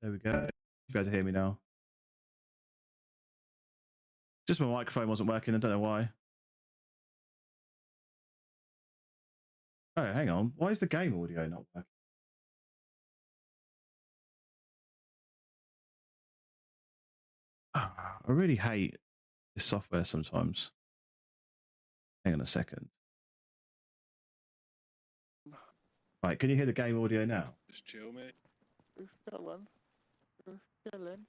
There we go. You guys hear me now? Just my microphone wasn't working. I don't know why. Oh, hang on. Why is the game audio not working? Oh, I really hate this software sometimes. Hang on a second. Right, can you hear the game audio now? Just chill, mate. Who's chilling? Who's chilling?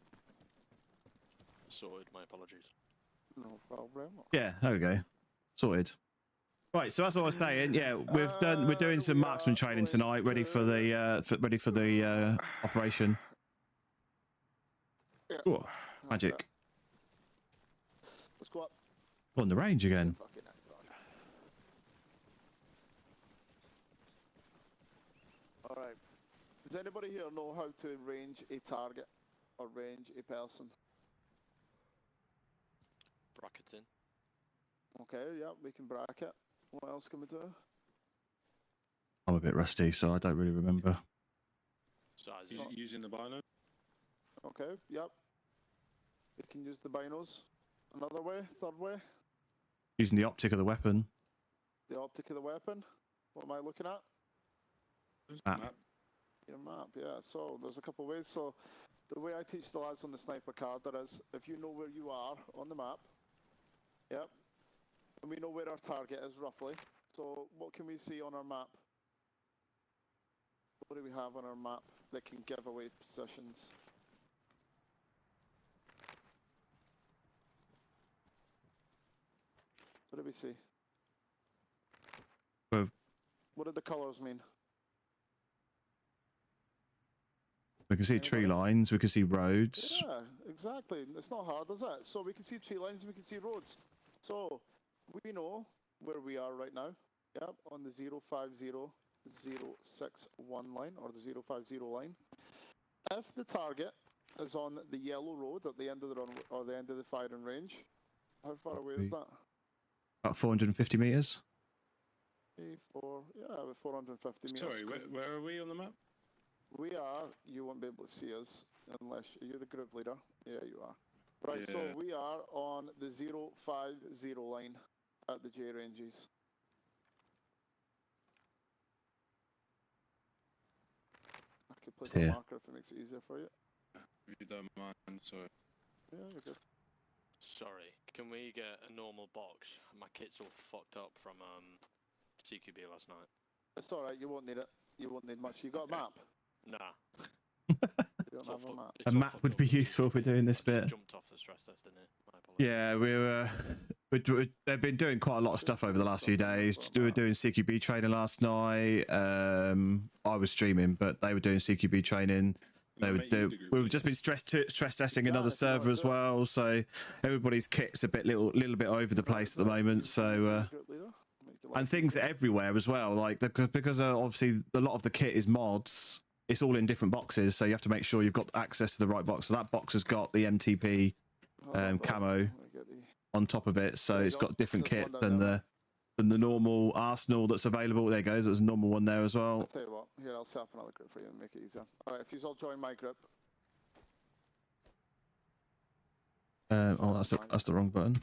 Sorted, my apologies. No problem. Yeah, there we go. Sorted. Right, so that's what I was saying. Yeah, we're doing some marksman training tonight, ready for the operation. Yeah. Ooh, magic. Let's go up. On the range again. Alright. Does anybody here know how to range a target or range a person? Bracketing. Okay, yeah, we can bracket. What else can we do? I'm a bit rusty, so I don't really remember. Size. Using the bino? Okay, yep. We can use the binos. Another way, third way. Using the optic of the weapon. The optic of the weapon. What am I looking at? Map. Your map, yeah. So there's a couple of ways. So the way I teach the lads on the sniper card is if you know where you are on the map, yep, and we know where our target is roughly. So what can we see on our map? What do we have on our map that can give away positions? What do we see? What did the colours mean? We can see tree lines, we can see roads. Yeah, exactly. It's not hard, is it? So we can see tree lines, we can see roads. So we know where we are right now. Yep, on the 050061 line, or the 050 line. If the target is on the yellow road at the end of the runway, or the end of the firing range, how far away is that? About 450 meters. 3, 4, yeah, about 450 meters. Sorry, where are we on the map? We are, you won't be able to see us unless you're the group leader. Yeah, you are. Right, Yeah. so we are on the 050 line at the J ranges. I could place a marker if it makes it easier for you. If you don't mind, sorry. Yeah, you're good. Sorry, can we get a normal box? My kit's all fucked up from CQB last night. It's alright, you won't need it. You won't need much. You got a map? Nah. You don't have a map. A map would be useful for doing this bit. Jumped off the stress test, didn't it? My apologies. Yeah, they've been doing quite a lot of stuff over the last few days. We were doing CQB training last night. I was streaming, but they were doing CQB training. We've just been stress testing another server as well, so everybody's kit's a little bit over the place at the moment. So and things are everywhere as well, like because obviously a lot of the kit is mods. It's all in different boxes, so you have to make sure you've got access to the right box. So that box has got the MTP camo on top of it, so it's got different kit than the normal arsenal that's available. There goes, there's a normal one there as well. I'll tell you what, here, I'll set up another group for you and make it easier. Alright, if you all join my group. Oh, that's the wrong button.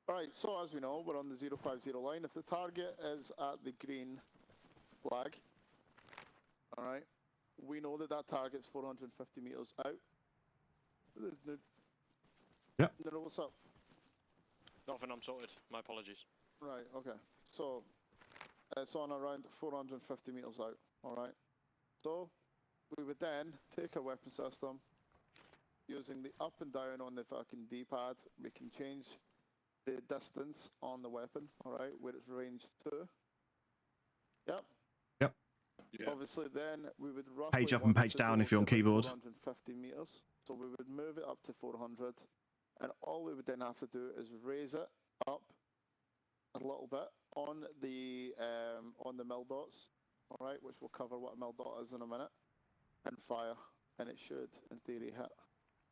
Alright, so as we know, we're on the 050 line. If the target is at the green flag, alright, we know that target's 450 meters out. Yep. No, what's up? Nothing, I'm sorted. My apologies. Right, okay. So, it's on around 450 meters out, alright? So, we would then take a weapon system, using the up and down on the fucking D-pad, we can change the distance on the weapon, alright, where it's range 2. Yep. Yep. Yeah. Obviously then, we would roughly Page up and page down if you're on keyboard. 450 meters, so we would move it up to 400. And all we would then have to do is raise it up a little bit on the mill dots, all right, which will cover what a mill dot is in a minute, and fire, and it should, in theory, hit.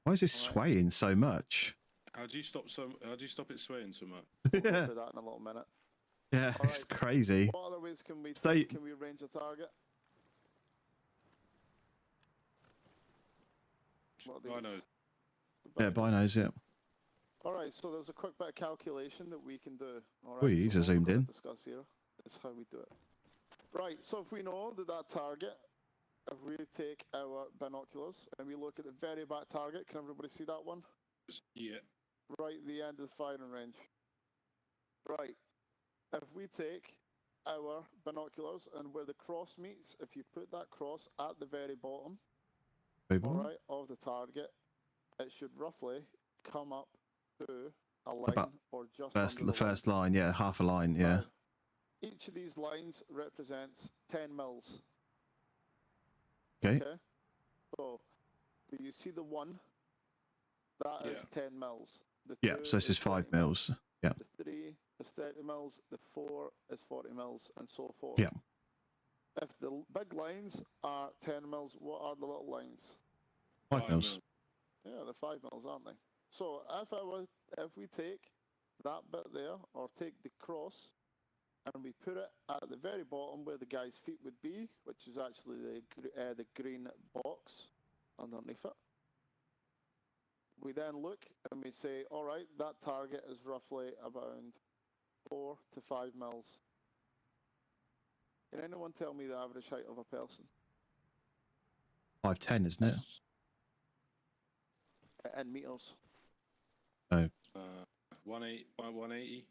Why is it swaying so much? How do you stop it swaying so much? We'll do that in a little minute. Yeah, All it's right. crazy. What other ways can we range a target? What are I these? know. The Yeah, binos. binos, yeah. All right, so there's a quick bit of calculation that we can do. All right, Oh, he's so what we're zoomed gonna in. discuss here is how we do it. Right, so if we know that target, if we take our binoculars and we look at the very back target, can everybody see that one? Yeah. Right at the end of the firing range. Right, if we take our binoculars and where the cross meets, if you put that cross at the very bottom, all right, of the target, it should roughly come up to a line About or just First, under the the line. first line, yeah, half a line, yeah. Now, each of these lines represents 10 mils. Okay. Okay. So you see the 1, that is 10 mils. The Yeah, 2 so this is 5 20 mils. Yeah. The 3 is 30 mils. The 4 is 40 mils, and so forth. Yeah. If the big lines are 10 mils, what are the little lines? 5 mils. Yeah, they're 5 mils, aren't they? So if we take that bit there, or take the cross, and we put it at the very bottom where the guy's feet would be, which is actually the green box underneath it. We then look and we say, all right, that target is roughly around 4 to 5 mils. Can anyone tell me the average height of a person? 5'10", isn't it? In meters. 180.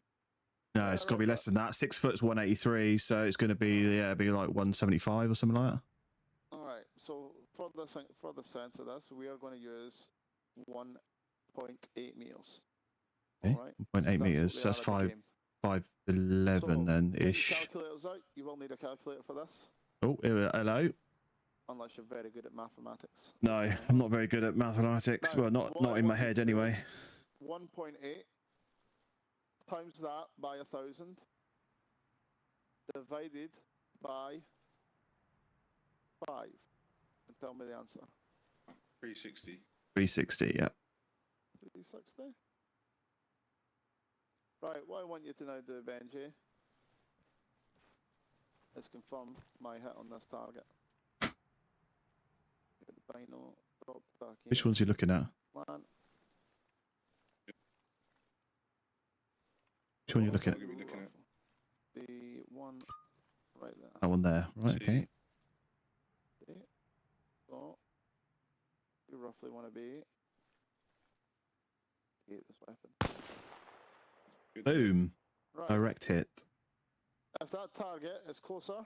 No, it's got to be less than that. 6 foot's 183, so it's going to be, yeah, it'd be like 175 or something like that. All right, so for the sense of this, we are going to use 1.8 meters. Okay, All right, 1.8 meters, so that's 5'11" then ish. Calculators out. You will need a calculator for this, Oh, hello. unless you're very good at mathematics. No, I'm not very good at mathematics. Now, Well, not in my head anyway. 1.8 times that by 1,000 divided by 5. And tell me the answer. 360. 360, yeah. 360. Right, what I want you to now do, Benji, is confirm my hit on this target. Get the bino, drop back in. Which one's you looking at? Plan. Which one are you looking at? What are we looking at? The one right there. That one there. Right, okay. Okay. So, you roughly want to be. Get this weapon. Good. Boom. Right. Direct hit. If that target is closer,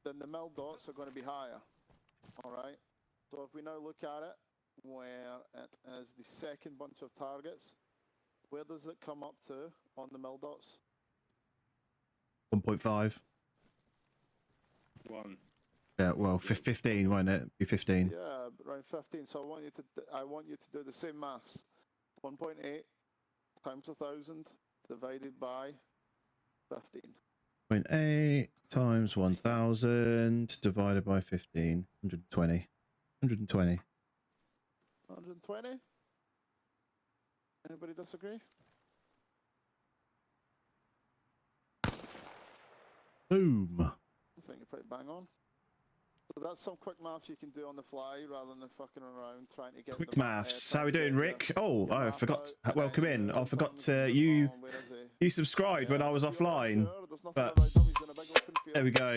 then the mil dots are going to be higher. Alright? So if we now look at it, where it is the second bunch of targets, where does it come up to on the mil dots? 1.5. 1. Yeah, well, 15, won't it? Be 15. Yeah, around 15. So I want you to do the same maths. 1.8 times 1,000 divided by 15. 0.8 times 1,000 divided by 15. 120. 120. 120? Anybody disagree? Boom. I think you're pretty bang on. So that's some quick maths you can do on the fly rather than fucking around trying to get Quick the maths. How we doing, Rick? Oh, your I math forgot. out, Welcome and in. then I forgot thumbs to in. you. Oh, where is he? You subscribed when I was Yeah, offline. sure, there's nothing but- about him, he's in a big open field. There we go.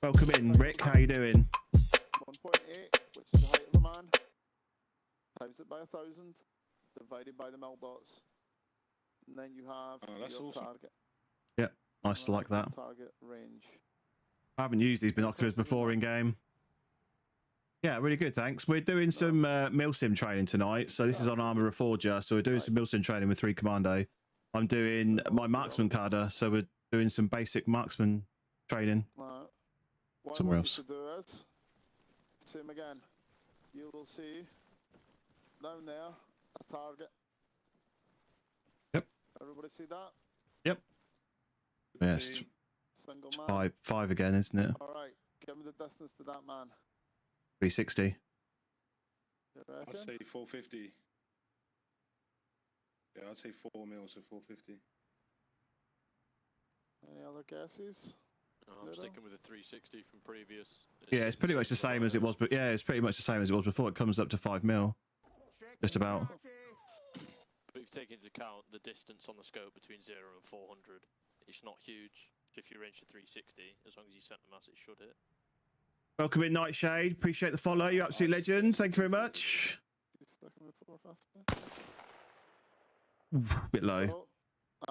Welcome in, Rick. How you doing? 1.8, which is the height of a man, times it by 1,000, divided by the mil dots. And then you have that's your awesome. target. Nice to like that. Target range. I haven't used these binoculars before in game. Yeah, really good, thanks. We're doing some Milsim training tonight. So this is on Arma Reforger. So we're doing some Milsim training with 3 Commando. I'm doing my marksman cadre. So we're doing some basic marksman training. What Somewhere I want else. you to do is, same again. You will see down there a target. Yep. Everybody see that? Yep. Yes. Single man. 5 again, isn't it? All right. Give me the distance to that man. 360. You I'd reckon? say 450. Yeah, I'd say 4 mils or 450. Any other guesses? No, I'm sticking with the 360 from previous. Yeah, it's pretty much the same as it was, but yeah, it's pretty much the same as it was before. It comes up to 5 mil. just about. But if you take into account the distance on the scope between 0 and 400, it's not huge. If you range to 360, as long as you set the mass, it should hit. Welcome in, Nightshade. Appreciate the follow. You absolute legend. Thank you very much. Bit low. So,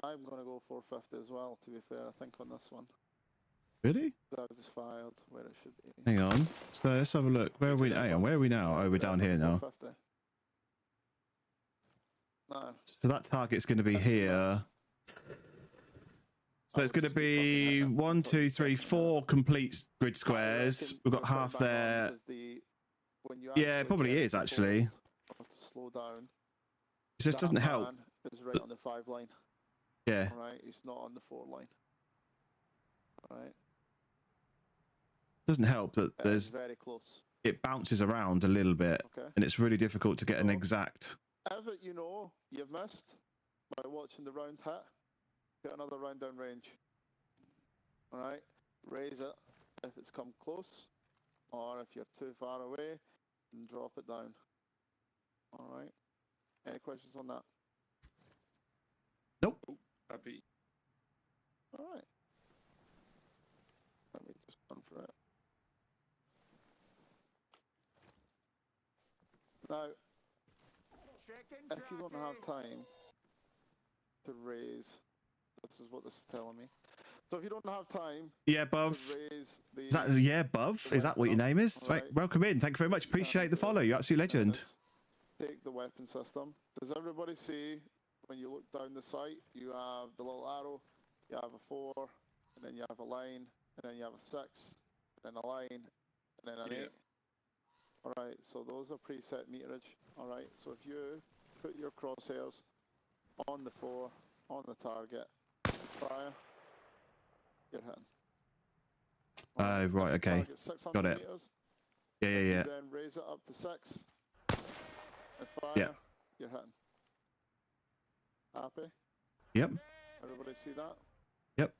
I'm going to go 450 as well, to be fair, I think, on this one. Really? So I just fired where it should be. Hang on. So let's have a look. Where are we? Hang on. Where are we now? Oh, we're down here now. 450. No. So that target's going to be here. So it's going to be 1, 2, 3, 4 complete grid squares. We've got half there. Yeah, it probably is actually. Slow down. It just doesn't help. It's right on the 5 line. Yeah. Alright, it's not on the 4 line. Alright. Doesn't help that It's there's very close. it bounces around a little bit, Okay. and it's really difficult to get an exact. If it you know you've missed by watching the round hit, get another round down range. Alright, raise it if it's come close, or if you're too far away, then drop it down. Alright. Any questions on that? Nope. Happy. Alright. Let me just run for it. Now, if you don't have time to raise, this is what this is telling me. So if you don't have time Yeah, to Buv. raise the... Is that yeah, Buv? Is that what your name is? Right. Right. Welcome in. Thank you very much. Appreciate the follow. You're absolute legend. Take the weapon system. Does everybody see when you look down the sight, you have the little arrow, you have a 4, and then you have a line, and then you have a 6, and then a line, and then an 8. Alright, so those are preset meterage. Alright, so if you put your crosshairs on the 4, on the target, fire, you're hitting. Oh, right, okay. Target 600 Got it. meters, Yeah, yeah, yeah. then raise it up to 6, and fire, Yeah. you're hitting. Happy? Yep. Everybody see that? Yep.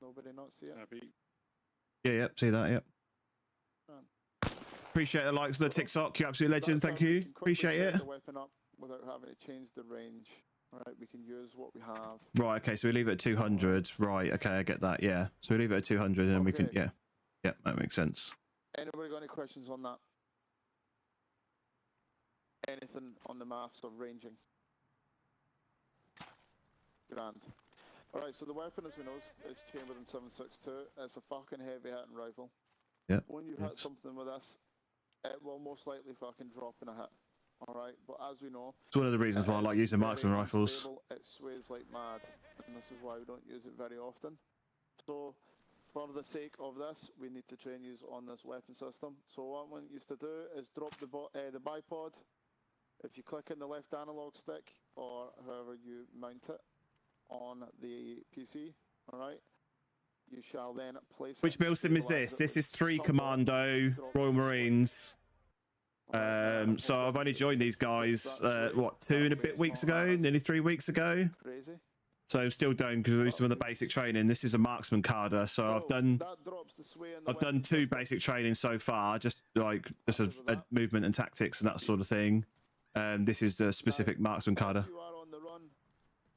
Nobody not see it? Happy. Yeah, yep. See that? Yep. Done. Appreciate the likes of the TikTok. You're absolute legend. That's Thank how we you. can quickly Appreciate set it. the weapon up without having to change the range. Alright, we can use what we have. Right. Okay. So we leave it at 200. Right. Okay. I get that. Yeah. So we leave it at 200, and then we can. Okay. Yeah. Yeah. That makes sense. Anybody got any questions on that? Anything on the maths of ranging? Grand. Alright, so the weapon, as we know, is chambered in 7.62. It's a fucking heavy hitting rifle. Yeah. When you hit something with this, it will most likely fucking drop in a hit. Alright, but as we know, It's one of the reasons why I like using marksman rifles. Unstable, it sways like mad, and this is why we don't use it very often. So, for the sake of this, we need to train you on this weapon system. So what one used to do is drop the bipod. If you click in the left analog stick, or however you mount it on the PC, alright, you shall then place Which it, Milsim is stabilise this? it This with is 3 somewhat Commando drop Royal and swing. Marines. Alright, So I've only joined these guys, what, 2 and a bit weeks ago, nearly 3 weeks ago. Crazy. So I'm still doing some of the basic training. This is a marksman carder, so I've done That drops the sway in the I've done weapon 2 system. basic training so far, just like just a movement and tactics and that sort of thing. This is the specific marksman carder. If you are on the run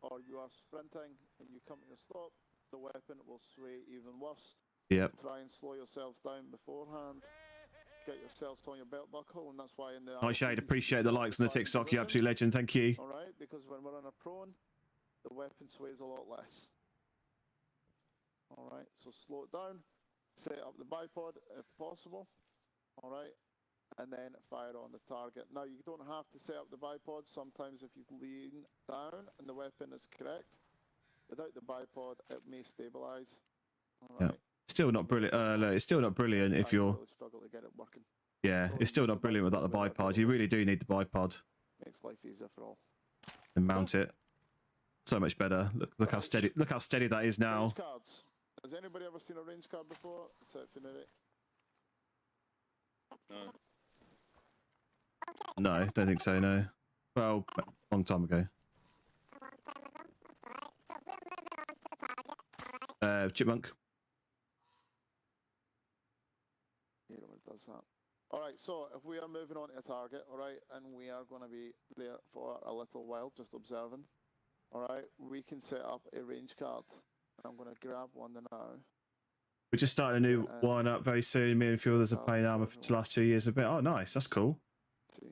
or you are sprinting and you come to a stop, the weapon will sway even worse. Yep. Try and slow yourselves down beforehand. Get yourselves on your belt buckle, and that's why in the Nightshade, appreciate the likes on the TikTok. You absolute legend. Thank you. All right, because when we're on a prone, the weapon sways a lot less. All right, so slow it down, set up the bipod if possible. All right, and then fire on the target. Now you don't have to set up the bipod. Sometimes if you lean down and the weapon is correct, without the bipod, it may stabilize. All right. Yeah. Still not brilliant. Look, it's still not brilliant if you're. Really struggle to get it working. Yeah, it's still not brilliant without the bipod. You really do need the bipod Makes life easier for all. and mount it. So much better. Look how steady. Look how steady that is now. Range cards. Has anybody ever seen a range card before? Except for Nitty. No. No, don't think so. No. Well, a long time ago. Chipmunk. Yeah, it does that. Alright, so if we are moving on to a target, alright, and we are going to be there for a little while, just observing, alright, we can set up a range card. And I'm going to grab one now. We're just starting a new one up very soon. Me and a few others are playing Arma for the last 2 years a bit. Oh, nice. That's cool. See.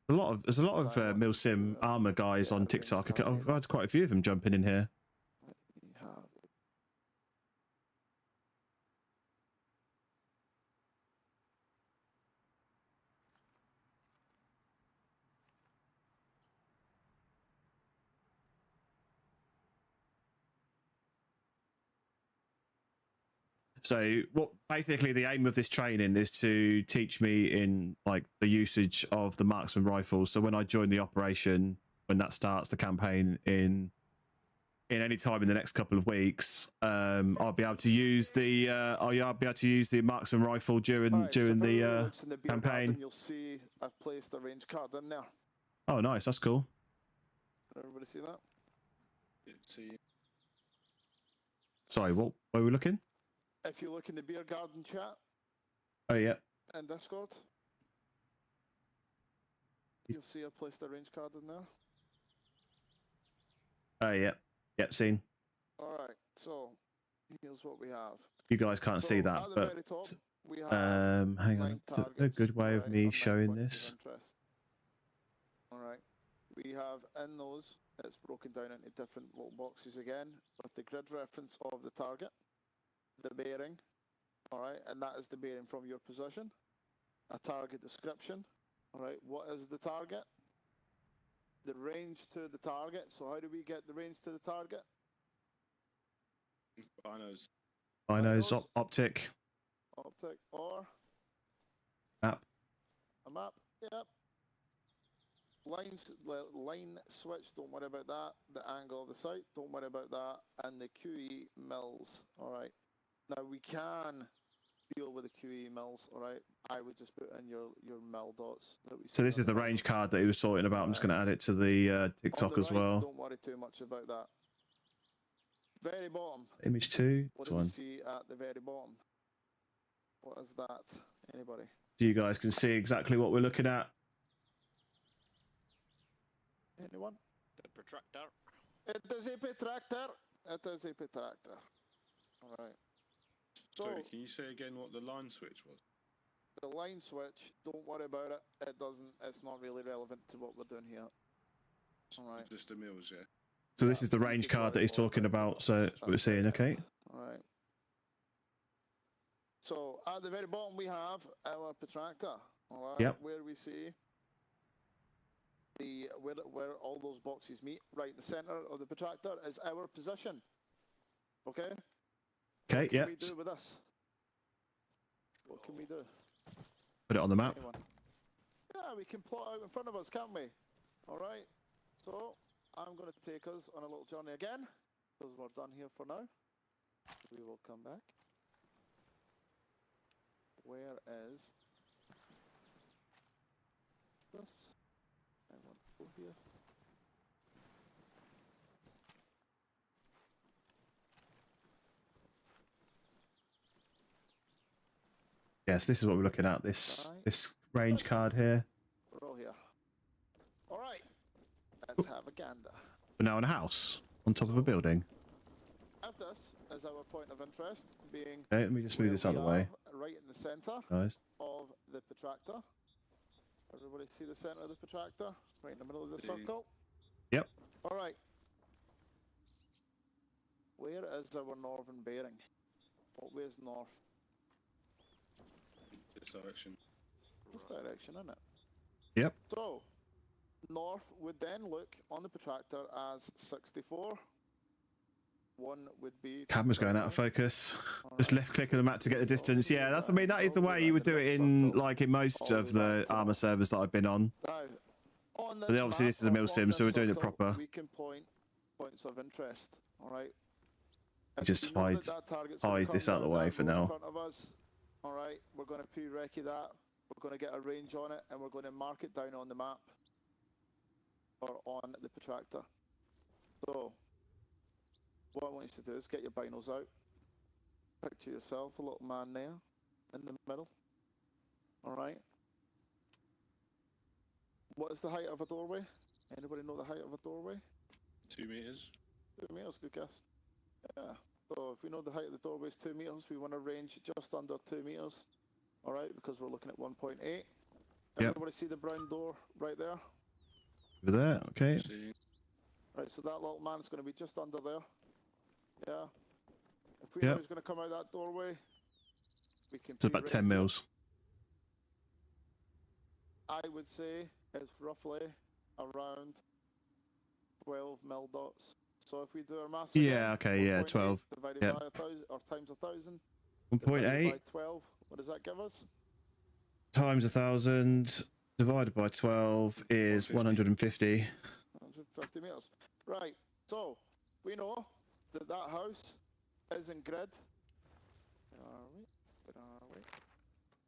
There's a lot of Milsim Arma guys on TikTok. I've had quite a few of them jumping in here. We have So what basically the aim of this training is to teach me in like the usage of the marksman rifle. So when I join the operation, when that starts the campaign in any time in the next couple of weeks, I'll be able to use the marksman rifle during the campaign. You'll see I've placed a range card in there. Oh, nice. That's cool. Can everybody see that? See. Sorry, what? Where were we looking? If you look in the beer garden chat Oh, yeah. and Discord, you'll see I placed a range card in there. Oh, yeah. Yep, seen. Alright, so here's what we have. You guys can't see that, at the but very top, we have hang 9 on. A targets, good way of alright, me on 9 showing points of this. interest. Alright, we have in those, it's broken down into different little boxes again, with the grid reference of the target, the bearing, alright, and that is the bearing from your position, a target description, alright, what is the target? The range to the target, so how do we get the range to the target? Binos. Binos, optic, Optic or map. a map, yep. Line switch, don't worry about that. The angle of the sight, don't worry about that. And the QE mills, alright. Now we can deal with the QE mills, alright. I would just put in your mill dots. That we So this is the range card that he was talking about. I'm just going to add it to the TikTok as well. Don't worry too much about that. Very bottom. Image 2. What This do we one. see at the very bottom? What is that? Anybody? So you guys can see exactly what we're looking at. Anyone? The protractor. It is a protractor. It is a protractor. Alright. Sorry, can you say again what the line switch was? The line switch, don't worry about it. It's not really relevant to what we're doing here. Alright. Just the mills, yeah. So this is the range card that he's talking about. So that's what we're seeing, okay? Alright. So at the very bottom we have our protractor. Alright. Yep. Where we see where all those boxes meet. Right, the center of the protractor is our position. Okay? Okay, yeah. What can we do with this? What can we do? Put it on the map. Anyone? Yeah, we can plot out in front of us, can't we? Alright. So I'm going to take us on a little journey again, because we're done here for now. We will come back. Where is this? I want to go here. Yes, this is what we're looking at. This range card here. We're all here. Alright. Let's have a gander. We're now in a house on top of a building. If this is our point of interest, being Okay, let me just move where this out of the we way, are, right in the center guys. of the protractor. Everybody see the center of the protractor? Right in the middle of the circle? Yep. Alright. Where is our northern bearing? What way is north? This direction. This direction, isn't it? Yep. So, north would then look on the protractor as 64. One would be... Camera's going out of focus. Just left click on the map to get the distance. Yeah, that's, I mean, that is the way you would do it in most of the Arma servers that I've been on. Now, on this But obviously map, this is a on Milsim, this so we're doing it circle, proper. We can point points of interest, alright? Just hide this out of the way for now. Alright, we're going to pre-recce that. We're going to get a range on it, and we're going to mark it down on the map. Or on the protractor. So, what I want you to do is get your binos out. Picture yourself, a little man there, in the middle. All right. What is the height of a doorway? Anybody know the height of a doorway? 2 meters. 2 meters, good guess. Yeah. So if we know the height of the doorway is 2 meters, we want to range just under 2 meters. All right, because we're looking at 1.8. Everybody see the brown door right there? Over there, okay. See. Right, so that little man's going to be just under there. Yeah. If we know he's going to come out that doorway, we can. It's about 10 mils. I would say it's roughly around 12 mil dots. So if we do our maths Yeah, okay, yeah, 12. divided by 1,000 or times 1,000. 1.8 by 12. What does that give us? times 1,000 divided by 12 is 150. 150 meters. Right. So we know that that house is in grid. Where are we?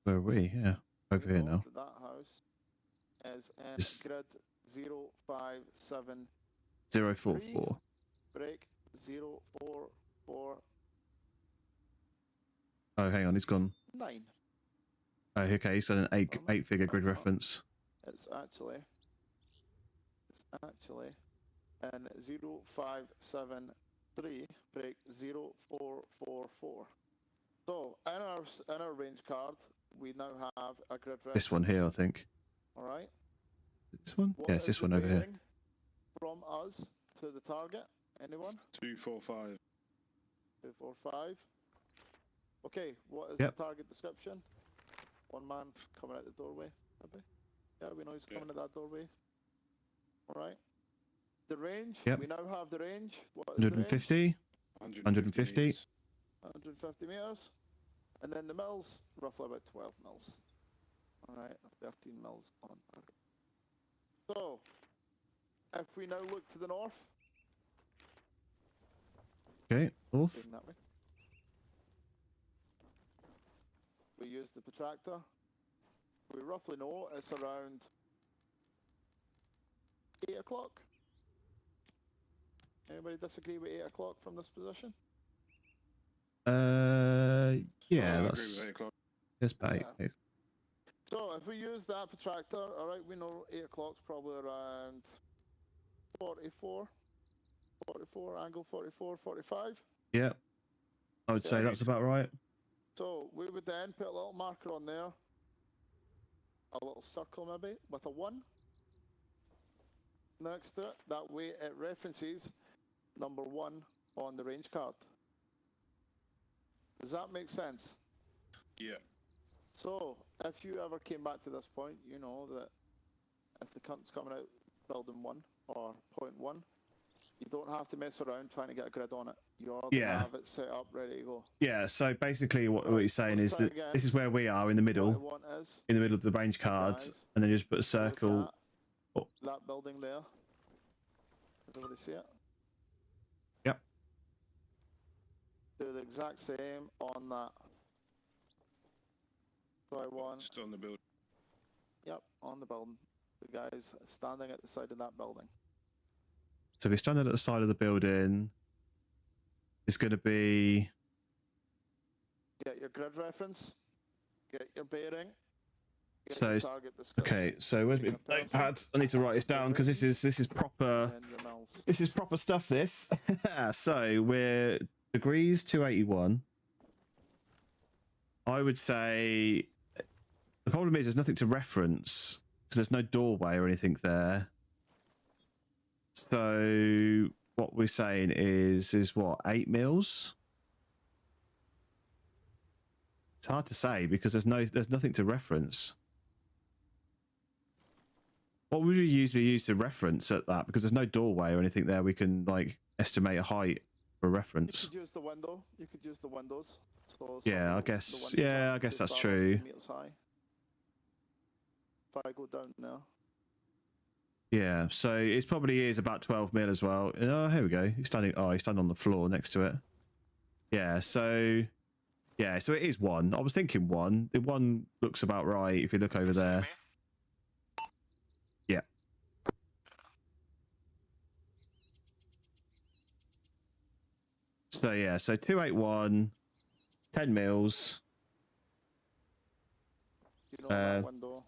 Where are we? Where are we? Yeah, over here now. That house is in It's grid 057 044. break 0449. Oh, hang on, he's gone. Oh, okay, he's got an eight-figure grid reference. It's actually in 0573 break 0444. So in our range card, we now have a grid reference. This one here, I think. All right. This one? What Yeah, it's is this the one over here. bearing from us to the target? Anyone? 245. 245. Okay, what is Yep. the target description? One man coming out the doorway, maybe? Yeah, we know he's coming out that doorway. Alright. The range, Yep. we now have the range. What is the range? 150. 150. meters. 150 meters. And then the mils, roughly about 12 mils. Alright, 13 mils on target. So, if we now look to the north, Okay, north. going that way. We use the protractor. We roughly know it's around 8 o'clock. Anybody disagree with 8 o'clock from this position? Yeah, I that's agree with 8 o'clock. that's about Yeah. 8. So if we use that protractor, alright, we know 8 o'clock's probably around 44, angle 44, 45. Yeah, I would say Yeah. that's about right. So we would then put a little marker on there, a little circle maybe, with a 1 next to it. That way it references number 1 on the range card. Does that make sense? Yeah. So if you ever came back to this point, you know that if the cunt's coming out building 1 or point 1, you don't have to mess around trying to get a grid on it. You already have it set up, ready to go. Yeah, so basically what he's saying let's is try that again. this is where we are in the What I middle, want is, in the middle of the range card, guys, and then you just put a look circle. at Oh. that building there. Everybody see it? Yep. Do the exact same on that. So I want, Just on the building. yep, on the building. The guys standing at the side of that building. So if you're standing at the side of the building, it's going to be. Get your grid reference. Get your bearing. Get So your it's- target description. Okay, so where's my notepad? I need to write this down because this is proper. And your mils. This is proper stuff. This. So we're degrees 281. I would say the problem is there's nothing to reference because there's no doorway or anything there. So what we're saying is what, 8 mils? It's hard to say because there's nothing to reference. What would we usually use to reference at that? Because there's no doorway or anything there. We can like estimate a height for You reference. could use the window. You could use the windows. So Yeah, I some of the guess. windows Yeah, are I guess 2 that's bars, true. 2 meters high. If I go down now. Yeah, so it probably is about 12 mil as well. Oh, here we go. He's standing. Oh, he's standing on the floor next to it. Yeah, so it is 1. I was thinking 1. The 1 looks about right if you look over there. Yeah. So yeah, so 281, 10 mils. You know, that window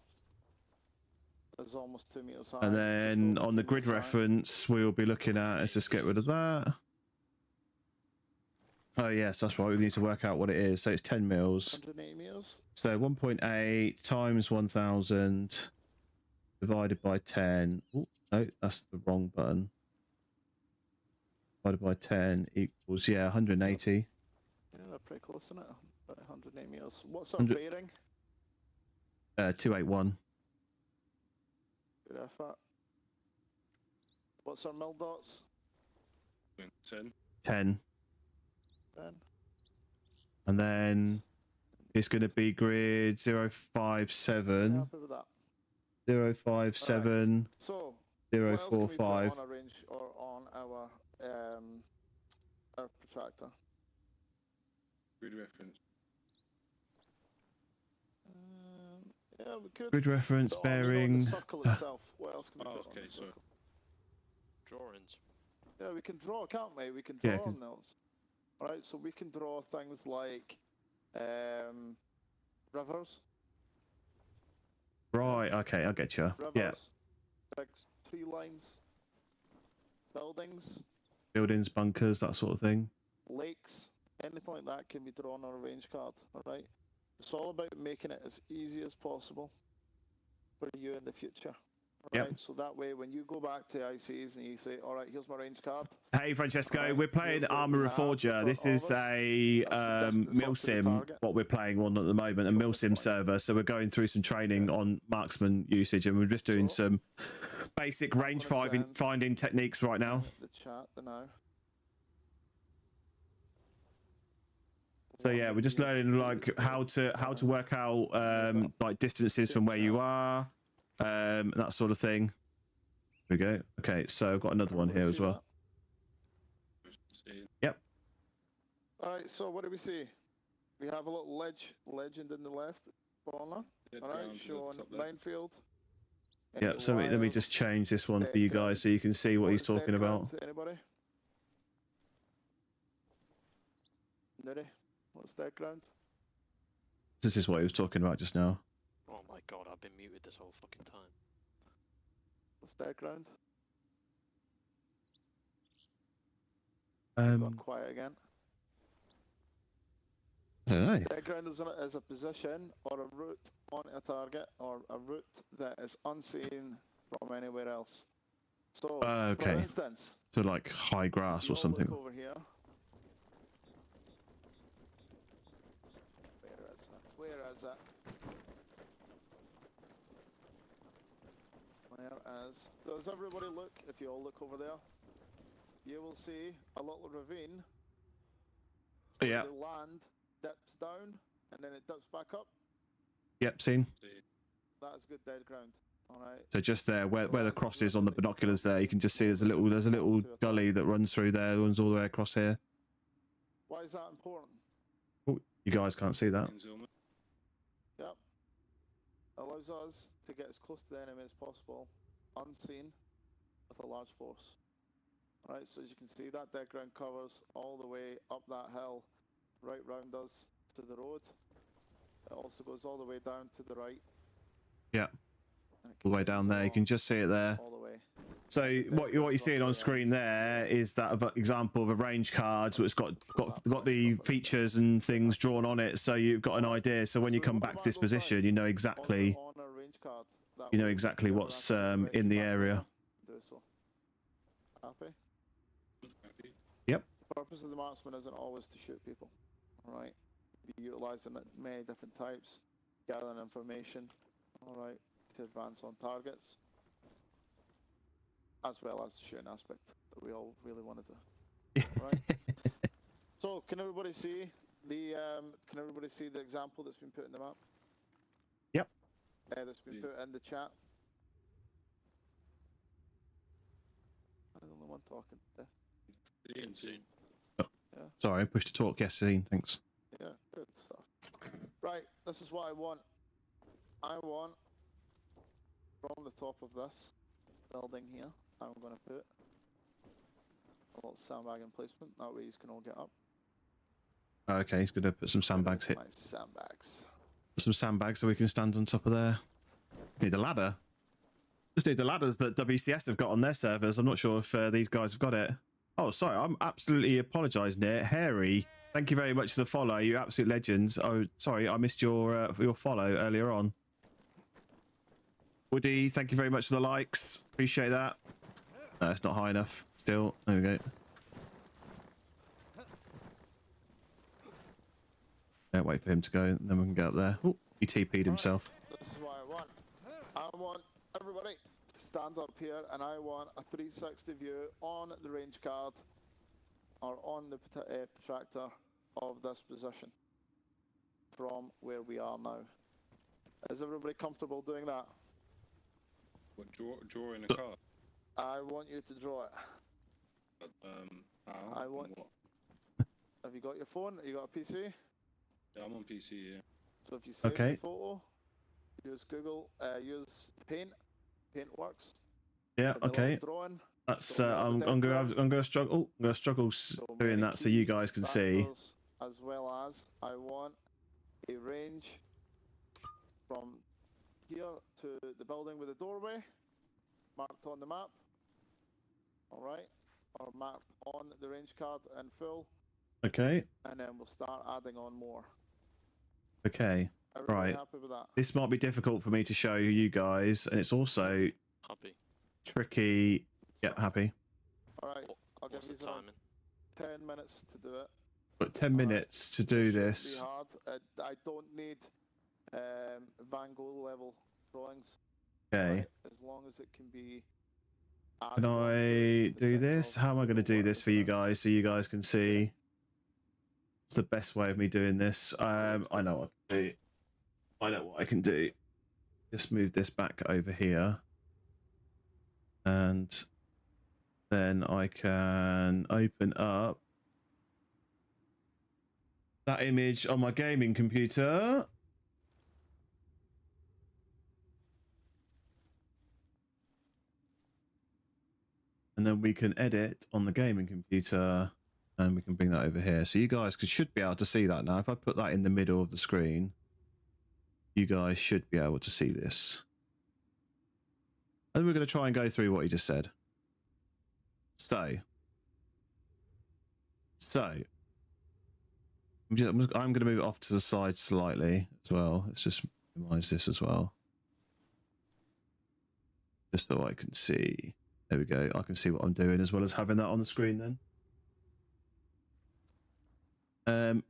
is almost 2 meters high. And then just over on the 2 grid meters high. reference, we'll be looking at, let's just get rid of that. Oh yes, that's right. We need to work out what it is. So it's 10 mils. 180 meters. So 1.8 times 1000 divided by 10. Oh, no, that's the wrong button. Divided by 10 equals, yeah, 180. Yeah, they're pretty close, isn't it? About 180 meters. What's our bearing? 281. Good effort. What's our mil dots? 10. 10. 10. And then it's going to be grid 057. Happy with that. 057. Right. So, what else can we put 045. on a range or on our protractor? Grid reference. Yeah, we could. Grid reference, So, bearing. the circle itself. What else can we put on Okay, the so circle? Drawings. Yeah, we can draw, can't we? We can draw Yeah, on those. Alright, so we can draw things like rivers. Right, okay, I get you. Rivers, Yeah, big tree lines, buildings, buildings, bunkers, that sort of thing. lakes, anything like that can be drawn on a range card. Alright, it's all about making it as easy as possible for you in the future. Yep. Right, so that way when you go back to ICs and you say, alright, here's my range card. Hey Francesco, Right, we're playing here's what Arma we have in Reforger. front This of is us. a That's the distance up to the Milsim, target. what we're playing on at the moment, a Milsim server. So we're going through some training on marksman usage, and we're just doing some basic range finding techniques right now. The chat now. So yeah, we're just learning like how to work out like distances from where you are, that sort of thing. There we go. Okay, so I've got another one here as well. Yep. Alright, so what do we see? We have a little legend in the left corner. Alright, showing minefield. Yeah, so let me just change this one for you guys so you can see what he's talking about. Anybody? Nutty? What's dead ground? This is what he was talking about just now. Oh my god, I've been muted this whole fucking time. What's dead ground? Got quiet again. I don't know. Dead ground is a position or a route on a target or a route that is unseen from anywhere else. So, Okay. for instance, So like high grass you or all something. look over here. Where is it? Whereas, does everybody look? If you all look over there, you will see a little ravine. Yeah. The land dips down and then it dips back up. Yep, seen. That's good dead ground. All right. So just there, where the cross is on the binoculars, there you can just see there's a little gully that runs through there. Runs all the way across here. Why is that important? Oh, you guys can't see that. Yep. Allows us to get as close to the enemy as possible, unseen, with a large force. Right, so as you can see, that dead ground covers all the way up that hill, right round us to the road. It also goes all the way down to the right. Yeah. All the way down there, you can just see it there. All the way. So what you're seeing on screen there is that example of a range card that's got the features and things drawn on it, so you've got an idea. So when you come back to this position, you know exactly what's in the area. Do so. Happy? Yep. The purpose of the marksman isn't always to shoot people. Alright. Be utilising many different types, gathering information, alright, to advance on targets, as well as the shooting aspect that we all really want to do. Right. So can everybody see the example that's been put in the map? Yep. That's been put in the chat. I'm the only one talking there. Oh, yeah. Sorry, I pushed to talk. Yes, Ian, thanks. Yeah, good stuff. Right, this is what I want. I want from the top of this building here, I'm going to put a little sandbag emplacement. That way you can all get up. Okay, he's going to put some sandbags here. Nice sandbags. some sandbags so we can stand on top of there. Need a ladder. Just need the ladders that WCS have got on their servers. I'm not sure if these guys have got it. Oh, sorry. I'm absolutely apologising here. Harry, thank you very much for the follow. You absolute legends. Oh, sorry. I missed your follow earlier on. Woody, thank you very much for the likes. Appreciate that. No, it's not high enough still. There we go. Yeah, wait for him to go, and then we can get up there. Oh, he TP'd himself. This is what I want. I want everybody to stand up here, and I want a 360 view on the range card or on the protractor of this position from where we are now. Is everybody comfortable doing that? What, drawing a card? I want you to draw it. How? I want. What? Have you got your phone? You got a PC? Yeah, I'm on PC, yeah. So if you save Okay. the photo, use Google, use Paint. Paint works. Yeah, With the okay. little drawing. That's So I'm the gonna struggle. I'm gonna struggle doing many that so you guys can see. factors, as well as I want a range from here to the building with the doorway marked on the map. All right, or marked on the range card in full, Okay. and then we'll start adding on more. Okay. Everybody Right. happy with that? This might be difficult for me to show you guys, and it's also Happy. tricky. Yeah, happy. All right, I'll give What's the you some timing? 10 minutes to do it. But 10 minutes to do It shouldn't this. Be hard. I don't need Van Gogh level drawings. Okay. Right? As long as it can be. Can added on to I the do this? central How am I going to do this for you whatever it is. guys so you guys can see? It's the best way of me doing this. I know what I can do. I know what I can do. Just move this back over here. And then I can open up that image on my gaming computer. And then we can edit on the gaming computer and we can bring that over here. So you guys should be able to see that now. If I put that in the middle of the screen, you guys should be able to see this. And we're going to try and go through what he just said. I'm going to move it off to the side slightly as well. Let's just minimize this as well. Just so I can see. There we go. I can see what I'm doing as well as having that on the screen then.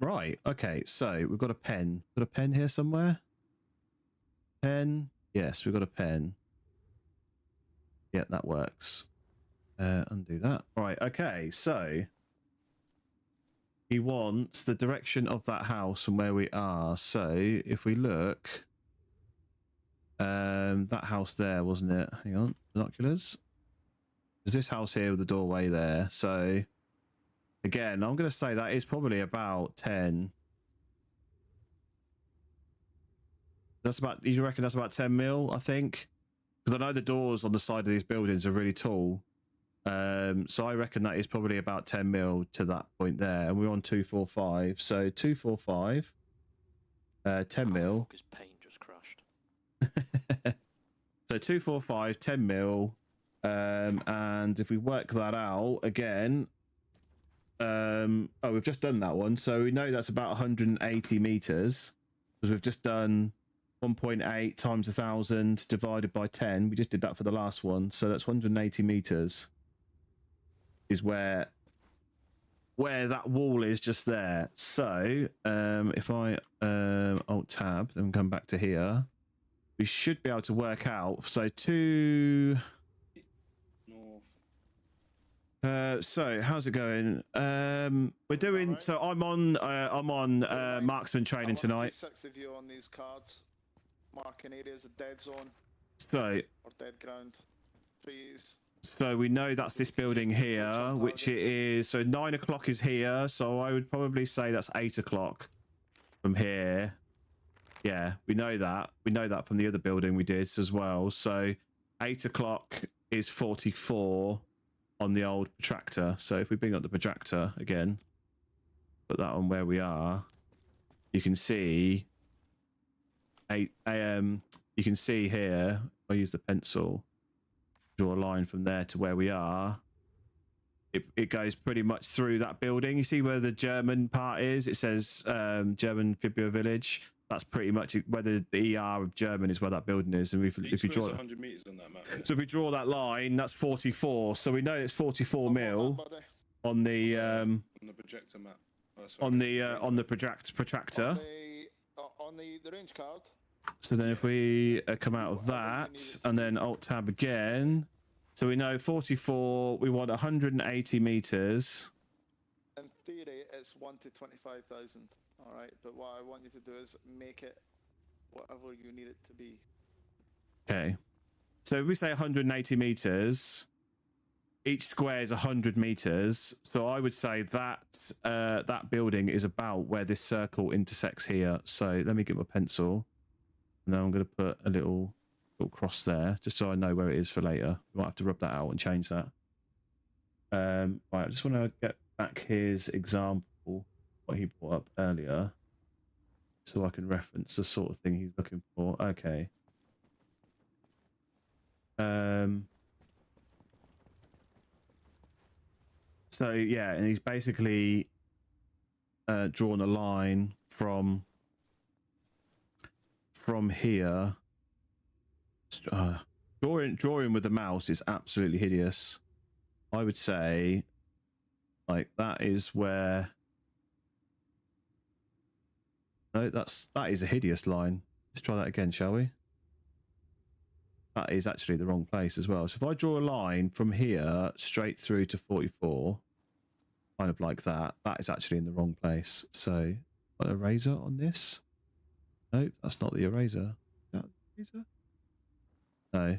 Right. Okay. So we've got a pen. Got a pen here somewhere? Pen. Yes, we've got a pen. Yeah, that works. Undo that. Right. Okay. So he wants the direction of that house and where we are. So if we look, that house there, wasn't it? Hang on. Binoculars. There's this house here with the doorway there. So again, I'm going to say that is probably about 10. That's about, you reckon that's about 10 mil, I think? Because I know the doors on the side of these buildings are really tall. So I reckon that is probably about 10 mil to that point there. And we're on 245. So 245, 10 mil. His paint just crashed. So 245, 10 mil. And if we work that out again, oh, we've just done that one. So we know that's about 180 meters because we've just done 1.8 times 1,000 divided by 10. We just did that for the last one. So that's 180 meters is where that wall is just there. So if I alt tab, then come back to here, we should be able to work out. So so how's it going? We're doing. Right. So I'm on marksman training tonight. 360 view on these cards, marking areas of dead zone So or dead ground, trees. so we know that's this building here, which it is. So 9 o'clock is here. So I would probably say that's 8 o'clock from here. Yeah, we know that. We know that from the other building we did as well. So 8 o'clock is 44 on the old protractor. So if we bring up the protractor again, put that on where we are, you can see you can see here, I use the pencil, draw a line from there to where we are. It goes pretty much through that building. You see where the German part is? It says German Fibula Village. That's pretty much where the ER of German is, where that building is. And if you draw 100 meters on that map. so if we draw that line, that's 44. So we know it's 44 mil on the projector map. on the protractor. On the range card. So then if we come out of that and then alt tab again, so we know 44, we want 180 meters. In theory, it's 1 to 25,000. All right, but what I want you to do is make it whatever you need it to be. Okay. So if we say 180 meters, each square is 100 meters. So I would say that that building is about where this circle intersects here. So let me get my pencil. And then I'm going to put a little cross there, just so I know where it is for later. We might have to rub that out and change that. Right, I just want to get back his example, what he brought up earlier, so I can reference the sort of thing he's looking for. Okay. So yeah, and he's basically drawn a line from here. Drawing with the mouse is absolutely hideous. I would say, like, that is where. No, that is a hideous line. Let's try that again, shall we? That is actually the wrong place as well. So if I draw a line from here straight through to 44, kind of like that, that is actually in the wrong place. So, an eraser on this? Nope, that's not the eraser. Is that the eraser? No.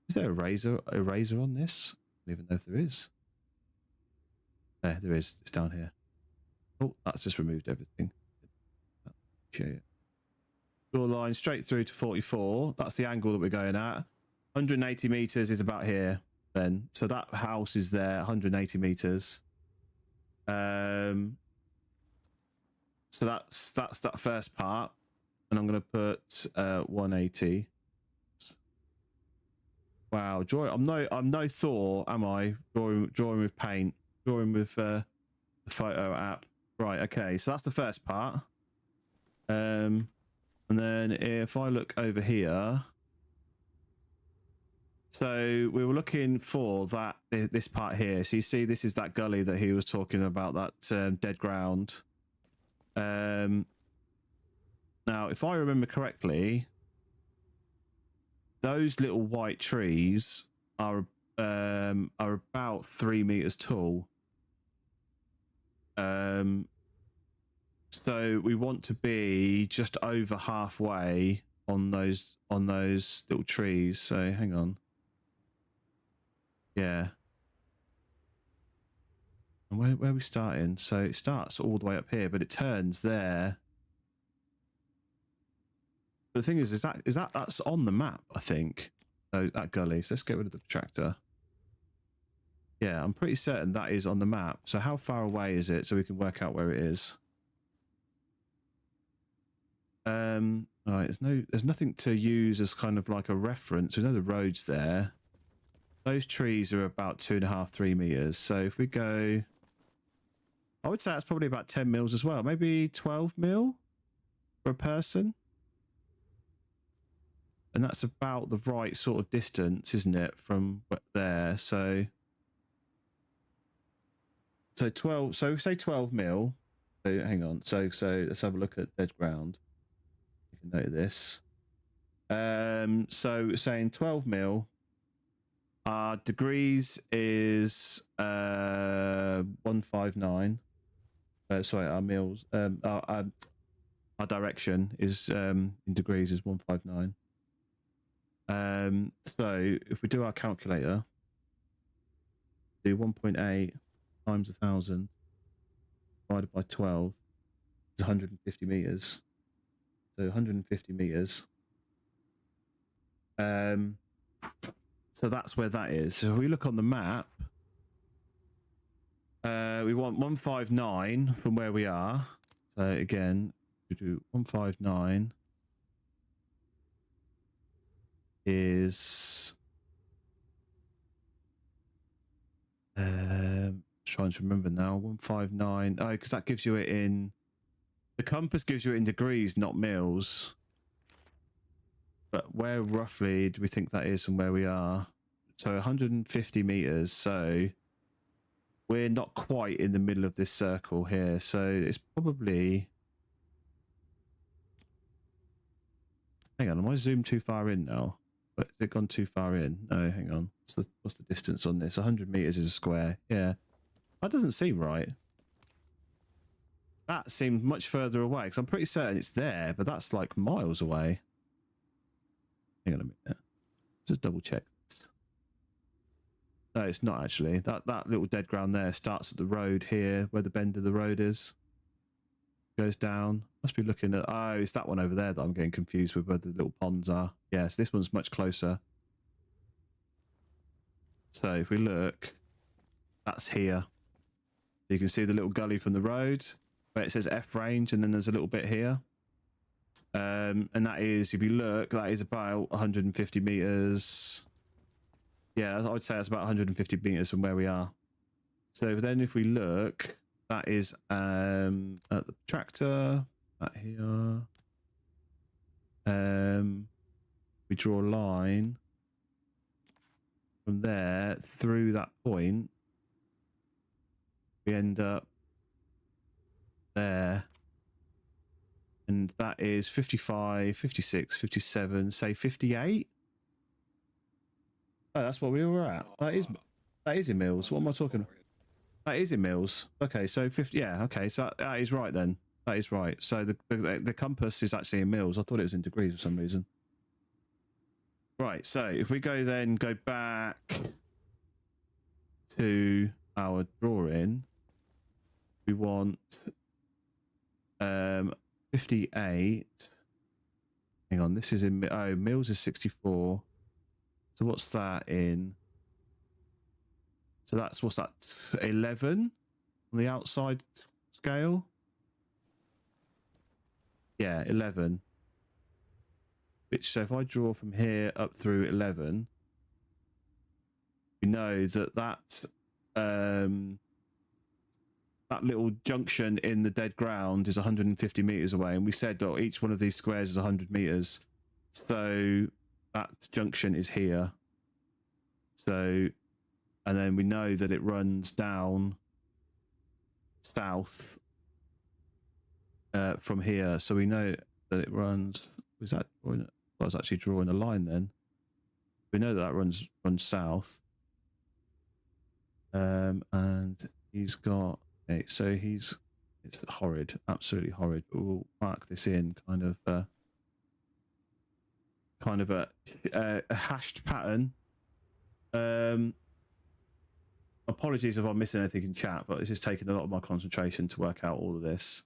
Is there a eraser on this? I don't even know if there is. There is. It's down here. Oh, that's just removed everything. Show you. Draw a line straight through to 44. That's the angle that we're going at. 180 meters is about here then. So that house is there, 180 meters. So that's that first part. And I'm going to put 180. Wow, drawing. I'm no Thor, am I? Drawing with paint, drawing with the photo app. Right. Okay. So that's the first part. And then if I look over here, so we were looking for that this part here. So you see, this is that gully that he was talking about, that dead ground. Now, if I remember correctly, those little white trees are about 3 meters tall. So we want to be just over halfway on those little trees. So hang on. Yeah. And where are we starting? So it starts all the way up here, but it turns there. But the thing is that's on the map, I think. So that gully. So let's get rid of the protractor. Yeah, I'm pretty certain that is on the map. So how far away is it so we can work out where it is? All right, there's nothing to use as kind of like a reference. We know the road's there. Those trees are about 2.5, 3 meters. So if we go, I would say that's probably about 10 mils as well. Maybe 12 mil for a person. And that's about the right sort of distance, isn't it, from there? So 12. So say 12 mil. So hang on. So let's have a look at dead ground. You can note this. So saying 12 mil. Our degrees is 159. Sorry, our mils. Our direction is in degrees is 159. So if we do our calculator, do 1.8 times 1,000 divided by 12 is 150 meters. So 150 meters. So that's where that is. So if we look on the map, we want 159 from where we are. So again, 159 is trying to remember now. 159. Oh, because that gives you it in the compass, gives you it in degrees, not mils. But where roughly do we think that is from where we are? So 150 meters. So we're not quite in the middle of this circle here. So it's probably. Hang on, am I zoomed too far in now? But has it gone too far in? No, hang on. What's the distance on this? 100 meters is a square. Yeah. That doesn't seem right. That seemed much further away, because I'm pretty certain it's there, but that's like miles away. Hang on a minute. Just double check this. No, it's not actually. That little dead ground there starts at the road here, where the bend of the road is. Goes down. Must be looking at. Oh, it's that one over there that I'm getting confused with where the little ponds are. Yes, this one's much closer. So if we look, that's here. You can see the little gully from the road where it says F range, and then there's a little bit here. And that is, if you look, that is about 150 meters. Yeah, I would say that's about 150 meters from where we are. So then if we look, that is at the tractor, that here. We draw a line from there through that point. We end up there. And that is 55, 56, 57, say 58. Oh, that's what we were at. That is in mils. What am I talking about? That is in mils. Okay, so 50. Yeah, okay, so that is right then. That is right. So the compass is actually in mils. I thought it was in degrees for some reason. Right, so if we go back to our drawing, we want 58. Hang on, this is in mils is 64. So what's that in? So that's, what's that, 11 on the outside scale? Yeah, 11. Which, so if I draw from here up through 11, we know that that little junction in the dead ground is 150 meters away, and we said that each one of these squares is 100 meters. So that junction is here. So, and then we know that it runs down south from here. So we know that it runs. Was that? I was actually drawing a line then. We know that that runs south. And he's got. Okay, so it's horrid, absolutely horrid. But we'll mark this in kind of a hashed pattern. Apologies if I'm missing anything in chat, but it's just taking a lot of my concentration to work out all of this.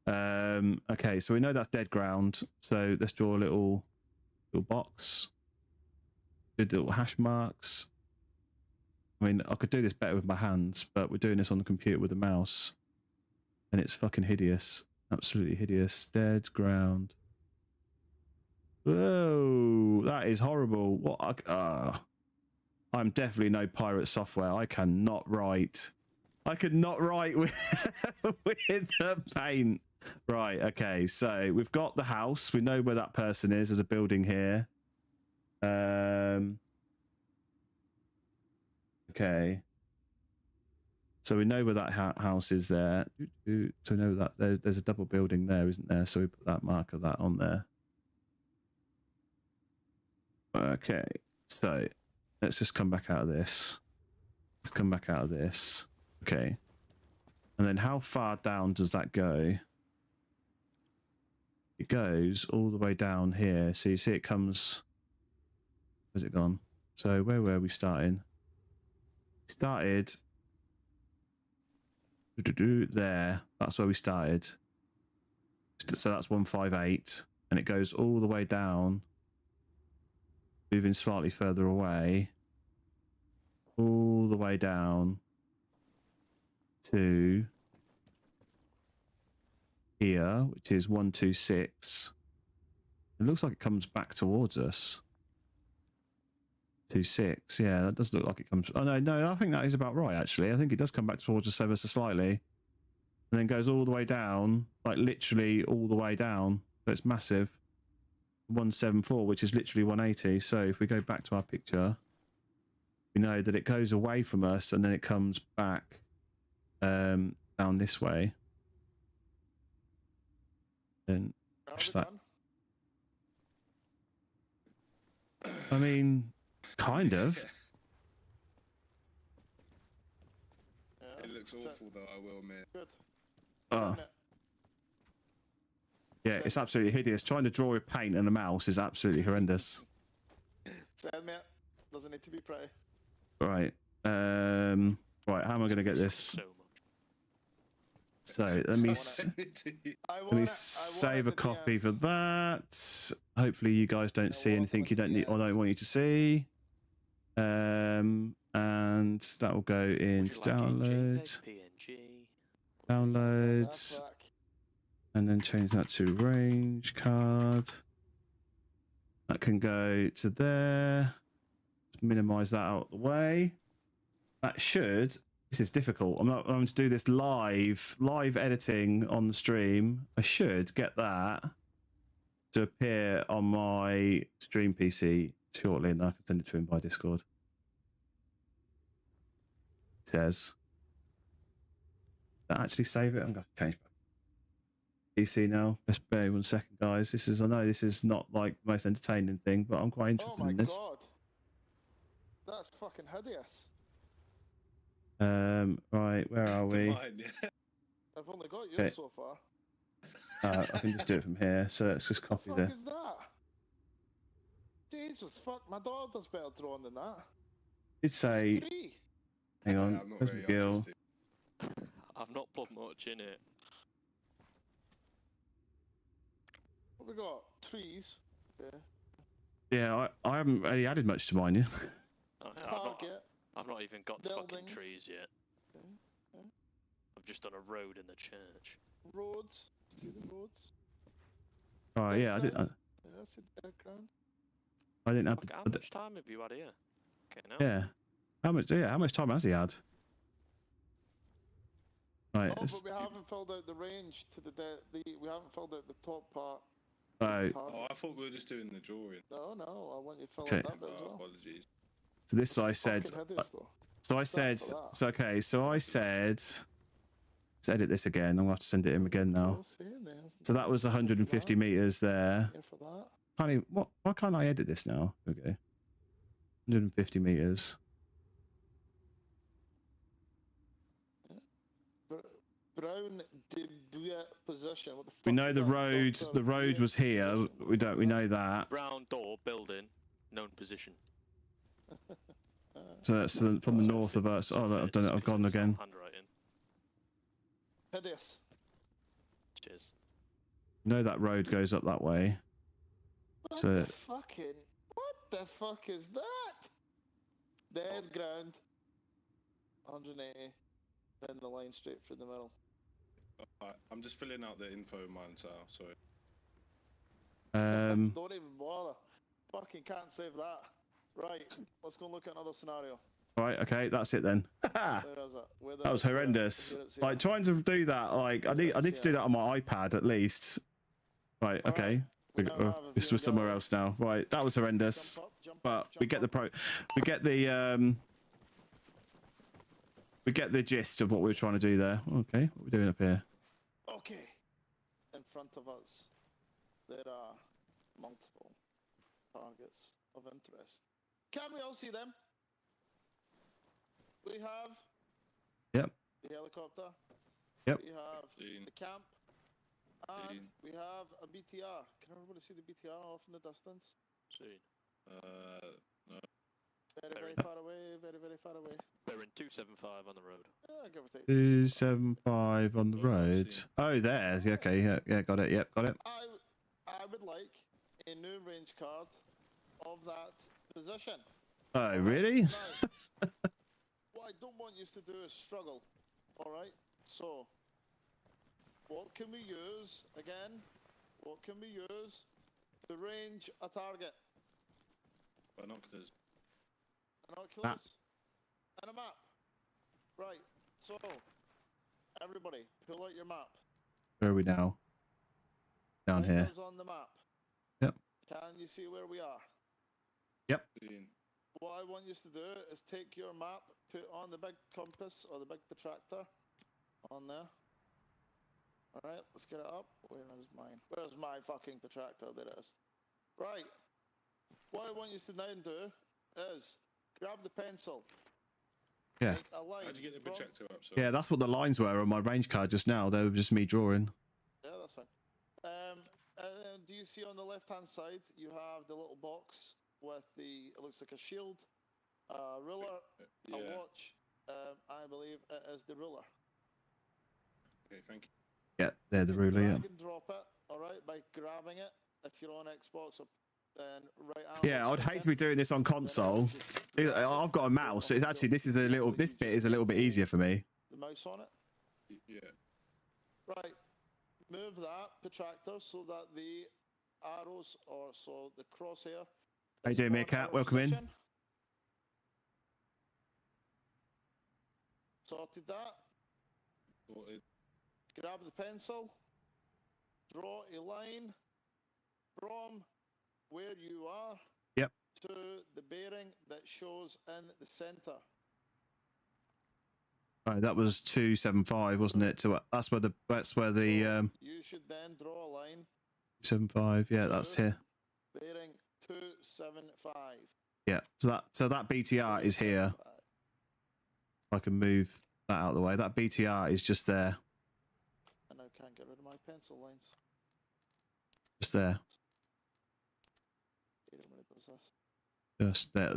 Okay, so we know that's dead ground. So let's draw a little box. Do little hash marks. I mean, I could do this better with my hands, but we're doing this on the computer with a mouse. And it's fucking hideous. Absolutely hideous. Dead ground. Whoa, that is horrible. What? I'm definitely no pirate software. I cannot write. I could not write with, with the paint. Right, okay. So we've got the house. We know where that person is. There's a building here. Okay. So we know where that house is there. So we know that there's a double building there, isn't there? So we put that marker that on there. Okay. So let's just come back out of this. Let's come back out of this. Okay. And then how far down does that go? It goes all the way down here. So you see it comes... Where's it gone? So where were we starting? We started... There. That's where we started. So that's 158. And it goes all the way down. Moving slightly further away. All the way down to here, which is 126. It looks like it comes back towards us. 26. Yeah, that does look like it comes. Oh no, I think that is about right actually. I think it does come back towards us ever so slightly, and then goes all the way down, like literally all the way down. So it's massive. 174, which is literally 180. So if we go back to our picture, we know that it goes away from us and then it comes back down this way. Then push that. I mean, kind of. Yeah, It looks awful though, I will admit. good. Oh. Yeah, it's absolutely hideous. Trying to draw with paint and a mouse is absolutely horrendous. Send me it. Doesn't need to be pretty. Right. Right, how am I going to get this? So much. So let me save a copy for that. Hopefully you guys don't see anything you don't need or don't want you to see. And that will go into downloads. Downloads. And then change that to range card. That can go to there. Minimize that out of the way. That should. This is difficult. I'm going to do this live editing on the stream. I should get that to appear on my stream PC shortly, and I can send it to him by Discord. It says. Did that actually save it? I'm going to change my PC now. Just bear 1 second, guys. I know this is not like the most entertaining thing, but I'm quite interested in this. Oh my god. That's fucking hideous. Right, where are we? I've only got yours so far. I can just do it from here. So let's just copy What the. the fuck is that? Jesus, fuck! My dog does better drawing than that. Did say. Three. Hang on. I'm not Where's very McGill? artistic. I've not put much in it. What we got? Trees. Yeah. Yeah, I haven't really added much to mine yet. Target. I've not even got the fucking Buildings. trees yet. Okay, okay. I've just done a road in the church. Roads. See the roads. Oh yeah, I didn't. Yeah, that's the background. I didn't have. Fuck, how much time have you had here? Okay, now. Yeah. How much? Yeah. How much time has he had? Right. Oh, but we haven't filled out the range to we haven't filled out the top part. Right. Oh, I thought we were just doing the drawing. No, I want you to fill Okay. out that bit as well. Apologies. So this I said. Fucking hideous, though. So I said. So okay. So I said. Let's edit this again. I'm gonna have to send it in again now. Oh, see, there's So that was 150 meters there. here for that. Can't even, what? Why can't I edit this now? Okay. 150 meters. Brown debut position. What the fuck We know is the that? road. Doctor The road debut was here. position. We know that. Brown door building, known position. So that's from the north of us. Oh, I've done it. I've gone again. Handwriting. Hideous. Cheers. You know that road goes up that way. What So- the fucking? What the fuck is that? Dead ground. 180. Then the line straight through the middle. I'm just filling out the info in mine, so sorry. Don't even bother. Fucking can't save that. Right, let's go look at another scenario. Right. Okay. That's it then. Where is it? Where That was horrendous. Like trying to do that. Like I need to do that on my iPad at least. Right. Alright, Okay. we now have a This view was somewhere gallery. else now. Right. That was horrendous. Jump up, jump But up, we jump get the up. we get the gist of what we were trying to do there. Okay. What are we doing up here? Okay. In front of us, there are multiple targets of interest. Can we all see them? We have Yep. the helicopter. Yep. We have Seen. the camp. And Seen. we have a BTR. Can everybody see the BTR off in the distance? Soon. No. Very, Very very nice. far away, very, very far away. They're in 275 on the road. Yeah, give or take. 275 on the Oh, I road. see. Oh, there. Yeah, okay. Yeah. Got it. Yep. Got it. I would like a new range card of that position. Oh, really? Now, what I don't want you to do is struggle. Alright? So, What can we use again? What can we use to range a target? Binoculars. Binoculars and a map. Right. So, everybody, pull out your map. Where are we now? Down Find here. us on the map. Yep. Can you see where we are? Seeing. What I want you to do is take your map, put on the big compass or the big protractor on there. Alright, let's get it up. Where is mine? Where's my fucking protractor? There it is. Right. What I want you to now do is grab the pencil. Yeah. Make a line. How'd you get the from- projector up? So Yeah, that's what the lines were on my range card just now. They were just me drawing. Yeah, that's fine. Do you see on the left-hand side, you have the little box with the, it looks like a shield, a ruler, a yeah. watch. I believe it is the ruler. Okay, thank you. Yeah, they're the You ruler, yeah. drag and drop it, all right, by grabbing it. If you're on Xbox, then right arrow Yeah, I'd stick hate in, to be doing this on console. just drag it, I've got a put it mouse, so on it's the actually field. this bit is a little bit easier for me. The mouse on it. Yeah. Right. Move that protractor so that the arrows, or so the crosshair. How you is doing, on Meerkat? our Welcome in. position. Sorted that. Sorted. Grab the pencil. Draw a line from where you are. Yep. To the bearing that shows in the center. Right, that was 275, wasn't it? So that's where the You should then draw a line. 75. Yeah, that's here. Bearing 275. Yeah. So that BTR is here. I can move that out of the way. That BTR is just there. And I can't get rid of my pencil lines. Just there. Hate it when it does this. Just there.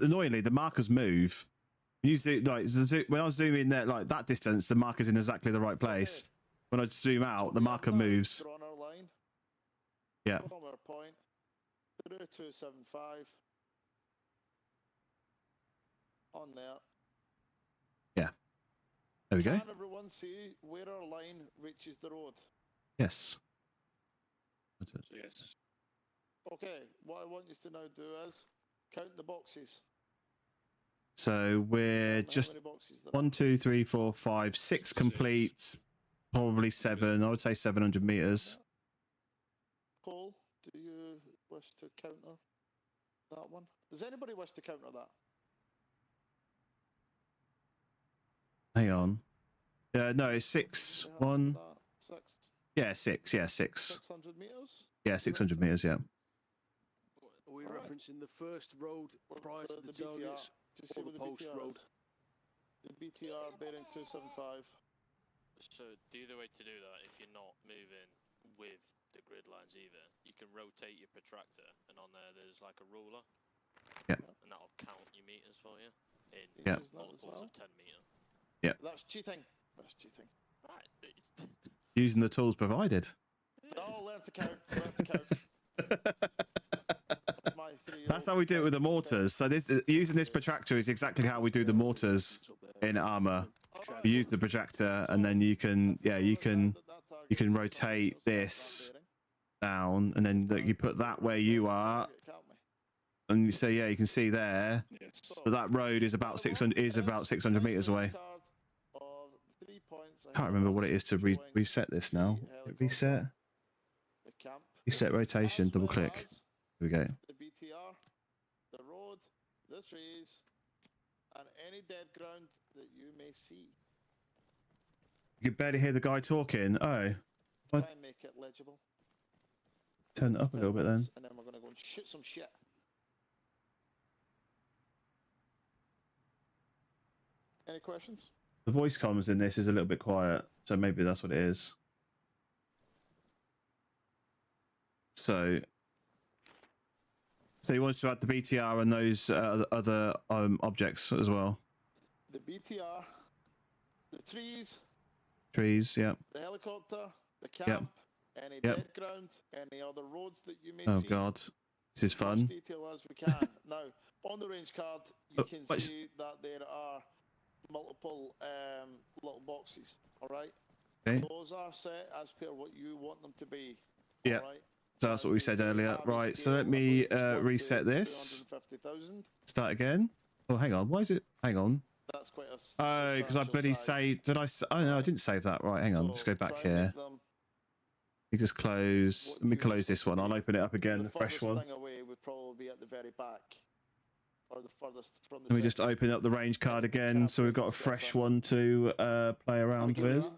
Annoyingly, the markers move. You zoom, like when I zoom in there, like that distance, the marker's in exactly the right place. When I zoom out, the marker moves. Drawn our line. Yeah. From our point to 275. On there. There we go. Can everyone see where our line reaches the road? Yes. Yes. Okay, what I want you to now do is count the boxes. So we're How just many boxes there are. 1, 2, 3, 4, 5, 6 complete. Probably 7. I would say 700 meters. Paul, do you wish to counter that one? Does anybody wish to counter that? Hang on. No, it's 6. Do you have 1. that? 6. Yeah, 6. Yeah, 6. 600 meters? Yeah, 600 meters. Yeah. Are we Alright. referencing the first road prior to the BTR. targets? Do you see or where the the post BTR road? is? The BTR bearing 275. So the other way to do that, if you're not moving with the grid lines either, you can rotate your protractor, and on there's like a ruler. Yeah. And that'll count your meters for you in Yeah. Use that as multiples well. of 10 meter. That's cheating. That's cheating. Right. Using the tools provided. No, learn to count. Learn to count. My 3-year-old That's how we do it with the mortars. So using this protractor is exactly how we do the mortars in Arma. Alright. You use the protractor, and then you can rotate this down, and then you put that where you are, and you say, yeah, you can see there. Yes. So that road is about 600 meters away. Can't remember what it is to reset this now. Reset. Reset rotation. Double click. Here we go. The BTR, the road, the trees, and any dead ground that you may see. You can barely hear the guy talking. Oh, What? Try and make it legible. turn it up a little bit then. And then we're going to go and shoot some shit. Any questions? The voice comms in this is a little bit quiet, so maybe that's what it is. So you wanted to add the BTR and those other objects as well. The BTR, the trees, Trees, yeah. the helicopter, the camp, any Yep. dead ground, any other roads that you may Oh see. god, this is As much fun. detail as we can. Now, on the range card, you Oh, can what's- see that there are multiple little boxes. All right. Okay. Those are set as per what you want them to be. Yeah. Alright? So that's what we said earlier. Right, so let me reset this. 250,000. Start again. Oh, hang on. Why is it? Hang on. That's quite a Oh, because I substantial bloody size. saved. Did I? Oh, no, I didn't save that. Right, hang on. Let's go back try and here. make them You just close. what Let me you close want this them one. to I'll be. open it up again. The The fresh furthest one. thing away would probably be at the very back. Or the furthest from the Let me just center. open up the range card again, so we've got a fresh one to play around Give me with. that.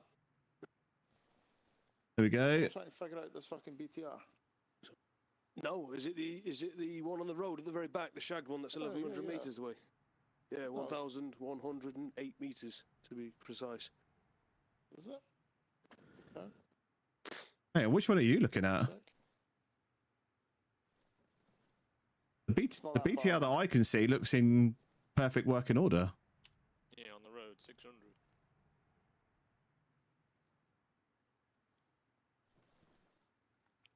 There we go. I'm trying to figure out this fucking BTR. No, is it the one on the road at the very back, the shagged one that's 1,100 yeah. meters away? Yeah, 1,108 meters to be precise. Is it? Okay. Hey, which one are you looking at? Check. The not the that BTR far. that I can see looks in perfect working order. Yeah, on the road, 600.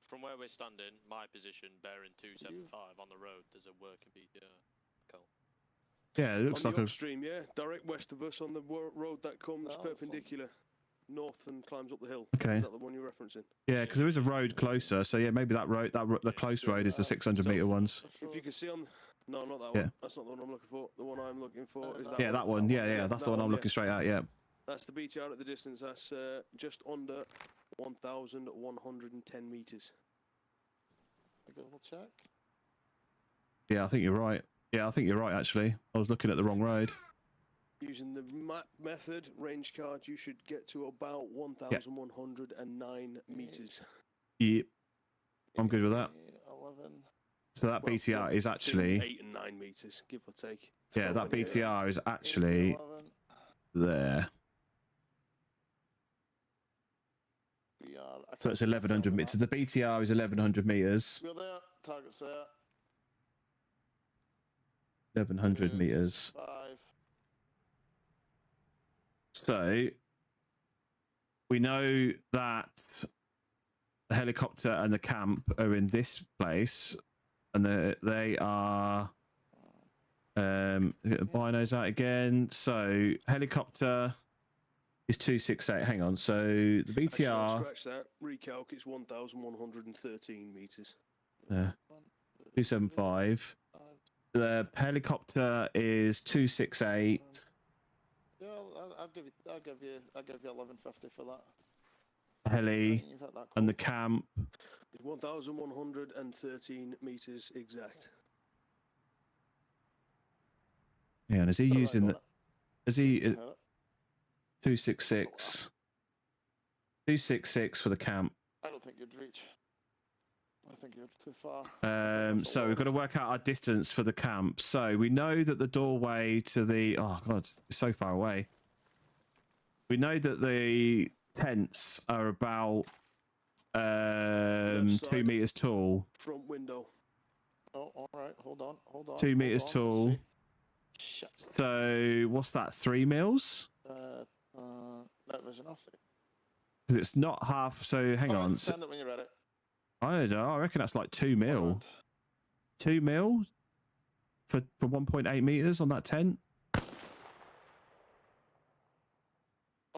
From where we're standing, my position, bearing 275 on the road, there's a working BTR. Cool. Yeah, it looks on like the a. upstream, yeah, direct west of us on the road that comes No, perpendicular north and climbs up the hill. Okay. Is that the one you're referencing? Yeah, because there is a road closer. So yeah, maybe that road, the close road, is the 600-meter ones. If you can see on, no, not that Yeah. one. That's not the one I'm looking for. The one I'm looking for is that Yeah, one. that one. Yeah, that's the one I'm looking straight at. Yeah. That's the BTR at the distance. That's just under 1,110 meters. A double check. Yeah, I think you're right. Yeah, I think you're right. Actually, I was looking at the wrong road. Using the map method range card, you should get to about 1,109 meters. Yep, I'm good with that. 11. So that Well, BTR is between actually. 8 and 9 meters, give or take. Yeah, that Probably, BTR is actually 11. there. We are. I So can't it's see 1,100 myself on meters. So that. the BTR is 1,100 meters. We're there. Target's there. 1,100 Good. meters. 5. So we know that the helicopter and the camp are in this place, and they are. Get the binos out again. So helicopter is 268. Hang on. So the Actually, I'll BTR. scratch that. Recalc, it's 1,113 meters. 275. The helicopter is 268. Yeah, I'll give you 1150 for that. Heli You've hit that and the call. camp. 1,113 meters exact. Yeah, and is he Put a using round the? on Is it. he You hit it. 266? 266 for the camp. I don't think you'd reach. I think you're too far. So we've got to work out our distance for the camp. So we know that the doorway to the oh god, it's so far away. We know that the tents are about 2 side. meters tall. Front window. Oh, all right. Hold on. 2 meters hold on, tall. let's see. Shit. So what's that? 3 mils? That was enough. Because it's not half. So hang All right, on. So, send it when you're ready. I don't know. I reckon that's like 2 mil. Alright. 2 mil for 1.8 meters on that tent.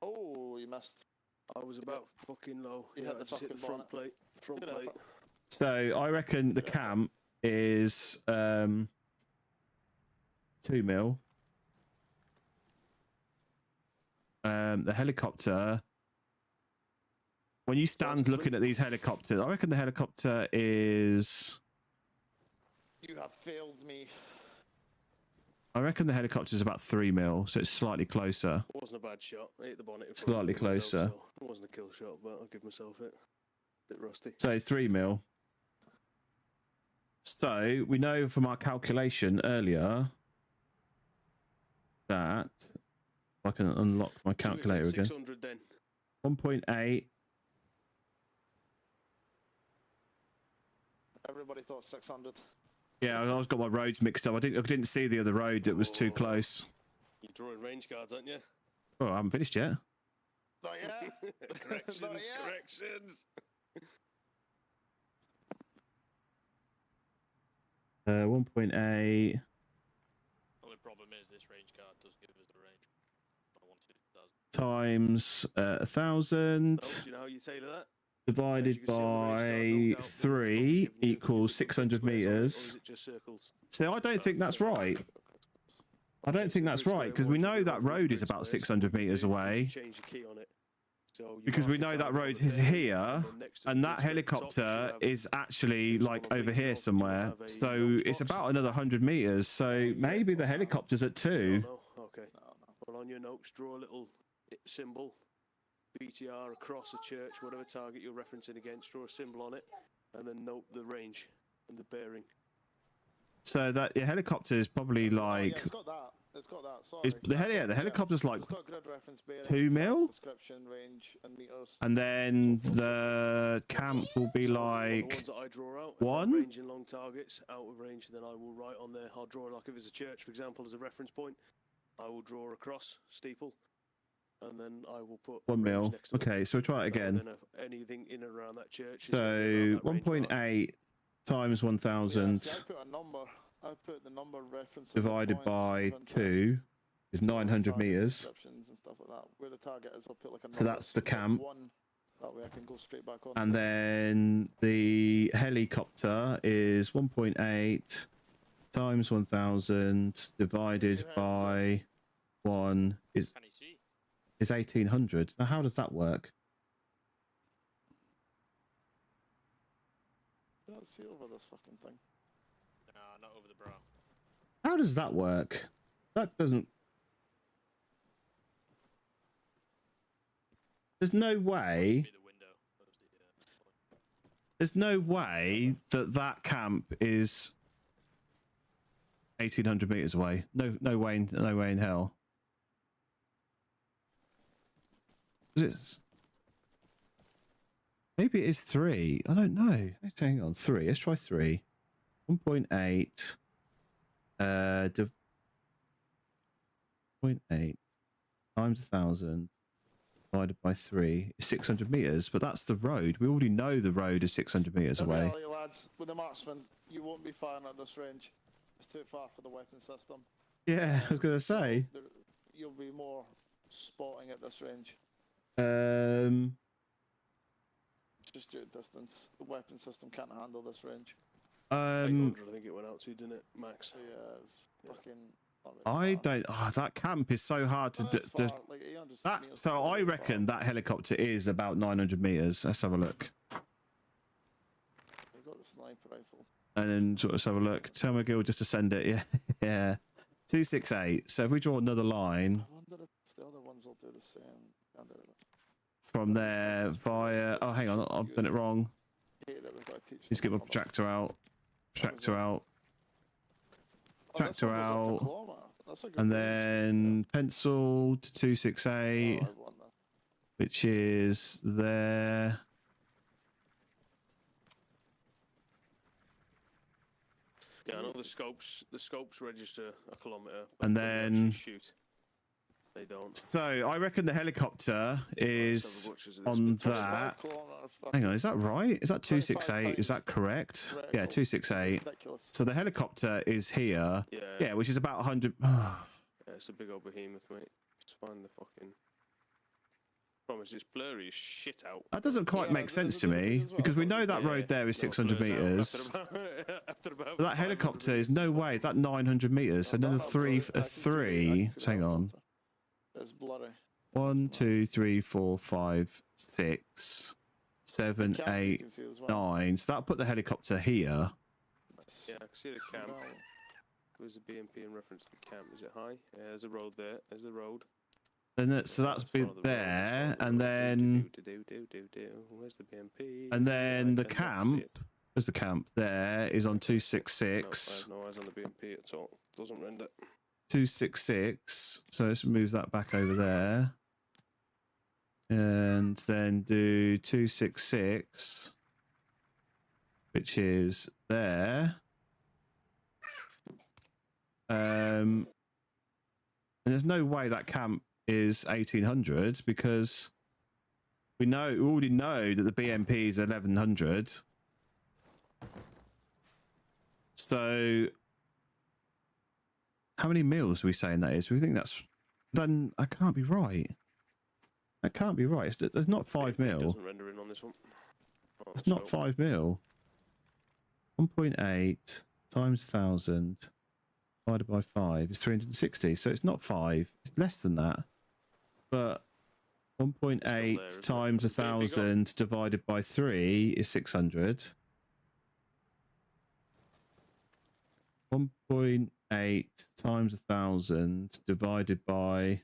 Oh, you missed. I was about fucking low. You Yeah, hit I the just hit the fucking front bonnet. plate. Front Good plate. effort. So I reckon the camp is 2 mil. The helicopter. When you stand looking at these helicopters, I reckon the helicopter is. You have failed me. I reckon the helicopter is about 3 mil, so it's slightly closer. It wasn't a bad shot. I hit the bonnet in front Slightly of the window, closer. so it wasn't a kill shot, but I'll give myself it. Bit rusty. So 3 mil. So we know from our calculation earlier that I can unlock my So we said calculator again. 600 then. 1.8. Everybody thought 600. Yeah, I was got my roads mixed up. I didn't see the other road that was too close. You're drawing range cards, aren't you? Oh, I haven't finished yet. Not yet. corrections, Not yet. corrections. 1.8. Only problem is this range card does give us the range. times 1,000 Oh, do you know how you tailor that? divided As you can see on the range by card, no doubt, 3 give you- equals is it big 600 squares on it, or meters. is it just circles? So I don't think that's right. I don't Okay, think so that's brick right square because we ones, know you've that got road is brick about squares. 600 What you meters do is you away. change the key on it. So you Because we mark know it that out road over is there, here, and then next to the and that brick square at the top, you should helicopter have is actually this like one on over big here hill, you will somewhere. have a So nose it's box. about another 100 meters. So maybe the helicopter's at 2. No, okay. Well, on your notes, draw a little symbol, BTR across a church, whatever target you're referencing against, draw a symbol on it, and then note the range and the bearing. So that your helicopter is probably like. yeah, it's got that. It's got that. Sorry. Is the helicopter's like It's got grid reference bearing, 2 mil, description, range, and meters. and then the camp will be So the like ones that I draw out, one? if I'm ranging long targets out of range, then I will write on there. I'll draw like if it's a church, for example, as a reference point. I will draw across steeple, and then I will put 1 range mil. next to it. Okay, so we'll try it And again. then if anything in and around that church. So is around that range mark. 1.8 times 1,000 Yeah, see, I put a number. I put the number reference divided by 2 is 900 meters. Descriptions and stuff like that. Where the target is, I'll put like a number. So that's the put camp. 1. That way I can go straight back on. And then the helicopter is 1.8 times 1,000 divided by 1 is Can you see? 1,800. Now, how does that work? I can't see over this fucking thing. No, not over the brow. How does that work? That doesn't. There's no way. Be the window. That was the, There's no way that that camp is 1,800 meters away. No way in hell. It's maybe it is 3. I don't know. Hang on, 3. Let's try 3. 1.8. 0.8 times 1,000 divided by 3 is 600 meters. But that's the road. We already know the road is 600 meters In away. reality, lads, with the marksman, you won't be firing at this range. It's too far for the weapon system. Yeah, I was gonna say. You'll be more spotting at this range. Just due to distance. The weapon system can't handle this range. 800, I think it went out to, didn't it, Max? So yeah, it's fucking. I don't. Oh, that camp is so hard to do. Like 800 That meters so I is reckon far. that helicopter is about 900 meters. Let's have a look, They've got the sniper rifle. and then sort of have a look. Tell McGill just to send it. Yeah, yeah. 268. So if we draw another line I wonder if the other ones will do the same. Can't do it. from there via. Oh, hang on, I've done it wrong. Hate that we've got to teach Let's get them my another. tractor out. Tractor out. Oh, this tractor one goes up to out, kilometre. That's a good And range. then pencil to Oh, 268, I wonder. which is there. Yeah, I know the scopes register a kilometre. And when you actually then- shoot, they don't. So I reckon the helicopter is Several butchers at on this bit. that. 25 kilometre Hang on, is that right? Is that 25 268? Is that times correct? vertical. Yeah, 268. Ridiculous. So the helicopter is here. Yeah, Yeah, which is about 100. yeah, it's a big old behemoth, mate. Just find the fucking. Promise, it's blurry as shit out. That doesn't quite Yeah, make sense to there's a me bit as because we well. know that Yeah, road there is no, it 600 blurs out meters. After about But that 500 helicopter is meters. no way. Is that 900 meters? So another That's three, blurry. I a can see the three. Hang on. helicopter. It's blurry. 1, 2, 3, 4, 5, 6, 7, The camp you 8, can see as well. 9. So that'll put the helicopter here. It's Yeah, I can see the camp. well, Where's the BMP in reference to the camp? Is it high? Yeah, there's a road there. There's the road. And that, so that's Follow been the road, there, follow and the road. then Do. Where's the BMP? and then the I cannot see camp. it. Where's the camp? There is on No, I 266. have no eyes on the BMP at all. Doesn't render. 266. So let's move that back over there. And then do 266, which is there. And there's no way that camp is 1800 because we already know that the BMP is 1100. So how many mils are we saying that is? We think that's then I can't be right. That can't be right. There's not 5 It mil. doesn't render in on this one. Oh, It's not 5 mil. 1.8 times 1,000 divided by 5 is 360. So it's not 5. It's less than that. But 1.8 times 1,000 divided by 3 is 600. 1.8 times 1,000 divided by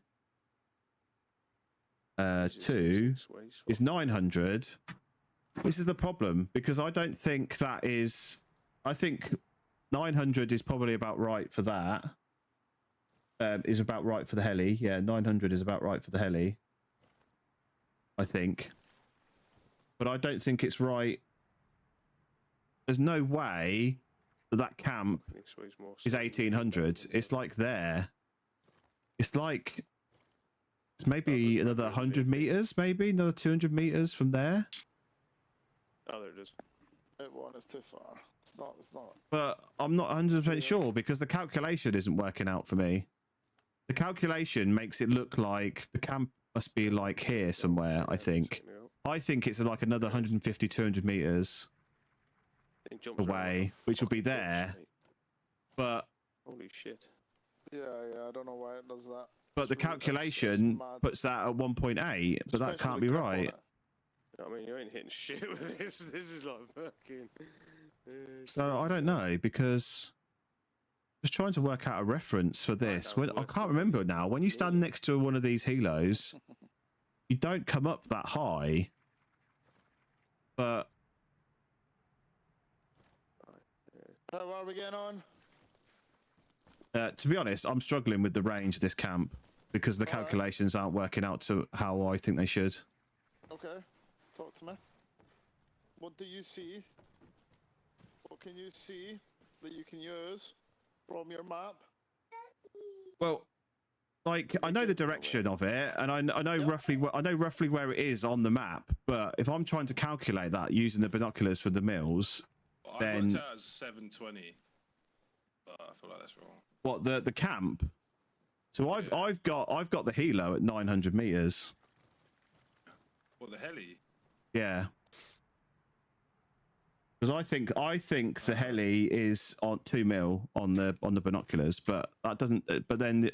2 is 900. This is the problem, because I don't think that is... I think 900 is probably about right for that. Is about right for the heli. Yeah, 900 is about right for the heli. I think. But I don't think it's right. There's no way that camp is 1,800. It's like there. It's like... It's maybe another 100 meters, maybe another 200 meters from there. Oh, there it is. It one is too far. It's not. It's not. But I'm not 100% sure because the calculation isn't working out for me. The calculation makes it look like the camp must be like here somewhere, I think. I think it's like another 150, 200 meters away, which will be there. But... Holy shit. Yeah, I don't know why it does that. But the calculation puts that at 1.8, but that can't be right. I mean, you ain't hitting shit with this. This is like fucking... So I don't know, because just trying to work out a reference for this. I can't remember now. When you stand next to one of these helos, you don't come up that high. But how are we getting on? To be honest, I'm struggling with the range of this camp because the calculations aren't working out to how I think they should. Okay, talk to me. What do you see? What can you see that you can use from your map? Well, like I know the direction of it, and I know roughly where it is on the map. But if I'm trying to calculate that using the binoculars for the mills, Well, then I worked out as 720, but I feel like that's wrong. what the camp? So I've got the helo at 900 meters. What, the heli? Yeah. Because I think the heli is on 2 mil on the binoculars, but that doesn't. But then,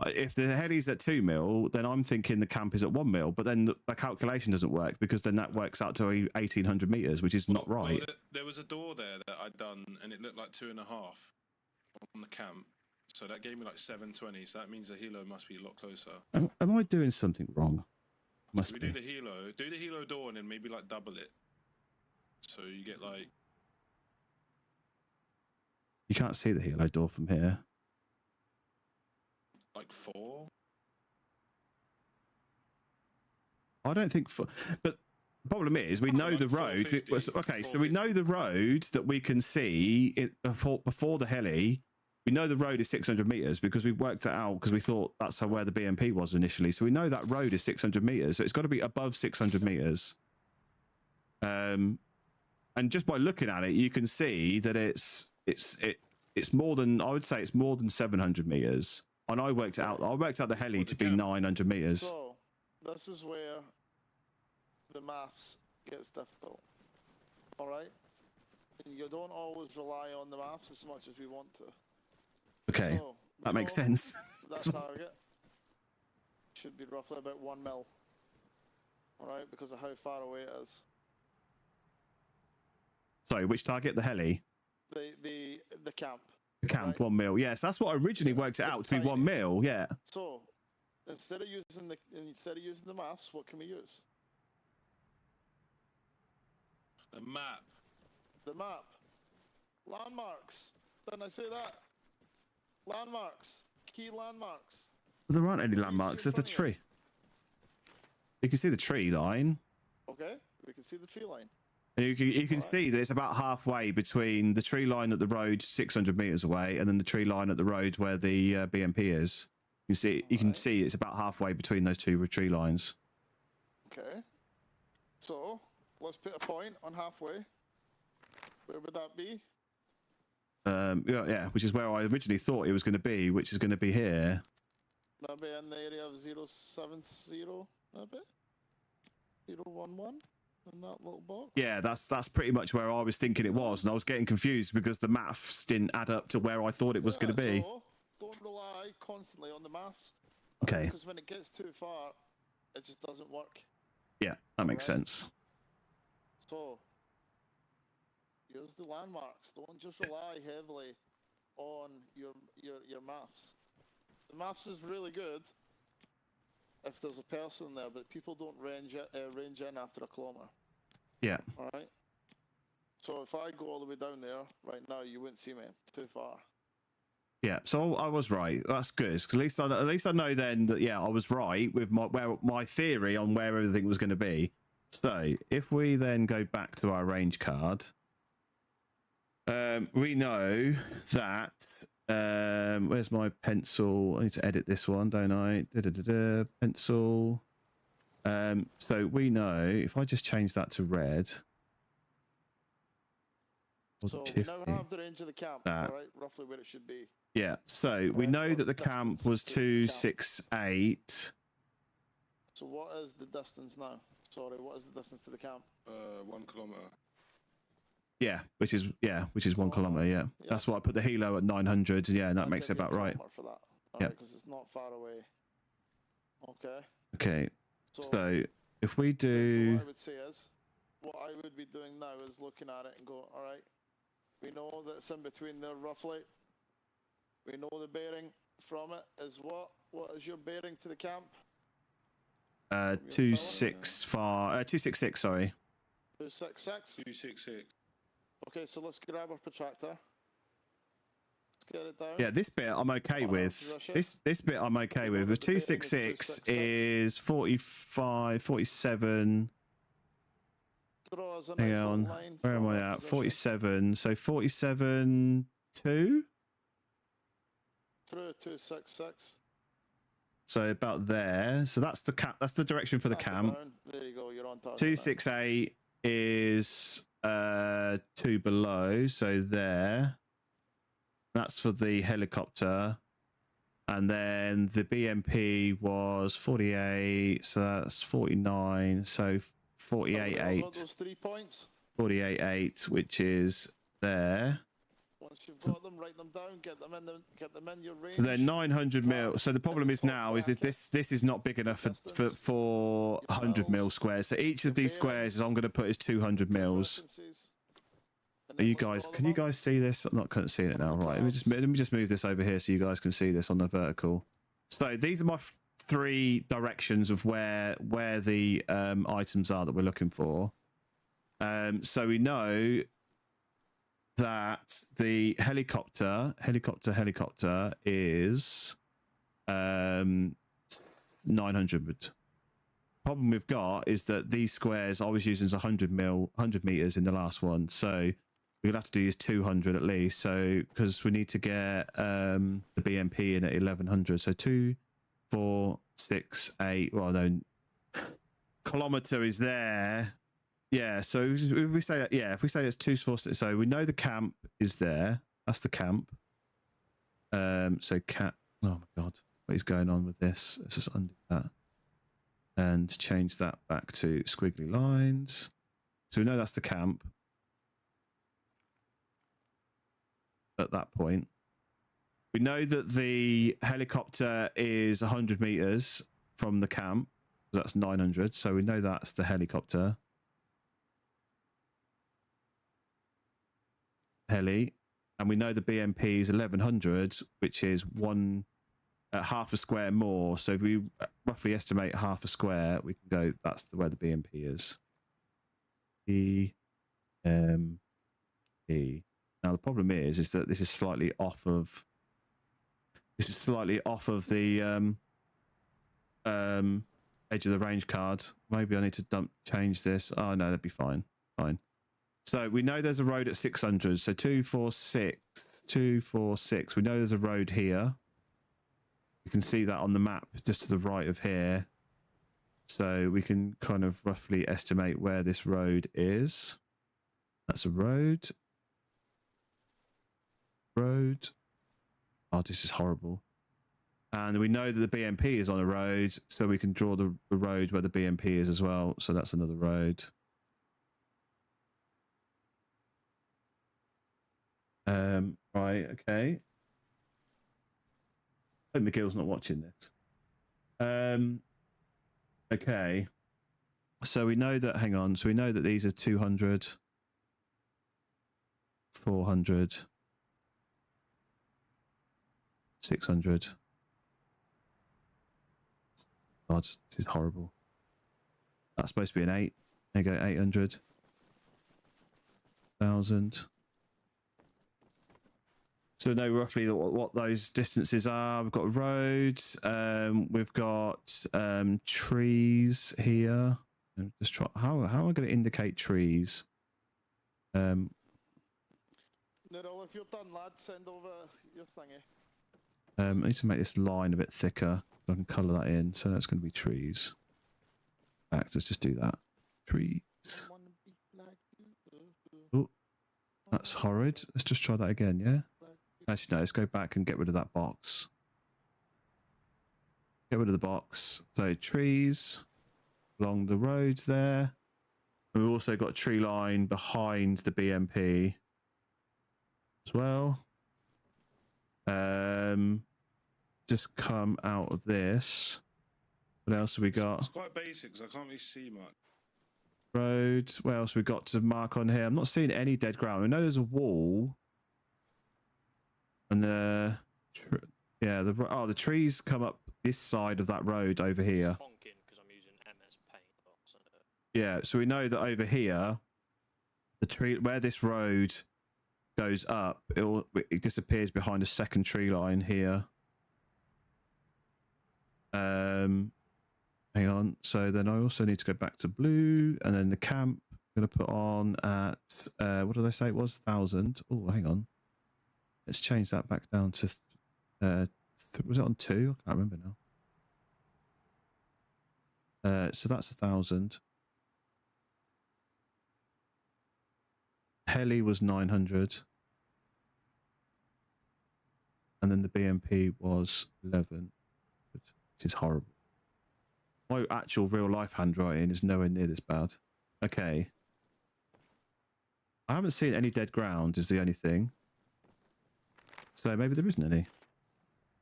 if the heli's at 2 mil, then I'm thinking the camp is at 1 mil. But then the calculation doesn't work because then that works out to 1,800 meters, which is not right. Well, there was a door there that I'd done, and it looked like 2.5 on the camp. So that gave me like 720. So that means the helo must be a lot closer. Am I doing something wrong? Must so we be. do the helo door, and then maybe like double it. So you get like... You can't see the helo door from here. Like 4? I don't think... But the problem is, we know the road... Okay, so we know the road that we can see before the heli. We know the road is 600 meters because we worked it out because we thought that's where the BMP was initially. So we know that road is 600 meters. So it's got to be above 600 meters. And just by looking at it, you can see that it's more than, I would say it's more than 700 meters. And I worked out the heli to be 900 meters. So this is where the maths gets difficult. All right, you don't always rely on the maths as much as we want to. Okay, so that makes sense. That target should be roughly about 1 mil. All right, because of how far away it is. Sorry, which target? The heli? The camp. The camp, right? 1 mil. Yes, that's what I originally worked it out to be 1 mil. Yeah. So instead of using the maths, what can we use? The map. The map. Landmarks. Didn't I say that? Landmarks. Key landmarks. There aren't any landmarks. There's the tree. You can see the tree line. Okay, we can see the tree line. And you can see that it's about halfway between the tree line at the road 600 meters away and then the tree line at the road where the BMP is. You can see it's about halfway between those two tree lines. Okay. So let's put a point on halfway. Where would that be? Yeah, which is where I originally thought it was going to be, which is going to be here. Maybe in the area of 070, maybe? 011 in that little box? Yeah, that's pretty much where I was thinking it was, and I was getting confused because the maths didn't add up to where I thought it was going to be. So don't rely constantly on the maths. Okay. Because when it gets too far, it just doesn't work. Yeah, that makes sense. So, use the landmarks. Don't just rely heavily on your maths. The maths is really good if there's a person there, but people don't range in after a kilometre. Yeah. All right. So if I go all the way down there right now, you wouldn't see me. Too far. Yeah, so I was right. That's good. 'Cause at least I know then that I was right with my theory on where everything was going to be. So if we then go back to our range card, we know that where's my pencil? I need to edit this one, don't I? Pencil. So we know if I just change that to red. So we now have the range of the camp, all right, roughly where it should be. Yeah, so we know that the camp was 268. So what is the distance now? Sorry, what is the distance to the camp? 1 kilometre. Yeah, which is 1 kilometre. Yeah, that's why I put the helo at 900. Yeah, and that makes it about right. For that. Yeah, because it's not far away. Okay. Okay. So if we do, what I would say is, what I would be doing now is looking at it and go, all right, we know that it's in between there roughly. We know the bearing from it is what? What is your bearing to the camp? 266. Sorry. 266. 266. Okay, so let's grab our protractor. Let's get it down. Yeah, this bit I'm okay with. This bit I'm okay with. The 266 is 45, 47. Hang on. Where am I at? 47. So 47, 2? Through 266. So about there. So that's the camp. That's the direction for the camp. There you go. You're on top. 268 is 2 below. So there. That's for the helicopter. And then the BMP was 48. So that's 49. So 48.8. Those 3 points. 48.8, which is there. Once you've got them, write them down. Get them in your range. So they're 900 mil. So the problem is now is this is not big enough for 100 mil squares. So each of these squares I'm going to put is 200 mils. Are you guys? Can you guys see this? I'm not seeing it now. Right. Let me just move this over here so you guys can see this on the vertical. So these are my 3 directions of where the items are that we're looking for. So we know that the helicopter is 900. Problem we've got is that these squares I was using as 100 meters in the last one, so we'll have to do is 200 at least. So because we need to get the BMP in at 1100, so 2, 4, 6, 8. Well, no, kilometer is there. Yeah, so if we say that, if we say it's 2, 4, 6, so we know the camp is there. That's the camp. So oh my god, what is going on with this? Let's just undo that and change that back to squiggly lines. So we know that's the camp at that point. We know that the helicopter is 100 meters from the camp. That's 900, so we know that's the helicopter. Heli, and we know the BMP is 1100, which is half a square more. So if we roughly estimate half a square, we can go, that's where the BMP is. BMP. Now the problem is that this is slightly off of the edge of the range card. Maybe I need to change this. Oh no, that'd be fine. Fine. So we know there's a road at 600. So 246. We know there's a road here. You can see that on the map just to the right of here. So we can kind of roughly estimate where this road is. That's a road. Oh, this is horrible. And we know that the BMP is on a road, so we can draw the road where the BMP is as well. So that's another road. Right, okay. I hope McGill's not watching this. Okay. So we know that, hang on, so we know that these are 200, 400, 600. God, this is horrible. That's supposed to be an 8. There you go, 800. 1,000. So we know roughly what those distances are. We've got roads. We've got trees here. And just try. How am I going to indicate trees? Nurul, if you're done, lad, send over your thingy. I need to make this line a bit thicker so I can colour that in. So that's going to be trees. In fact, let's just do that. Trees. Oh, that's horrid. Let's just try that again, yeah? Actually, no, let's go back and get rid of that box. Get rid of the box. So trees along the roads there. And we've also got a tree line behind the BMP as well. Just come out of this. What else have we got? It's quite basic because I can't really see much. Roads. What else we got to mark on here? I'm not seeing any dead ground. I know there's a wall. And the trees come up this side of that road over here. I'm using MS Paint. Yeah, so we know that over here, the tree where this road goes up, it disappears behind a second tree line here. Hang on. So then I also need to go back to blue, and then the camp I'm going to put on at what did I say it was? 1,000. Oh, hang on. Let's change that back down to, was it on 2? I can't remember now. So that's 1,000. Heli was 900. And then the BMP was 11. Which is horrible. My actual real life handwriting is nowhere near this bad. Okay. I haven't seen any dead ground is the only thing. So maybe there isn't any.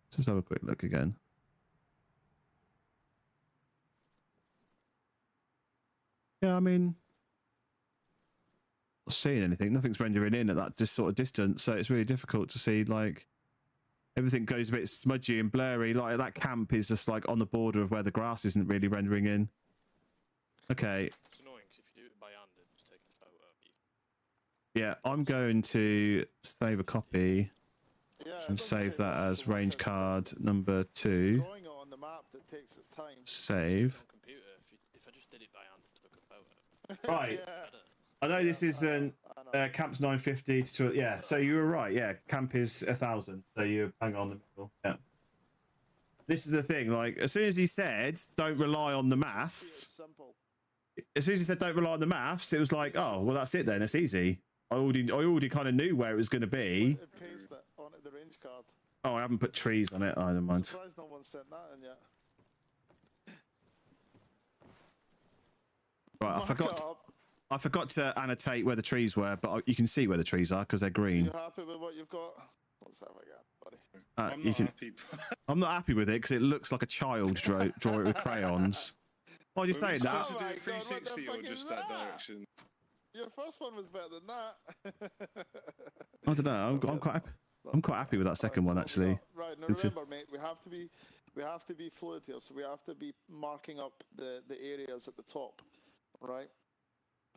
Let's just have a quick look again. Yeah, I mean, not seeing anything. Nothing's rendering in at that just sort of distance, so it's really difficult to see. Like everything goes a bit smudgy and blurry. Like that camp is just like on the border of where the grass isn't really rendering in. Okay. It's annoying because if you do it by hand and just take a photo of you. Yeah, I'm going to save a copy. Yeah, And save that as range card number 2. Drawing on the map that takes its time. Save. On computer, if I just did it by hand and took a photo. Right. Yeah. I know this isn't camp's 950 to yeah. So you were right. Yeah, camp is 1,000. So you hang on the middle. Yeah. This is the thing. Like as soon as he said, "Don't rely on the maths." Simple. As soon as he said, "Don't rely on the maths," it was like, "Oh, well, that's it then. It's easy." I already kind of knew where it was going to be. Paste it onto the range card. Oh, I haven't put trees on it. I don't mind. Surprised no one sent that in yet. Right, Mark it up. I forgot to annotate where the trees were, but you can see where the trees are because they're green. You happy with what you've got? What's that we got, buddy? I'm not happy. I'm not happy with it because it looks like a child draw it with crayons. Why are you saying that? Supposed to do it Oh my God, what the 360 or fuck just is that that? direction? Your first one was better than that. I don't know. I'm quite happy. I'm quite happy with that second one actually. Right, now It's a- remember, mate, we have to be fluid here, so we have to be marking up the areas at the top, all right?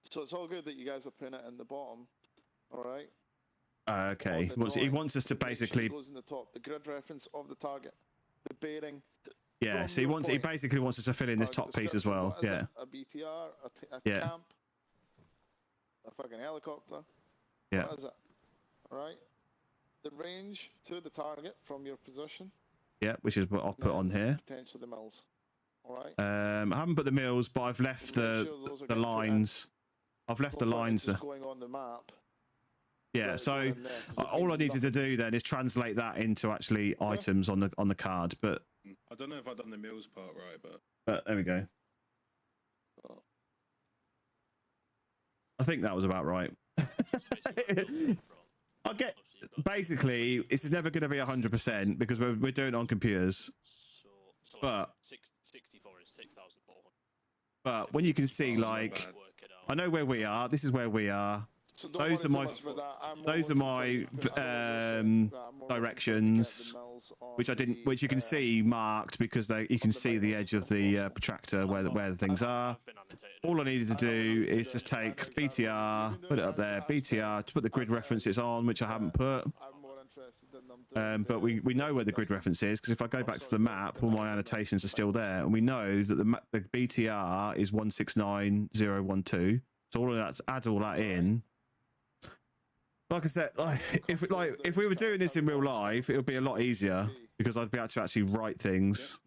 So it's all good that you guys are putting it in the bottom, all right? Okay. On the He drawing, wants us to make sure it basically. goes in the top, the grid reference of the target, the bearing. Yeah. from So he your wants. He point. basically wants us to fill in this top piece as Description, well. what is Yeah. it? A BTR, a Yeah. camp, a fucking helicopter. Yeah. What is it? All right. The range to the target from your position. Yeah. Which is what I'll put on here. Potentially the mills. All right. I haven't put the mills, but I've left Make sure those are the getting put in. lines. I've left the No point in lines. just going on the map. Yeah, Right, so go in there, 'cause it all I means needed to nothing. do then is translate that into actually items on the card. But I don't know if I've done the Mills part right, but there we go. Oh, I think that was about right. I get basically this is never going to be 100% because we're doing it on computers. So But 64 is 6,400. but when you can see, Oh, not like, bad. Work it out. I know where we are. This is where we are. so don't Those worry are too my much about that. I'm more those are looking for my you- I don't know what you're saying, but I'm more looking for you to get directions, the mills on which I didn't, the, which you can see marked because you can the see the Bibles, edge of of the course. protractor where the things are. I've been annotated. All I needed to I know do what I'm is just doing. I know take exactly what you've BTR, been doing put it up as- there, as BTR, to put the grid as- references on, which I haven't put. I'm more interested in them doing But we know where the grid reference is because if I go back to the map, all my annotations are still there, and we know that the BTR is 169012. So all of that, add all that in. Like I said, if we were doing this in real life, it would be a lot easier because I'd be able to actually write things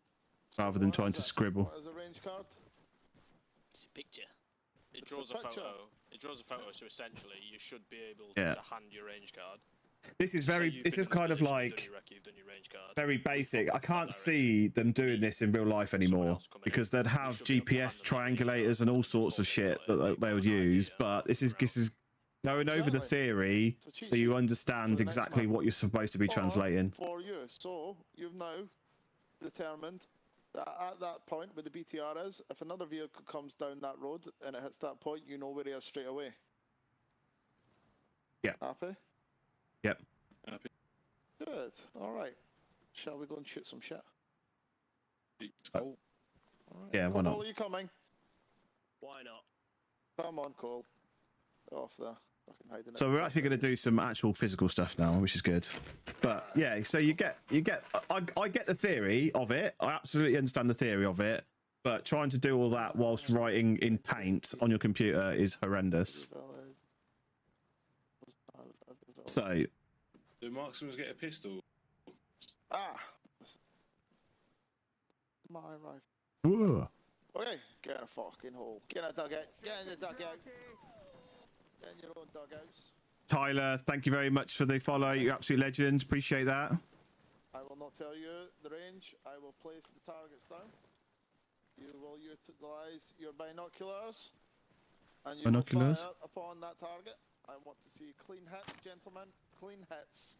rather than trying to scribble. What is a range card? It's a picture. It It's a draws a picture. photo. It draws a photo, so essentially you should be able Yeah. to hand your range card. This is Say very. you've This been is in the kind of position, like you've done your range card. very basic. I can't direction. see them doing this in real life anymore else coming in. because they'd have should be able to GPS hand them the range triangulators card and all and sorts of form it shit out, that like, they would an idea use. But this is going over the Exactly. theory It's a cheat so you sheet understand for the next exactly map. what you're supposed to be Or translating. for you. So you've now determined that at that point where the BTR is, if another vehicle comes down that road and it hits that point, you know where he is straight away. Yeah. Happy? Yep. happy. Good. All right. Shall we go and shoot some shit? Let's go. All right. Yeah, why not? Cole, are you coming? Why not? Come on, Cole. Off there. Fucking hiding So it. we're actually going to do some actual physical stuff now, which is good. But yeah, so you get. I get the theory of it. I absolutely understand the theory of it. But trying to do all that whilst writing in paint on your computer is horrendous. So Do marksmen get a pistol? Ah. My rifle. whoa. Okay, get in a fucking hole. Get in a dugout. Get in the dugout. Get in your own dugouts. Tyler, thank you very much for the follow. You're absolute legend. Appreciate that. I will not tell you the range. I will place the targets down. You will utilize your binoculars. And you Binoculars? will fire upon that target. I want to see clean hits, gentlemen. Clean hits.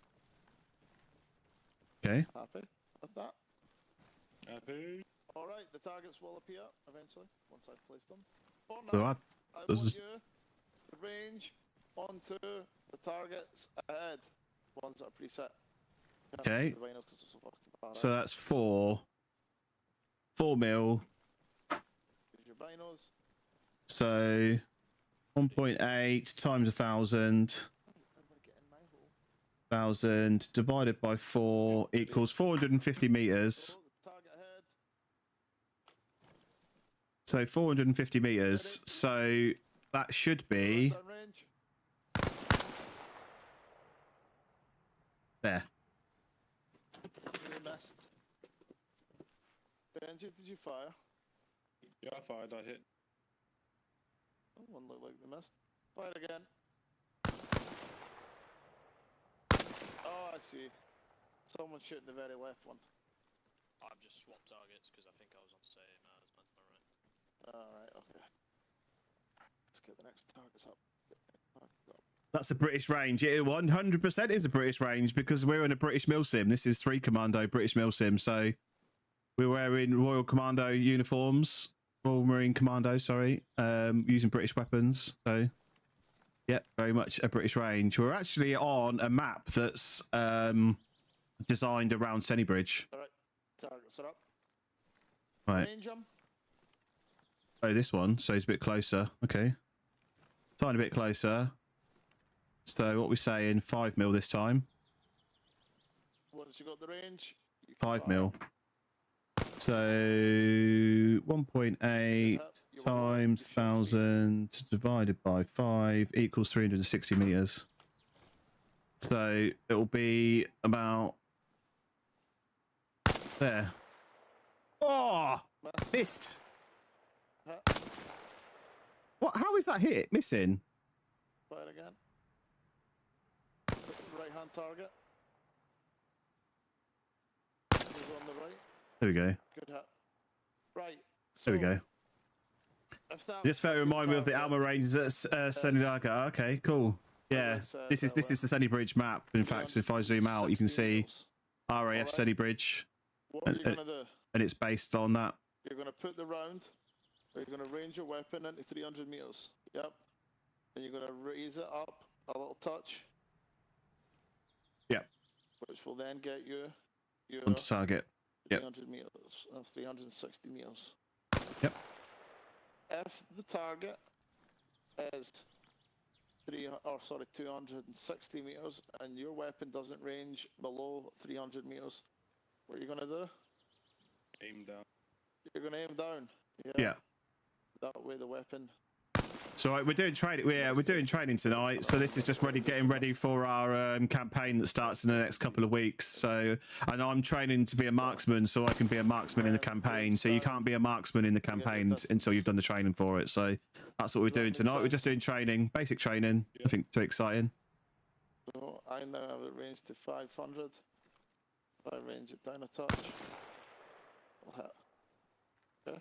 Okay. Happy with that? Happy. Alright, the targets will appear eventually once I've placed them. For So now, I, I this want is- you to range onto the targets ahead. Ones that are preset. Can't see Okay. the vinyl 'cause it's so fucking far so out. that's 4 mil. Here's your binos. So 1.8 times 1,000. I'm gonna get in my hole. 1,000 divided by 4 equals 450 meters. So the target ahead. So 450 meters. So that should be Down range. there. You missed. Benji, did you fire? Yeah, I fired. I hit. Oh, one looked like they missed. Fire again. Oh, I see. Someone shooting the very left one. I've just swapped targets because I think I was on the same as man. Alright. Alright, okay. Let's get the next targets up. Get the next targets up. That's a British range. It 100% is a British range because we're in a British Milsim. This is 3 Commando British Milsim. So we're wearing Royal Commando uniforms. Royal Marine Commando, sorry. Using British weapons. So, yeah, very much a British range. We're actually on a map that's designed around Sennybridge. Alright, targets are up. Right. Range them. Oh, this one. So he's a bit closer. Okay. Tiny bit closer. So what we're saying, 5 mil this time. Once you got the range, you can 5 fire. mil. So 1.8 times 1,000 divided by 5 equals 360 meters. So it will be about there. Oh, Miss. missed. Hit. What? How is that hit missing? Fire again. right-hand target. He's on the right. There we go. Good hit. Right. There we so go. If that Just very your remind me of the target- Arma range at Senidaga. Okay, cool. Yeah, this is the Senny Bridge map. In fact, if I zoom out, you can 16 see meters. RAF Alright. Senny Bridge, What are you and- going to do? and it's based on that. You're going to put the round, or you're going to range your weapon into 300 meters. Yep. And you're going to raise it up a little touch. Yep. Which will then get you your On target. Yep. 300 meters, 360 meters. Yep. If the target is 260 meters and your weapon doesn't range below 300 meters, what are you going to do? Aim down. You're going to aim down. Yeah. That way the weapon. So we're doing training. We're doing training tonight. So this is just getting ready for our campaign that starts in the next couple of weeks. So, and I'm training to be a marksman, so I can be a marksman in the campaign. So you can't be a marksman in the campaign until you've done the training for it. So that's what we're doing tonight. We're just doing training, basic training. I think too exciting. So I now have it ranged to 500. If I range it down a touch, I'll hit. Okay.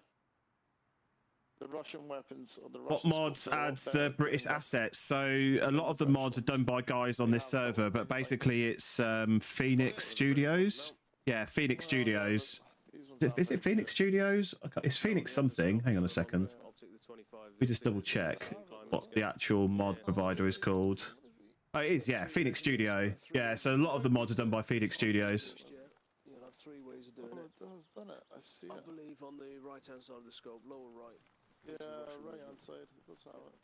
The Russian weapons or the What Russian mods scopes are all adds better the than British the- assets? So a lot of the mods are done by guys on this server, but basically it's Phoenix Studios. Yeah, Phoenix Studios. These ones aren't Is it very Phoenix Studios? It's Phoenix something. Hang on a second. We just double check what the actual mod provider is called. Oh, it is, yeah, Phoenix Studio. Yeah, so a lot of the mods are done by Phoenix Studios. You'll have 3 ways of doing Oh, it. it has done it. I see I it. believe on the right-hand side of the scope, lower right. Yeah, It's a Russian right version. hand side. It does have it.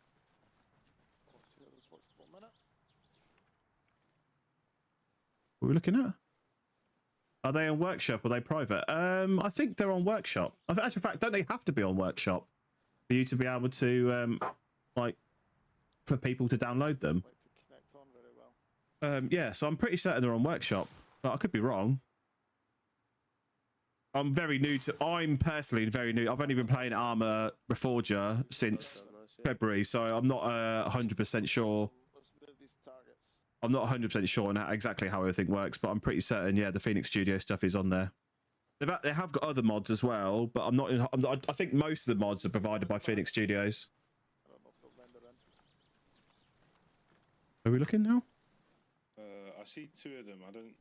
Let's see how this works. 1 minute. What are we looking at? Are they on Workshop or are they private? I think they're on Workshop. As a fact, don't they have to be on Workshop for you to be able to, like, for people to download them? Like to connect on very well. Yeah, so I'm pretty certain they're on Workshop, but I could be wrong. I'm personally very new. I've only been playing Arma Reforger since February, so I'm not 100% sure. Let's move these targets. I'm not 100% sure on exactly how everything works, but I'm pretty certain, yeah, the Phoenix Studio stuff is on there. They have got other mods as well, but I think most of the mods are provided by Phoenix Studios. I don't know if they'll render in. Are we looking now? I see 2 of them. I don't.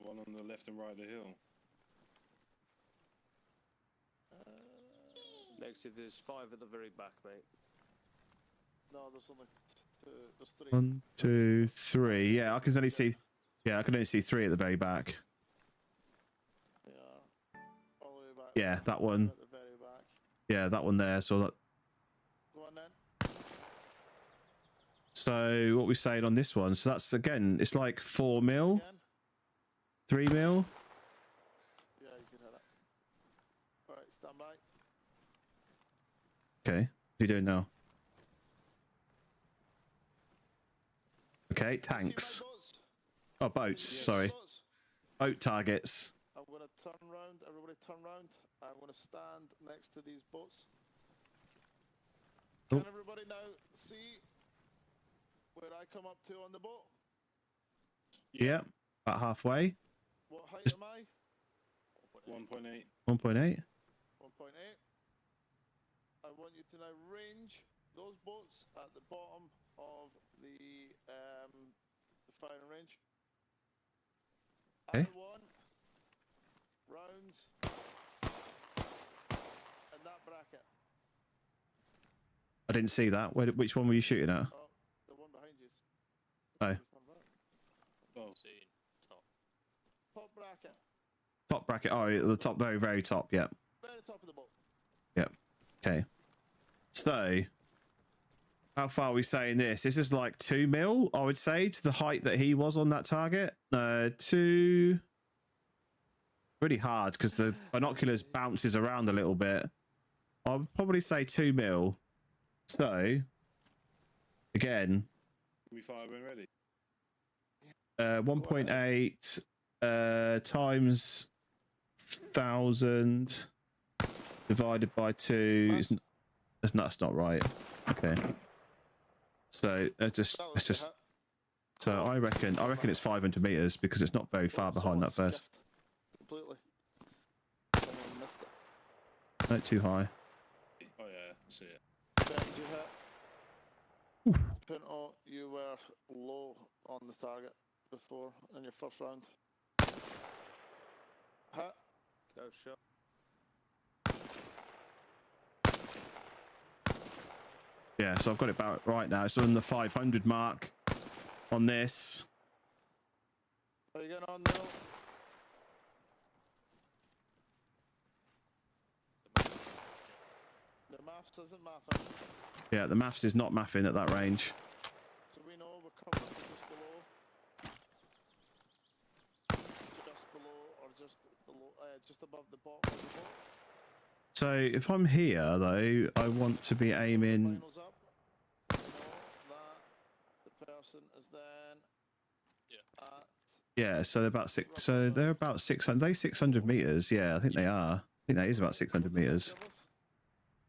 One on the left and right of the hill. Next, there's 5 at the very back, mate. No, there's only 2. There's 3. 1, 2, 3. Yeah, I can only see 3 at the very back. Yeah. All the way back. Yeah, that one. At the very back. Yeah, that one there. So Go on then. what we saying on this one? So that's again, it's like 4 mil, Again. 3 mil. Yeah, you can hit it. Alright, stand by. Okay, what are you doing now? Okay, tanks. See my boats? Oh, boats. Yes. Sorry, Boats. boat targets. I'm going to turn round. Everybody turn round. I'm going to stand next to these boats. Oh. Can everybody now see where I come up to on the boat? Yeah, about halfway. What height Just- am I? 1.8. 1.8. 1.8. I want you to now range those boats at the bottom of the firing range. Okay. I want rounds in that bracket. I didn't see that. Which one were you shooting at? Oh, the one behind you. Oh. Oh, Seen top. Top bracket. Top bracket. Oh, the top, very, very top. Yeah. Very top of the boat. Yep. Okay. So, how far are we saying this? This is like 2 mil, I would say, to the height that he was on that target. 2. Really hard because the binoculars bounces around a little bit. I'll probably say 2 mil. So, again, we fire when ready. 1.8 times 1,000 divided by 2. That's not right. Okay. So let's just So I reckon it's 500 meters because it's not very far behind that first. Completely. Someone missed it. Not too high. Oh yeah, I see it. Behind you hit. Pinto, you were low on the target before in your first round. Hit. Go shot. Yeah, so I've got it about right now. It's on the 500 mark on this. How you getting on, Neil? The maths isn't mathing. Yeah, the maths is not mathing at that range. So we know we're coming up to just below. Just below or just below, just above the bottom of the boat. So if I'm here though, I want to be aiming. Finals up. We know that the person is then at Yeah, so they're about six. So they're about 600. They 600 meters. Yeah, I think they are. I think that is about 600 meters.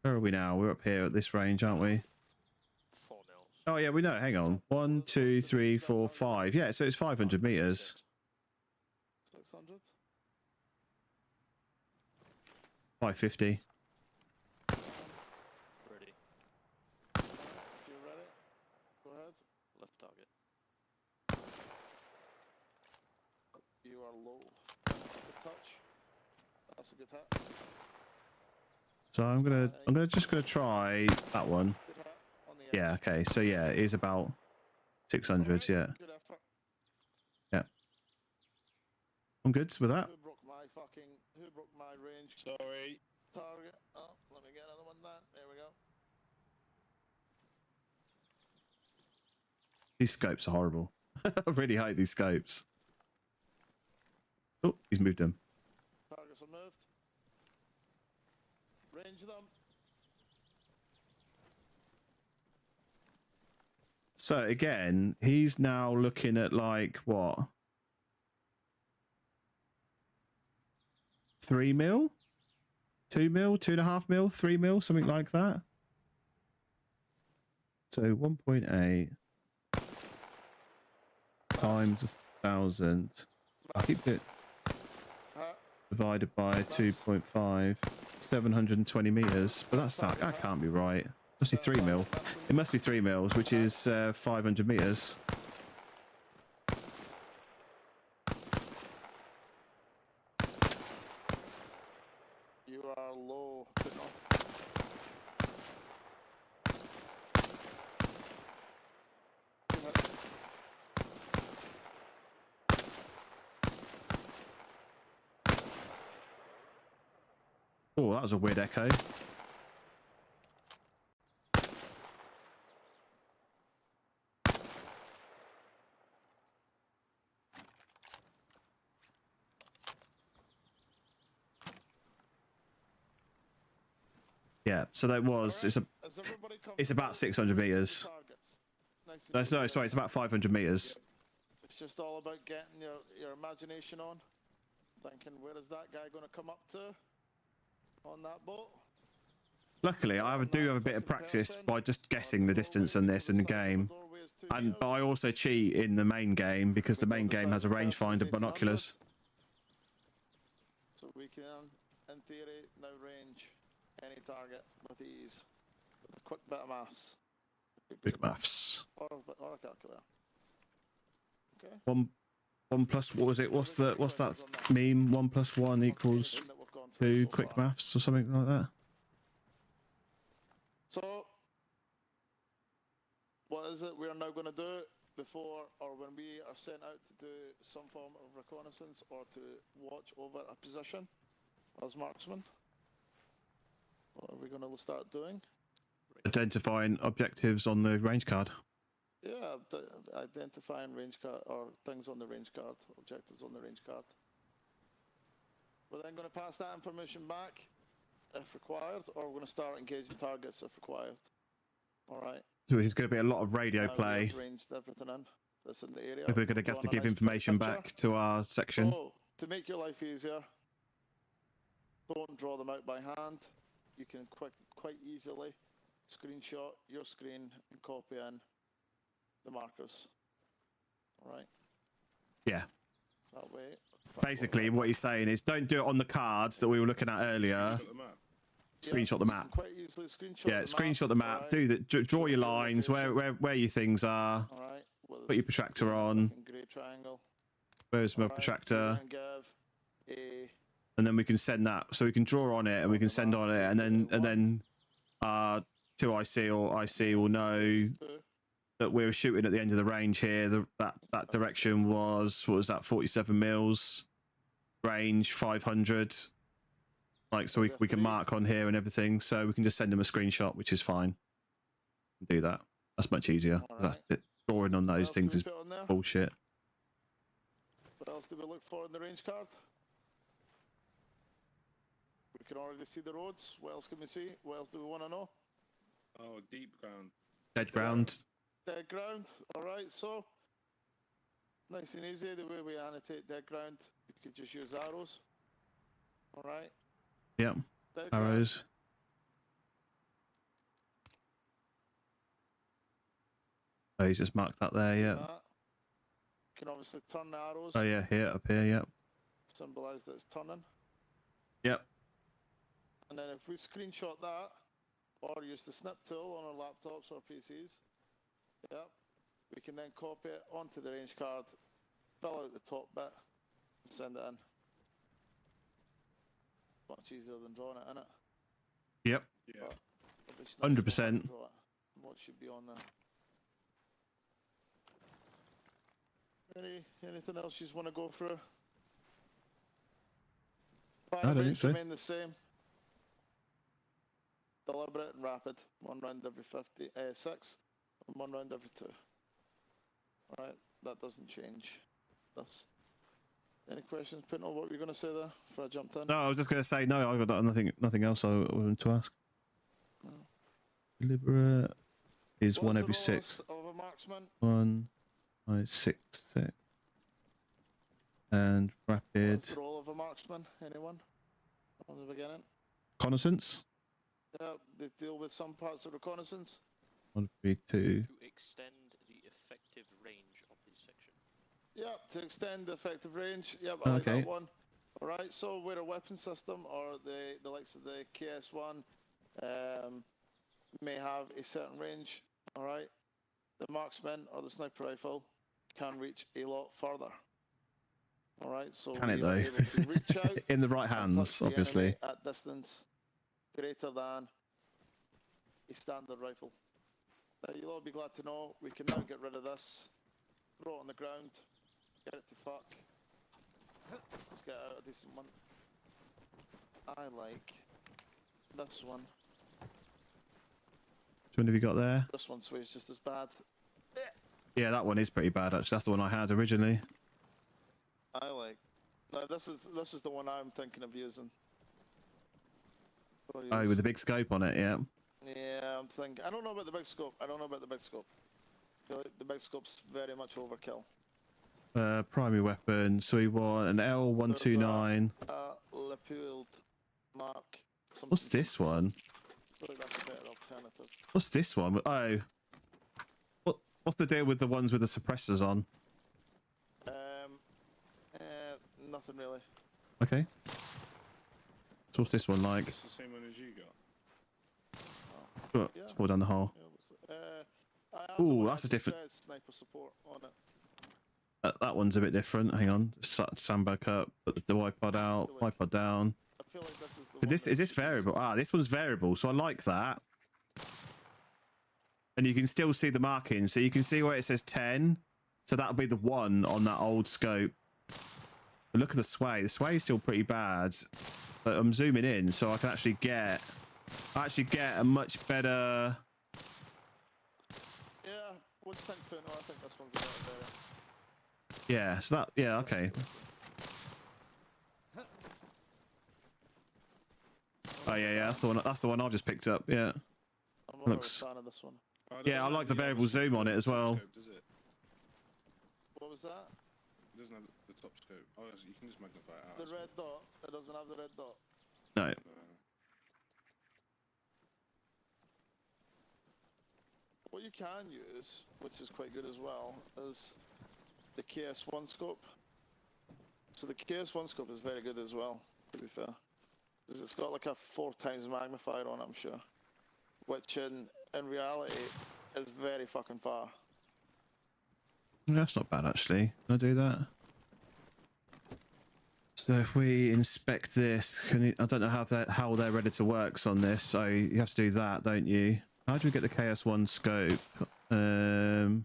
Where are we now? We're up here at this range, aren't we? 4 mils. Oh yeah, we know. Hang on. 1, 2, 3, 4, 5. Yeah, so it's 500 meters. 600. 550. Ready. If you're ready, go ahead. Left target. You are low. Good touch. That's a good hit. So I'm just gonna try that one. Good hit on the edge. Yeah. Okay. So yeah, it is about 600. Alright, Yeah. Good effort. Yeah. I'm good with that. Who broke my range Sorry. target? Oh, let me get another one then. There we go. These scopes are horrible. I really hate these scopes. Oh, he's moved them. Targets are moved. Range them. So again, he's now looking at like what? 3 mil? 2 mil? 2.5 mil? 3 mil? Something like that. So 1.8 times 1,000. I keep it divided by 2.5. 720 meters. But that can't be right. Must be 3 mil. It must be 3 mils, which is 500 meters. You are low. Two hits. Oh, that was a weird echo. Yeah, so that was it's about 600 meters. No, sorry, it's about 500 meters. It's just all about getting your imagination on, thinking where is that guy going to come up to on that boat. Luckily, I do have a bit of practice by just guessing the distance in this in the game, but I also cheat in the main game because the main game has a rangefinder binoculars. So we can, in theory, now range any target with ease. With a quick bit of maths. Big maths. Or a calculator. Okay. One plus, what was it? What's that meme? 1 + 1 equals 2 quick maths or something like that. So, what is it we are now going to do before or when we are sent out to do some form of reconnaissance or to watch over a position as marksmen? What are we going to start doing? Identifying objectives on the range card. Yeah, identifying range card or things on the range card, objectives on the range card. We're then going to pass that information back if required, or we're going to start engaging targets if required. All right. So there's going to be a lot of radio play. Ranged everything in that's in the area. If we're going to have to give information back to our section. So, to make your life easier, don't draw them out by hand. You can quite easily screenshot your screen and copy in the markers. Alright, Yeah. that way. Basically, what he's saying is don't do it on the cards that we were looking at earlier. Screenshot the map. Screenshot the you map. can quite easily screenshot Yeah, the screenshot the map. alright? Do the draw your Put your lines location. where your things are. Alright, Put your protractor on. grey triangle. Where's my Alright, protractor? and give a And then we can send that. So we can draw on it and we can send on it, and then 2IC or IC will know 2. that we were shooting at the end of the range here. That direction was, what was that, 47 mils, range 500. Like, so we can mark on here and everything. So we can just send them a screenshot, which is fine. Do that. That's much easier. Alright. Drawing on those things is on there? bullshit. What else do we look for in the range card? We can already see the roads. What else can we see? What else do we want to know? Oh, deep ground. Dead ground. Dead ground. Alright, so nice and easy. The way we annotate dead ground, you could just use arrows. Alright. Yep. Dead ground. Arrows. Oh, he's just marked that there, yeah. That. You can obviously turn the arrows. Oh yeah, here, up here, yep. Symbolize that it's turning. Yep. And then if we screenshot that, or use the snip tool on our laptops or PCs, yep, we can then copy it onto the range card, fill out the top bit, and send it in. Much easier than drawing it, innit? Yep. Yeah. But at least now you know how to 100%. draw it, and what should be on there. Anything else you just want to go through? I Fire don't rates think so. remain the same. Deliberate and rapid. 1 round every 6, and 1 round every 2. Alright, that doesn't change. This. Any questions, Pinto? What were you going to say there before I jumped in? No, I was just going to say, no, I've got nothing else I wanted to ask. No. Deliberate is What's 1 the every role 6. of a marksman? 1, 6, 6. And rapid. What's the role of a marksman? Anyone? From the beginning? Reconnaissance. Yeah, they deal with some parts of reconnaissance. 1, 3, 2. To extend the effective range of the section. Yep, to extend the effective range. Yep, I like Okay. that one. Alright, so where a weapon system or the likes of the KS1 may have a certain range, alright, the marksman or the sniper rifle can reach a lot further. Alright, so Can it we are though? able to reach out In the right and touch hands, the obviously. enemy at distance greater than a standard rifle. You'll all be glad to know we can now get rid of this, throw it on the ground, get it to fuck. Let's get out a decent one. I like this one. Which one have you got there? This one sways just as bad. Yeah, that one is pretty bad, actually. That's the one I had originally. I like. Now this is the one I'm thinking of using. Oh, with the big scope on it, yeah. Yeah, I'm thinking. I don't know about the big scope. I feel like the big scope's very much overkill. Primary weapon. So we want an L129. Lepold Mark. What's this one? I feel like that's a better alternative. What's this one? Oh. What's the deal with the ones with the suppressors on? Nothing really. Okay. So what's this one like? It's the same one as you got. Oh, let's fall down the hole. I have the Ooh, one that's that a different- says sniper support on it. That one's a bit different. Hang on. Sandbag up. Put the wipod out. Wipod down. I feel like this is the But one this that is this should be variable? used. Ah, this one's variable, so I like that. And you can still see the marking, so you can see where it says 10. So that'll be the 1 on that old scope. But look at the sway. The sway is still pretty bad, but I'm zooming in, so I can actually get a much better. Yeah, what do you think, Puno? I think this one's a bit better. Yeah. So that. Yeah. Okay. Oh yeah. That's the one. That's the one I just picked up. Yeah. I'm more Looks- of a fan of this one. Yeah, I like the variable zoom on it as well. Scope, does it? What was that? It doesn't have the top scope. Oh, you can just magnify it out. The that's red dot. It doesn't have the red dot. No. fine. What you can use, which is quite good as well, is the KS1 scope. So the KS1 scope is very good as well, to be fair. Because it's got like a 4 times magnifier on it, I'm sure. Which in reality is very fucking far. That's not bad actually. Can I do that? So if we inspect this, can you, I don't know how they're ready to works on this. So you have to do that, don't you? How do we get the KS1 scope? I'm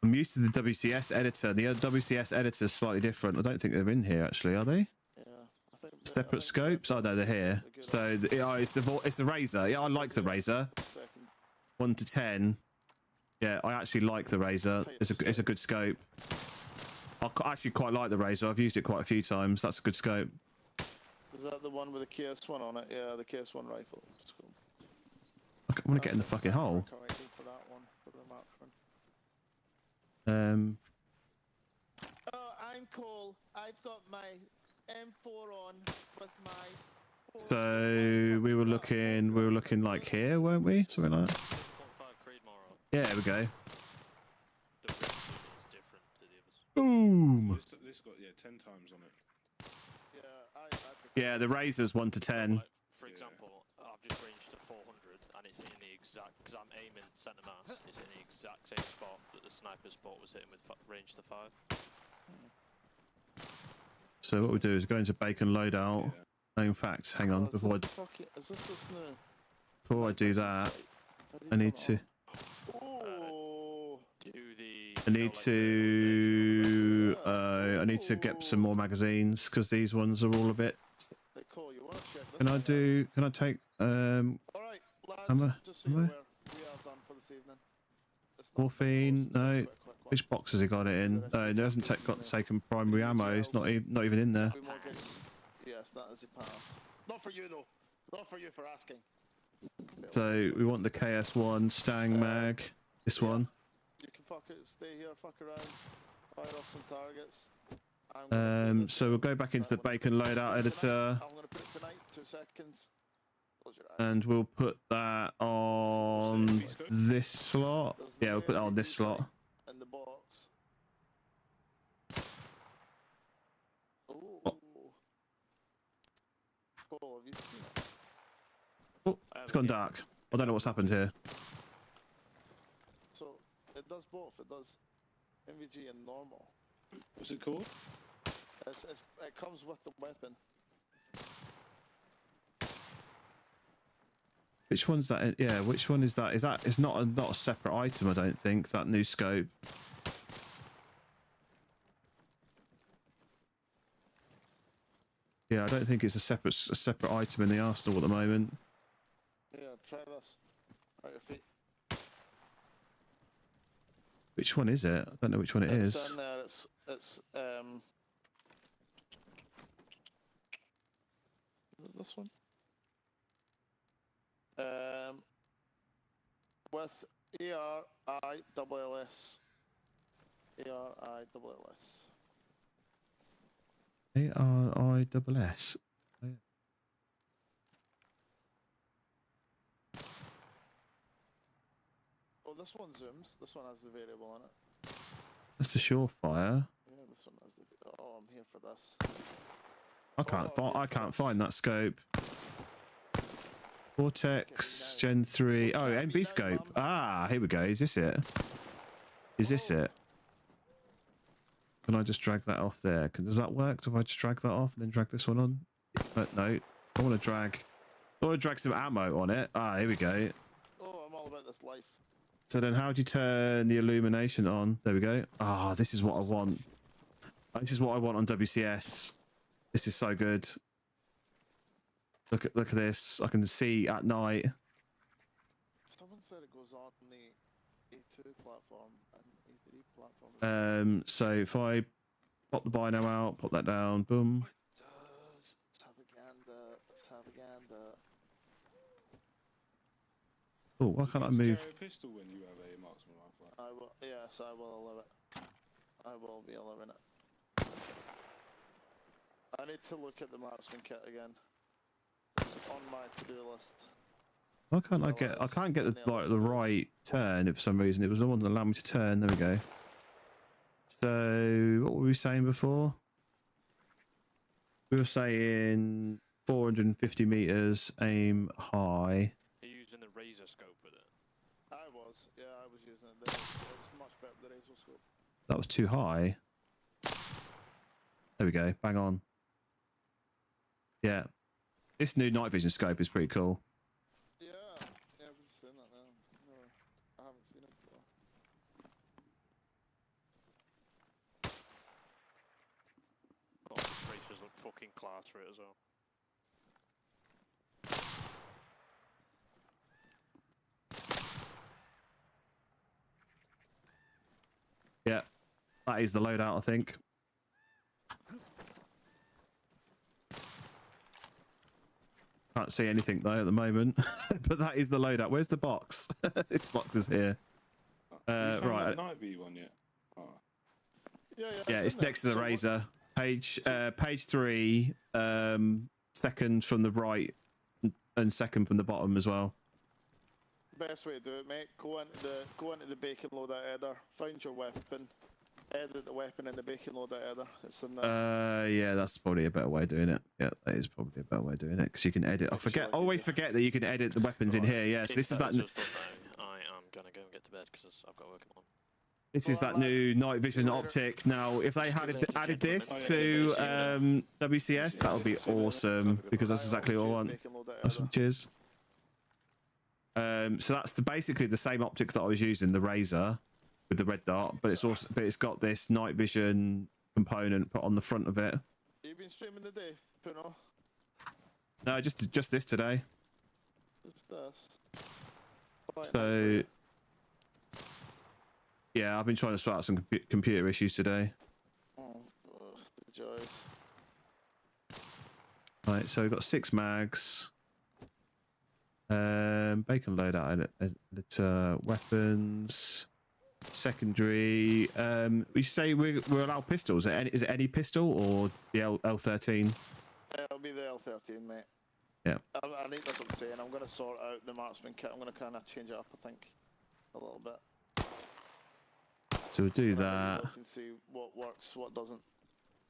used to the WCS editor. The WCS editor is slightly different. I don't think they're in here actually, are they? Yeah, I think Separate scopes? Oh no, they're here. So it's the Razor. Yeah, I like the Razor. Second. 1 to 10. Yeah, I actually like the Razor. It's a good scope. I actually quite like the Razor. I've used it quite a few times. That's a good scope. Is that the one with the KS1 on it? Yeah, the KS1 rifle. That's cool. I want to get in the fucking hole. For that one, for the marksman. Oh, I'm cool. I've got my M4 on with my. So we were looking like here, weren't we? Something like that. 1.5 Creedmoor. Yeah, there we go. The range is different to the others. Boom. This got 10 times on it. Yeah, the Razor's 1 to 10. Like, for example, I've just ranged to 400, and it's in the exact, because I'm aiming centre mass, it's in the exact same spot that the sniper spot was hitting with range to 5. So what we do is go into bacon loadout. No, in fact, hang on, before I do that, I need to. I need to get some more magazines because these ones are all a bit. Can I take Alright, lads, Arma? just so you're aware, we are done for this evening. It's not morphine? close, No. it's a quick one. Which box has he got it in? No, it hasn't got taken primary ammo. It's not even in there. Yes, that is a pass. Not for you though. Not for you for asking. So we want the KS1 Stang mag. This one. You can stay here, fuck around, fire off some targets. So we'll go back into the bacon loadout editor. I'm gonna put it tonight. 2 seconds. Close your eyes. And we'll put that on this slot. Yeah, we'll put that on this slot. In the box. Oh. Cool, have you seen it? Oh, it's gone dark. I don't know what's happened here. So it does both. It does MVG and normal. What's it called? It comes with the weapon. Which one's that? Yeah, which one is that? It's not a separate item, I don't think. That new scope. Yeah, I don't think it's a separate item in the arsenal at the moment. Yeah, try this. Out your feet. Which one is it? I don't know which one it is. It's in there. It's is it this one? With ARILLS. ARILLS. ARISS. Oh, this one zooms. This one has the variable on it. That's the Surefire. Yeah, this one has the. Oh, I'm here for this. I can't find that scope. Vortex Gen 3. Oh, MV scope. Ah, here we go. Is this it? Is this it? Can I just drag that off there? Does that work? Do I just drag that off and then drag this one on? No. I want to drag some ammo on it. Ah, here we go. Oh, I'm all about this life. So then how do you turn the illumination on? There we go. Ah, this is what I want. This is what I want on WCS. This is so good. Look at this. I can see at night. Someone said it goes on the A2 platform and A3 platform. So if I pop the bino out, pop that down, boom. It does. Let's have again. Oh, why can't I move? Carry a pistol when you have a marksman rifle. I will. Yes, I will allow it. I will be allowing it. I need to look at the marksman kit again. It's on my to-do list. Why can't I can't get the right turn if for some reason. It was the one that allowed me to turn. There we go. So what were we saying before? We were saying 450 meters, aim high. Are you using the razor scope with it? I was using it. It was much better than the razor scope. That was too high. There we go. Bang on. Yeah. This new night vision scope is pretty cool. Yeah, I've just seen that now. No, I haven't seen it before. Oh, the tracers look fucking class for it as well. Yeah. That is the loadout, I think. Can't see anything though at the moment, but that is the loadout. Where's the box? This box is here. Right. Night view one yet? Oh. Yeah, it's next to the razor. Page 3, second from the right, and second from the bottom as well. Best way to do it, mate. Go into the bacon loadout header. Find your weapon. Edit the weapon in the bacon loadout header. It's in there. Yeah, that's probably a better way of doing it. Yeah, that is probably a better way of doing it because you can edit. Always forget that you can edit the weapons in here. Yes, this is that. I am gonna go and get to bed because I've got work in the morning. This is that new night vision optic. Now, if they had added this to WCS, that would be awesome because that's exactly what I want. Awesome. Cheers. So that's basically the same optic that I was using, the Razor, with the red dot, but it's got this night vision component put on the front of it. You've been streaming today, Puno? No, just this today. Just this. So yeah, I've been trying to sort out some computer issues today. Oh, the joys. Right, so we've got 6 mags. Bacon loadout editor, weapons, secondary. We say we're allowed pistols. Is it any pistol or the L13? It'll be the L13, mate. Yeah. I think that's what I'm saying. I'm going to sort out the marksman kit. I'm going to kind of change it up, I think, a little bit. So we'll do that. You can see what works, what doesn't.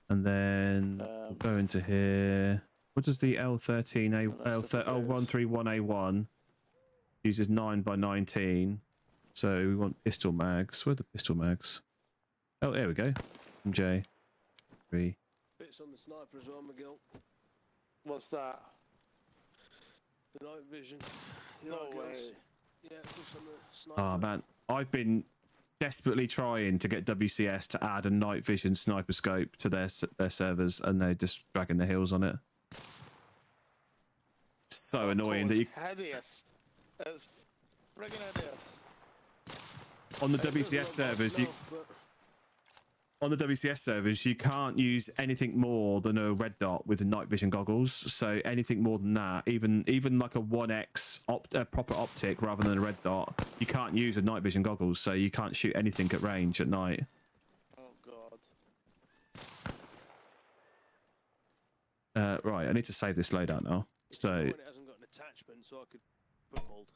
And then we'll go into here. What does the L13 131A1 uses 9x19? So we want pistol mags. Where are the pistol mags? Oh, there we go. MJ. 3. Bits on the sniper as well, McGill. What's that? The night vision. No way. Yeah, bits on the sniper. Oh man, I've been desperately trying to get WCS to add a night vision sniper scope to their servers, and they're just dragging their heels on it. So annoying that you hideous. It's friggin' hideous. on the WCS servers you can't use anything more than a red dot with the night vision goggles. So anything more than that, even like a 1x proper optic rather than a red dot, you can't use a night vision goggles. So you can't shoot anything at range at night. Oh god. Right, I need to save this loadout now. So it hasn't got an attachment, so I could hold.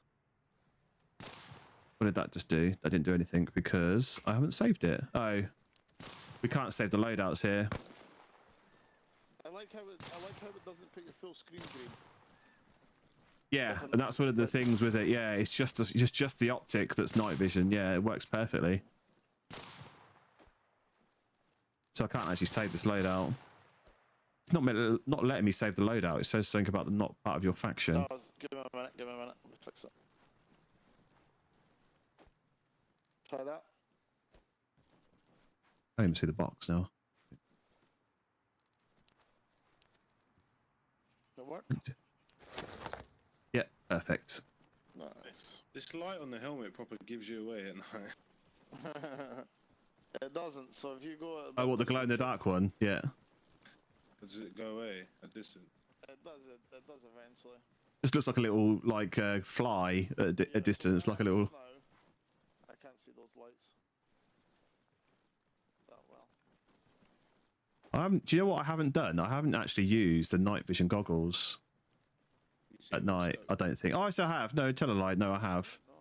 What did that just do? That didn't do anything because I haven't saved it. Oh, we can't save the loadouts here. I like how it doesn't put your full screen green. Yeah, and that's one of the things with it. Yeah, it's just the optic that's night vision. Yeah, it works perfectly. So I can't actually save this loadout. It's not letting me save the loadout. It says something about the not part of your faction. Oh, give me a minute. Let me fix it. Try that. I don't even see the box now. Does it work? Yeah, perfect. Nice. This light on the helmet probably gives you away at night. It doesn't. So if you go. Oh, what, the glow in the dark one? Yeah. Does it go away at distance? It does. It does eventually. Just looks like a little fly at a distance, like a little. Now, I can't see those lights that well. Do you know what I haven't done? I haven't actually used the night vision goggles at night. I don't think. Oh, I still have. No, tell a lie. No, I have. No.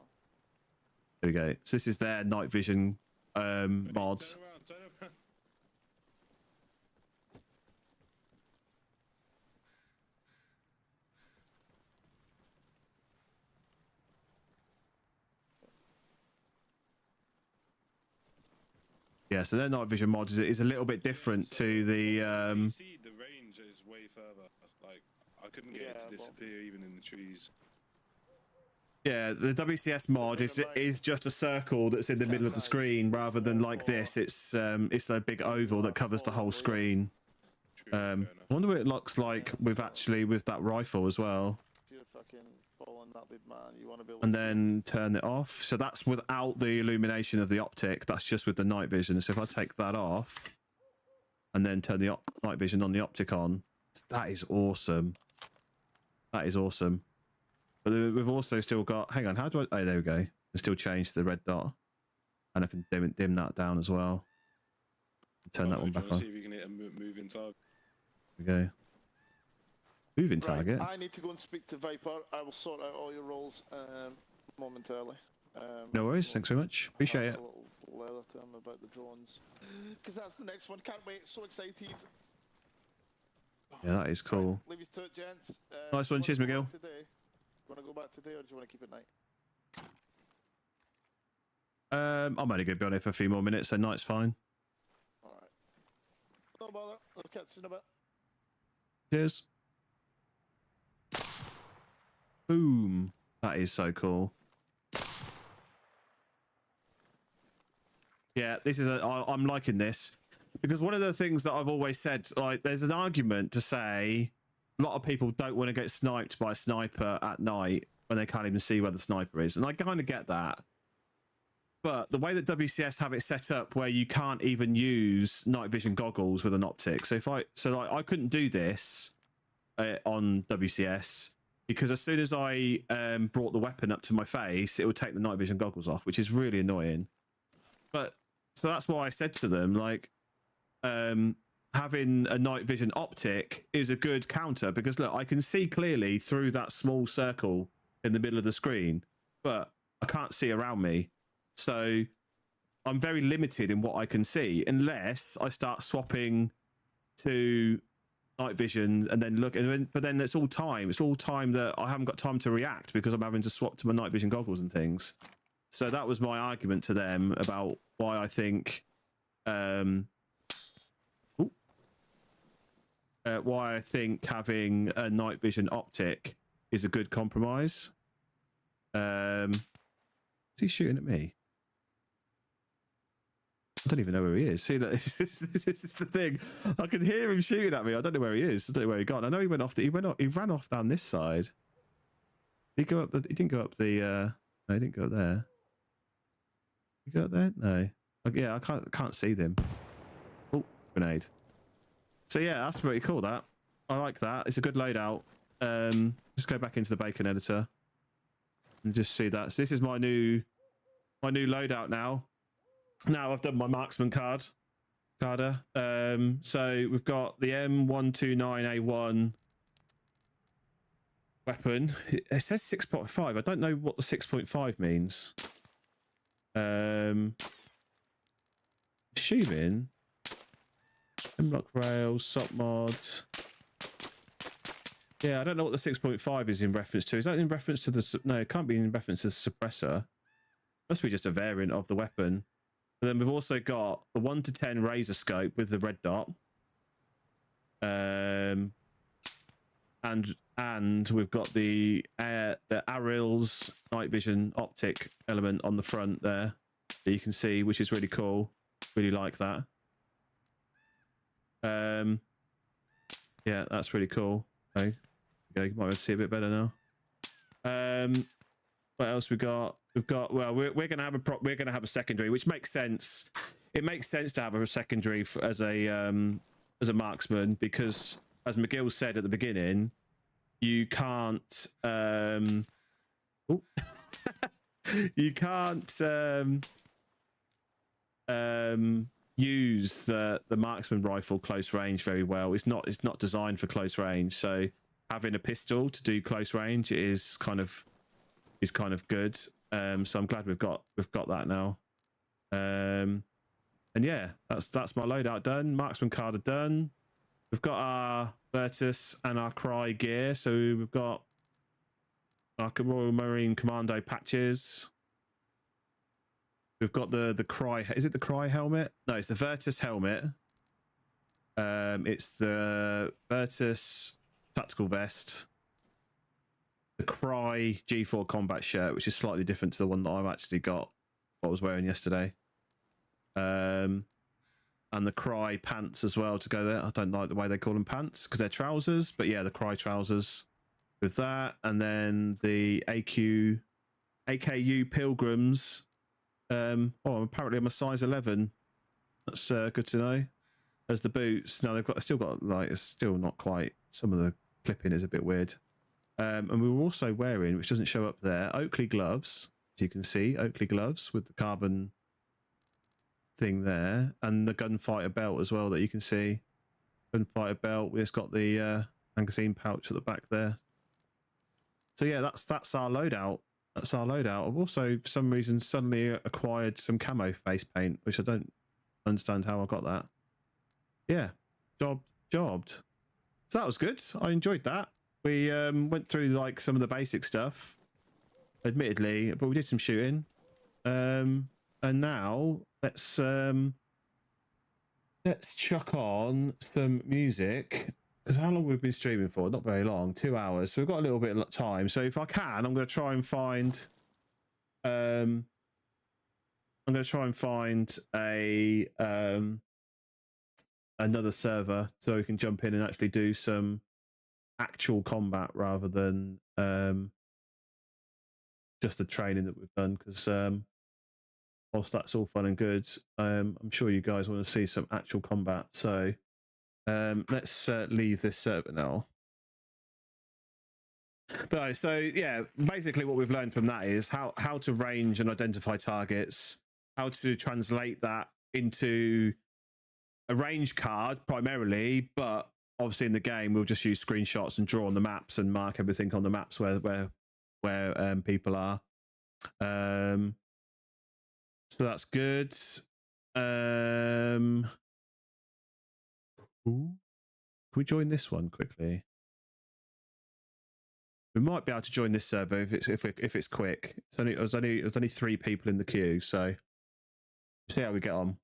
There we go. So this is their night vision mod. Turn around. Yeah, so their night vision mod is a little bit different to the. See, the range is way further. Like I couldn't get it to disappear even in the trees. Yeah, the WCS mod is just a circle that's in the middle of the screen rather than like this. It's a big oval that covers the whole screen. I wonder what it looks like with that rifle as well. If you're fucking following that lead man, you want to be able And to then turn it off. So that's without the illumination of the optic. That's just with the night vision. So if I take that off and then turn the night vision on the optic on, that is awesome. That is awesome. But we've also still got. Hang on, how do I? Oh, there we go. I still change the red dot, and I can dim that down as well. Turn that one back on. See if you can hit a moving target. There we go. Moving target. I need to go and speak to Viper. I will sort out all your roles momentarily. No worries. Thanks very much. Appreciate it. A little leather to him about the drones, because that's the next one. Can't wait. So excited. Yeah, that is cool. Right, leave you to it, gents. Nice one. Cheers, Miguel. Want to go back today, or do you want to keep it night? I'm only going to be on here for a few more minutes, so night's fine. All right. No bother. I'll catch you in a bit. Cheers. Boom. That is so cool. Yeah, this is I'm liking this because one of the things that I've always said, like, there's an argument to say a lot of people don't want to get sniped by a sniper at night when they can't even see where the sniper is, and I kind of get that. But the way that WCS have it set up, where you can't even use night vision goggles with an optic, so I couldn't do this on WCS because as soon as I brought the weapon up to my face, it would take the night vision goggles off, which is really annoying. But so that's why I said to them, like, having a night vision optic is a good counter because look, I can see clearly through that small circle in the middle of the screen, but I can't see around me. So I'm very limited in what I can see unless I start swapping to night vision and then look. But then it's all time. It's all time that I haven't got time to react because I'm having to swap to my night vision goggles and things. So that was my argument to them about why I think having a night vision optic is a good compromise. Is he shooting at me? I don't even know where he is. See, this is the thing. I can hear him shooting at me. I don't know where he is. I don't know where he gone. I know he went off. He ran off down this side. Did he go up? He didn't go up the. No, he didn't go up there. Did he go up there? No. Yeah, I can't see them. Oh, grenade. So yeah, that's pretty cool. That I like that. It's a good loadout. Just go back into the bacon editor and just see that. So this is my new loadout now. Now I've done my marksman carder. So we've got the M129A1 weapon. It says 6.5. I don't know what the 6.5 means. Assuming M-Lock rails, SOP mods. Yeah, I don't know what the 6.5 is in reference to. Is that in reference to the... No, it can't be in reference to the suppressor. Must be just a variant of the weapon. And then we've also got the 1 to 10 razor scope with the red dot. And we've got the Aril's night vision optic element on the front there that you can see, which is really cool. Really like that. Yeah, that's really cool. Okay, you might be able to see a bit better now. What else we got? We've got, well, we're gonna have a secondary, which makes sense. It makes sense to have a secondary as a marksman because, as McGill said at the beginning, you can't you can't use the marksman rifle close range very well. It's not designed for close range. So having a pistol to do close range is kind of good. So I'm glad we've got that now. And yeah, that's my loadout done. Marksman card are done. We've got our Virtus and our Cry gear. So we've got our Royal Marine Commando patches. We've got the Cry. Is it the Cry helmet? No, it's the Virtus helmet. It's the Virtus tactical vest. The Cry G4 combat shirt, which is slightly different to the one that I've actually got. What I was wearing yesterday. And the Cry pants as well to go there. I don't like the way they call them pants because they're trousers, but yeah, the Cry trousers with that, and then the AKU Pilgrims. Apparently I'm a size 11. That's good to know. As the boots, now they've still got like, it's still not quite. Some of the clipping is a bit weird. And we were also wearing, which doesn't show up there, Oakley gloves. As you can see, Oakley gloves with the carbon thing there, and the gunfighter belt as well that you can see. Gunfighter belt. It's got the magazine pouch at the back there. So yeah, that's our loadout. That's our loadout. I've also, for some reason, suddenly acquired some camo face paint, which I don't understand how I got that. Yeah, jobbed. So that was good. I enjoyed that. We went through like some of the basic stuff, admittedly, but we did some shooting. And now let's chuck on some music. Because how long we've been streaming for? Not very long, 2 hours. So we've got a little bit of time. So if I can, I'm going to try and find a another server so we can jump in and actually do some actual combat rather than just the training that we've done. Because whilst that's all fun and good, I'm sure you guys want to see some actual combat. So let's leave this server now. But so yeah, basically what we've learned from that is how to range and identify targets, how to translate that into a range card primarily, but obviously in the game we'll just use screenshots and draw on the maps and mark everything on the maps where people are. So that's good. Can we join this one quickly? We might be able to join this server if it's quick. There's only 3 people in the queue, so see how we get on.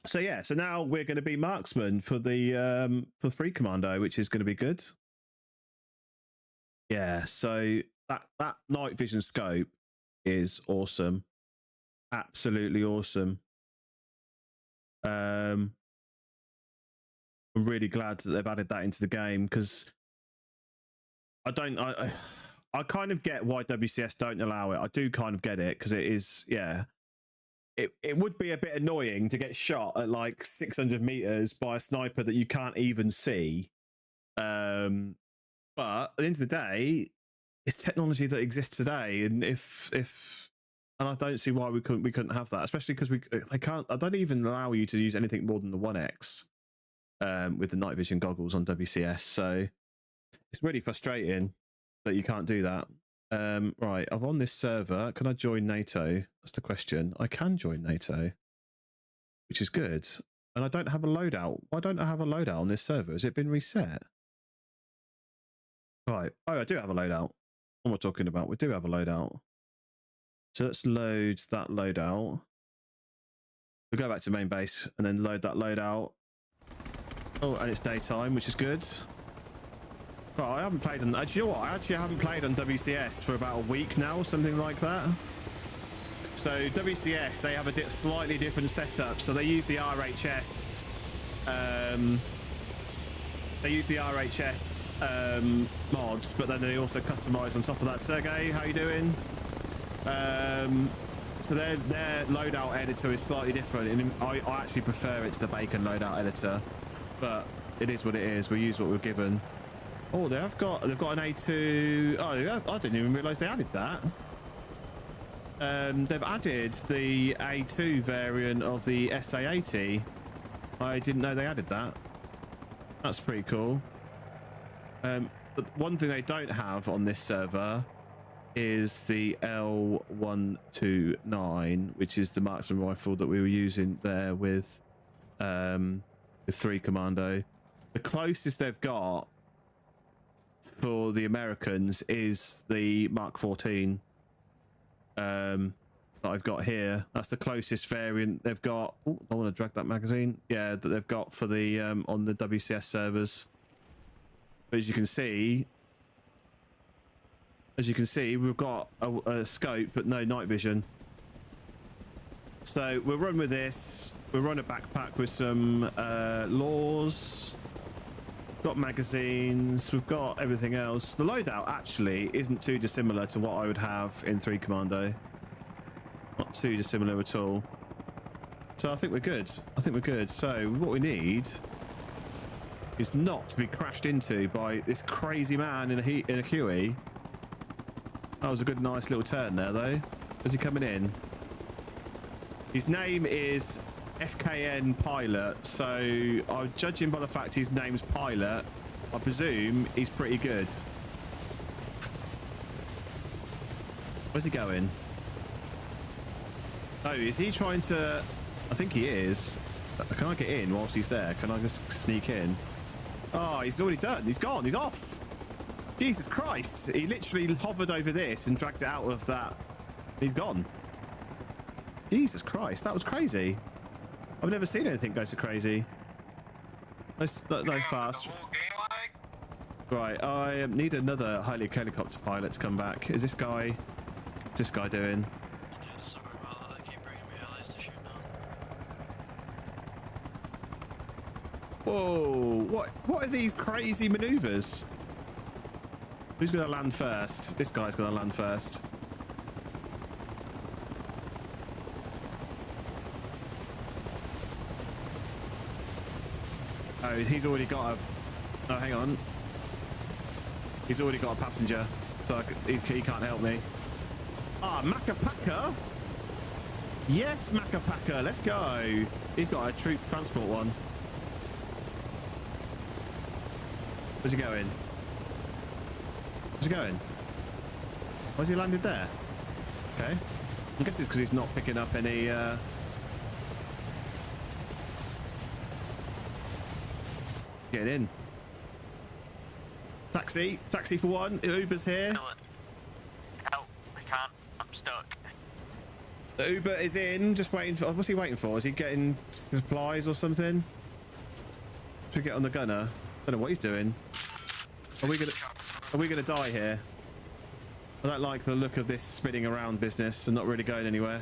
So yeah, so now we're going to be marksman for the free commando, which is going to be good. Yeah, so that night vision scope is awesome, absolutely awesome. I'm really glad that they've added that into the game because I kind of get why WCS don't allow it. I do kind of get it because it is, yeah. It would be a bit annoying to get shot at like 600 meters by a sniper that you can't even see. But at the end of the day, it's technology that exists today, and and I don't see why we couldn't have that, especially because they can't. I don't even allow you to use anything more than the 1X with the night vision goggles on WCS. So it's really frustrating that you can't do that. Right, I'm on this server. Can I join NATO? That's the question. I can join NATO, which is good. And I don't have a loadout. Why don't I have a loadout on this server? Has it been reset? Right. Oh, I do have a loadout. What am I talking about? We do have a loadout. So let's load that loadout. We'll go back to main base and then load that loadout. Oh, and it's daytime, which is good. Well, I haven't played on. Do you know what? I actually haven't played on WCS for about a week now, something like that. So WCS, they have a slightly different setup. So they use the RHS. They use the RHS mods, but then they also customize on top of that. Sergey, how you doing? So their loadout editor is slightly different, and I actually prefer it to the Bacon loadout editor, but it is what it is. We use what we're given. Oh, they've got an A2. Oh, I didn't even realise they added that. They've added the A2 variant of the SA80. I didn't know they added that. That's pretty cool. But one thing they don't have on this server is the L129, which is the marksman rifle that we were using there with 3 Commando. The closest they've got for the Americans is the Mark 14, that I've got here. That's the closest variant they've got. Oh, I want to drag that magazine. Yeah, that they've got for the on the WCS servers. But as you can see, we've got a scope but no night vision. So we'll run with this. We'll run a backpack with some laws. Got magazines. We've got everything else. The loadout actually isn't too dissimilar to what I would have in 3 Commando. Not too dissimilar at all. So I think we're good. I think we're good. So what we need is not to be crashed into by this crazy man in a Huey. That was a good, nice little turn there, though. Where's he coming in? His name is FKN Pilot, so I'm judging by the fact his name's Pilot. I presume he's pretty good. Where's he going? Oh, is he trying to... I think he is. Can I get in whilst he's there? Can I just sneak in? Oh, he's already done. He's gone. He's off. Jesus Christ. He literally hovered over this and dragged it out of that. He's gone. Jesus Christ. That was crazy. I've never seen anything go so crazy. No fast. Right, I need another helicopter pilot to come back. Is this guy... What's this guy doing? Yeah, sorry about that. They keep bringing me allies to shoot down. Whoa, what are these crazy maneuvers? Who's going to land first? This guy's going to land first. Oh, he's already got a... Oh, hang on. He's already got a passenger, so he can't help me. Ah, Macapaka? Yes, Macapaka, let's go. He's got a troop transport one. Where's he going? Where's he going? Why's he landed there? Okay. I guess it's because he's not picking up any... Get in. Taxi. Taxi for one. Uber's here. Help. I can't. I'm stuck. The Uber is in. Just waiting for... What's he waiting for? Is he getting supplies or something? Should we get on the gunner? I don't know what he's doing. Are we gonna die here? I don't like the look of this spinning around business and not really going anywhere.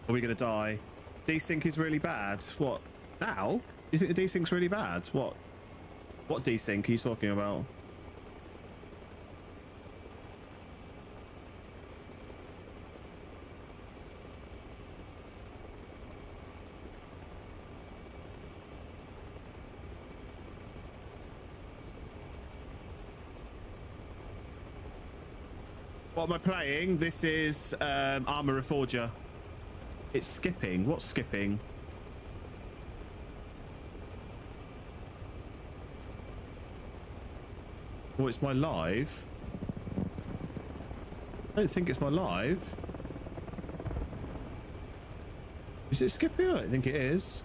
Are we gonna die? Desync is really bad. What? Now? You think the desync's really bad? What? What desync are you talking about? What am I playing? This is Arma Reforger. It's skipping. What's skipping? Oh, it's my live. I don't think it's my live. Is it skipping? I don't think it is.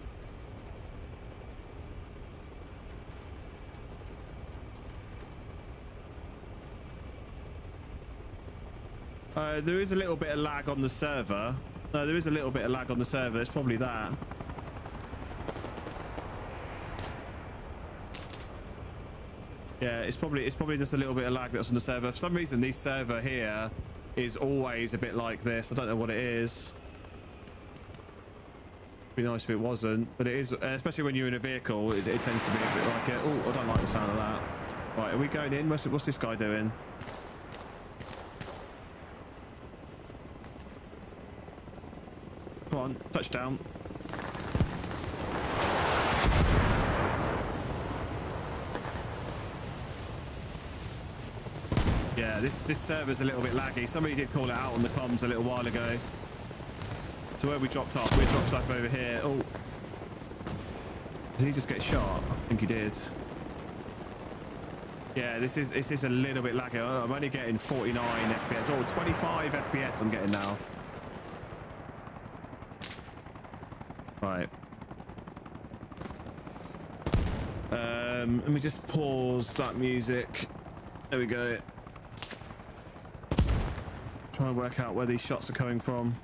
There is a little bit of lag on the server. No, there is a little bit of lag on the server. It's probably that. Yeah, it's probably just a little bit of lag that's on the server. For some reason, this server here is always a bit like this. I don't know what it is. It'd be nice if it wasn't, but it is, especially when you're in a vehicle. It tends to be a bit like it. Oh, I don't like the sound of that. Right, are we going in? What's this guy doing? Come on, touchdown. Yeah, this server's a little bit laggy. Somebody did call it out on the comms a little while ago. So where we dropped off? We dropped off over here. Oh. Did he just get shot? I think he did. Yeah, this is a little bit laggy. I'm only getting 49 FPS. Oh, 25 FPS I'm getting now. Right. Let me just pause that music. There we go. Trying to work out where these shots are coming from.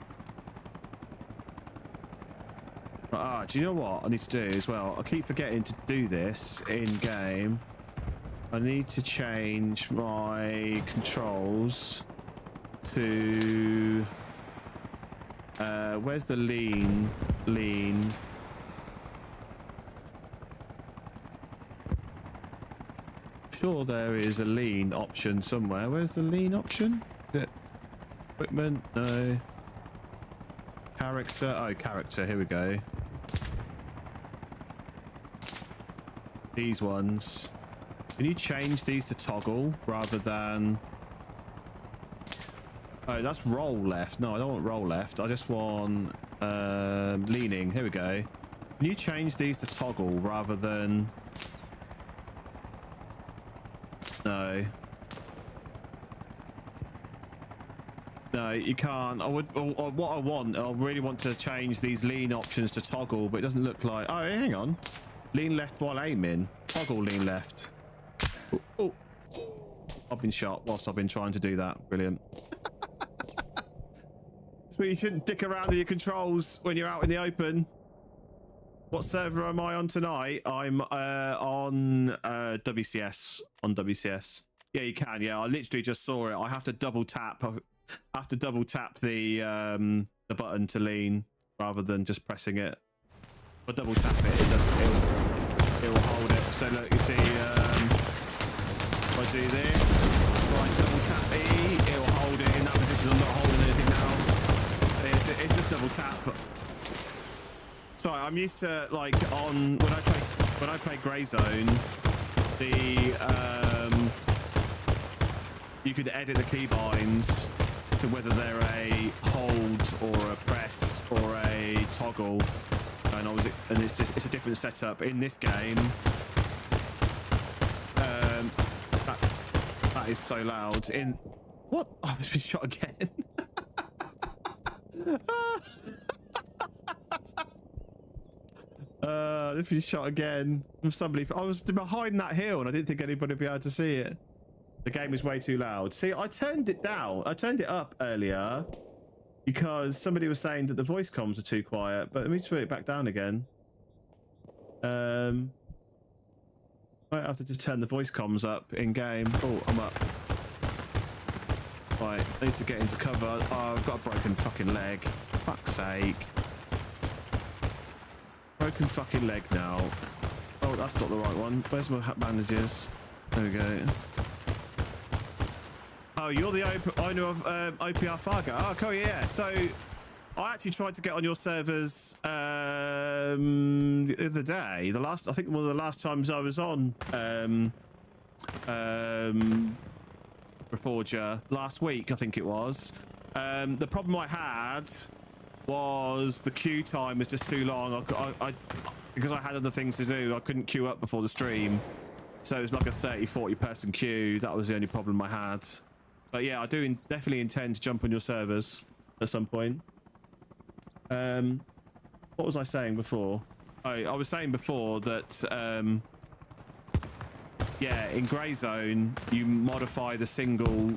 Do you know what I need to do as well? I keep forgetting to do this in game. I need to change my controls to where's the lean? Sure, there is a lean option somewhere. Where's the lean option? Is it equipment? No. Character. Oh, character. Here we go. These ones. Can you change these to toggle rather than... Oh, that's roll left. No, I don't want roll left. I just want leaning. Here we go. Can you change these to toggle rather than... No. No, you can't. I really want to change these lean options to toggle, but it doesn't look like... Oh, hang on. Lean left while aiming. Toggle lean left. Oh. I've been shot whilst I've been trying to do that. Brilliant. So you shouldn't dick around with your controls when you're out in the open. What server am I on tonight? I'm on WCS. On WCS. Yeah, you can. Yeah, I literally just saw it. I have to double tap. I have to double tap the button to lean rather than just pressing it. But double tap it. It doesn't. It will hold it. So look, you see. If I do this, if I double tap E, it will hold it in that position. I'm not holding anything now. It's just double tap. Sorry, I'm used to like on when I play Grey Zone, you could edit the keybinds to whether they're a hold or a press or a toggle, and it's a different setup in this game. That is so loud. In what? Oh, I've been shot again. If you shot again from somebody, I was behind that hill and I didn't think anybody would be able to see it. The game is way too loud. See, I turned it down. I turned it up earlier because somebody was saying that the voice comms are too quiet. But let me put it back down again. I have to just turn the voice comms up in game. Oh, I'm up. Right, I need to get into cover. Oh, I've got a broken fucking leg. Fuck's sake. Broken fucking leg now. Oh, that's not the right one. Where's my bandages? There we go. Oh, you're the owner of OPR Fargo. Oh, cool, yeah. So, I actually tried to get on your servers the other day. I think one of the last times I was on Reforger last week, I think it was. The problem I had was the queue time was just too long. Because I had other things to do, I couldn't queue up before the stream. So it was like a 30-40 person queue. That was the only problem I had. But yeah, I do definitely intend to jump on your servers at some point. What was I saying before? Oh, I was saying before that yeah, in Grey Zone you modify the single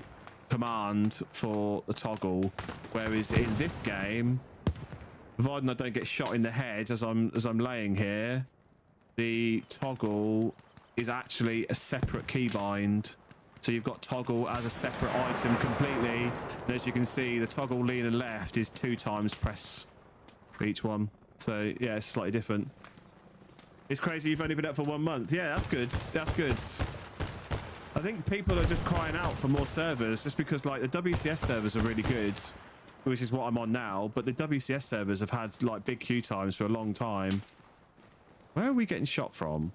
command for the toggle, whereas in this game, providing I don't get shot in the head as I'm laying here, the toggle is actually a separate keybind. So you've got toggle as a separate item completely, and as you can see, the toggle lean and left is 2 times press for each one. So yeah, it's slightly different. It's crazy you've only been up for 1 month. Yeah, that's good. That's good. I think people are just crying out for more servers, just because like the WCS servers are really good, which is what I'm on now, but the WCS servers have had like big queue times for a long time. Where are we getting shot from?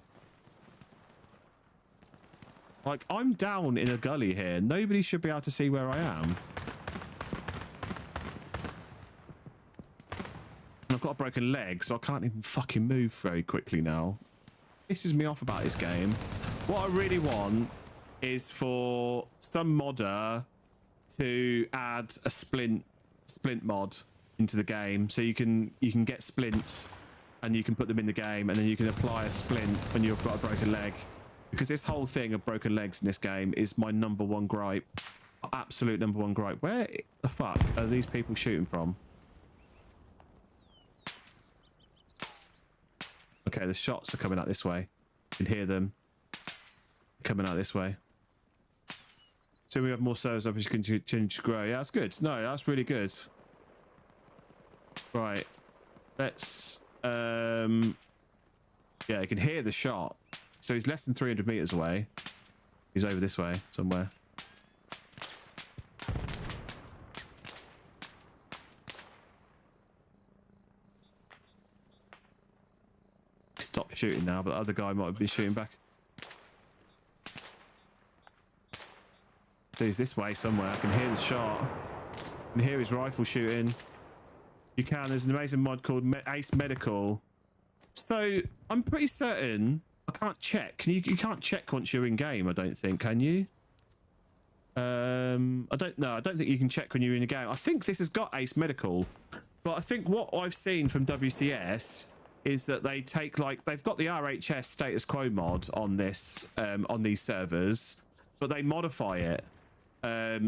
Like, I'm down in a gully here. Nobody should be able to see where I am. And I've got a broken leg, so I can't even fucking move very quickly now. Pisses me off about this game. What I really want is for some modder to add a splint mod into the game, so you can get splints and you can put them in the game, and then you can apply a splint when you've got a broken leg. Because this whole thing of broken legs in this game is my #1 gripe. Absolute number one gripe. Where the fuck are these people shooting from? Okay, the shots are coming out this way. You can hear them coming out this way. So we have more servers up as you continue to grow. Yeah, that's good. No, that's really good. Right. Let's... yeah, you can hear the shot. So he's less than 300 meters away. He's over this way somewhere. Stop shooting now, but the other guy might have been shooting back. So he's this way somewhere. I can hear the shot. I can hear his rifle shooting. You can. There's an amazing mod called Ace Medical. So I'm pretty certain I can't check. You can't check once you're in game. I don't think. Can you? I don't know. I don't think you can check when you're in a game. I think this has got Ace Medical, but I think what I've seen from WCS is that they take they've got the RHS status quo mod on this on these servers, but they modify it.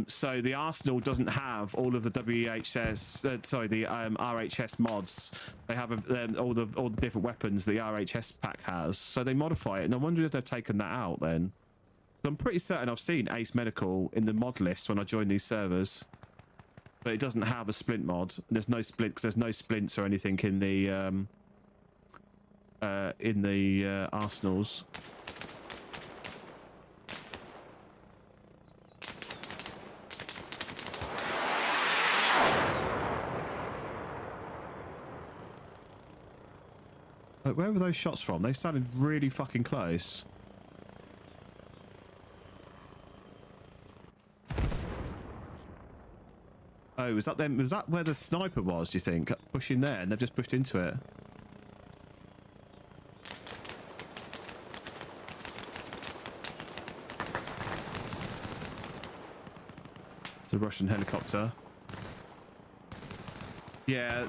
So the Arsenal doesn't have all of the RHS mods. They have all the different weapons the RHS pack has. So they modify it, and I wonder if they've taken that out then. I'm pretty certain I've seen Ace Medical in the mod list when I joined these servers, but it doesn't have a splint mod. There's no splint because there's no splints or anything in the Arsenals. Where were those shots from? They sounded really fucking close. Oh, was that them? Was that where the sniper was, do you think? Pushing there, and they've just pushed into it. It's a Russian helicopter. Yeah,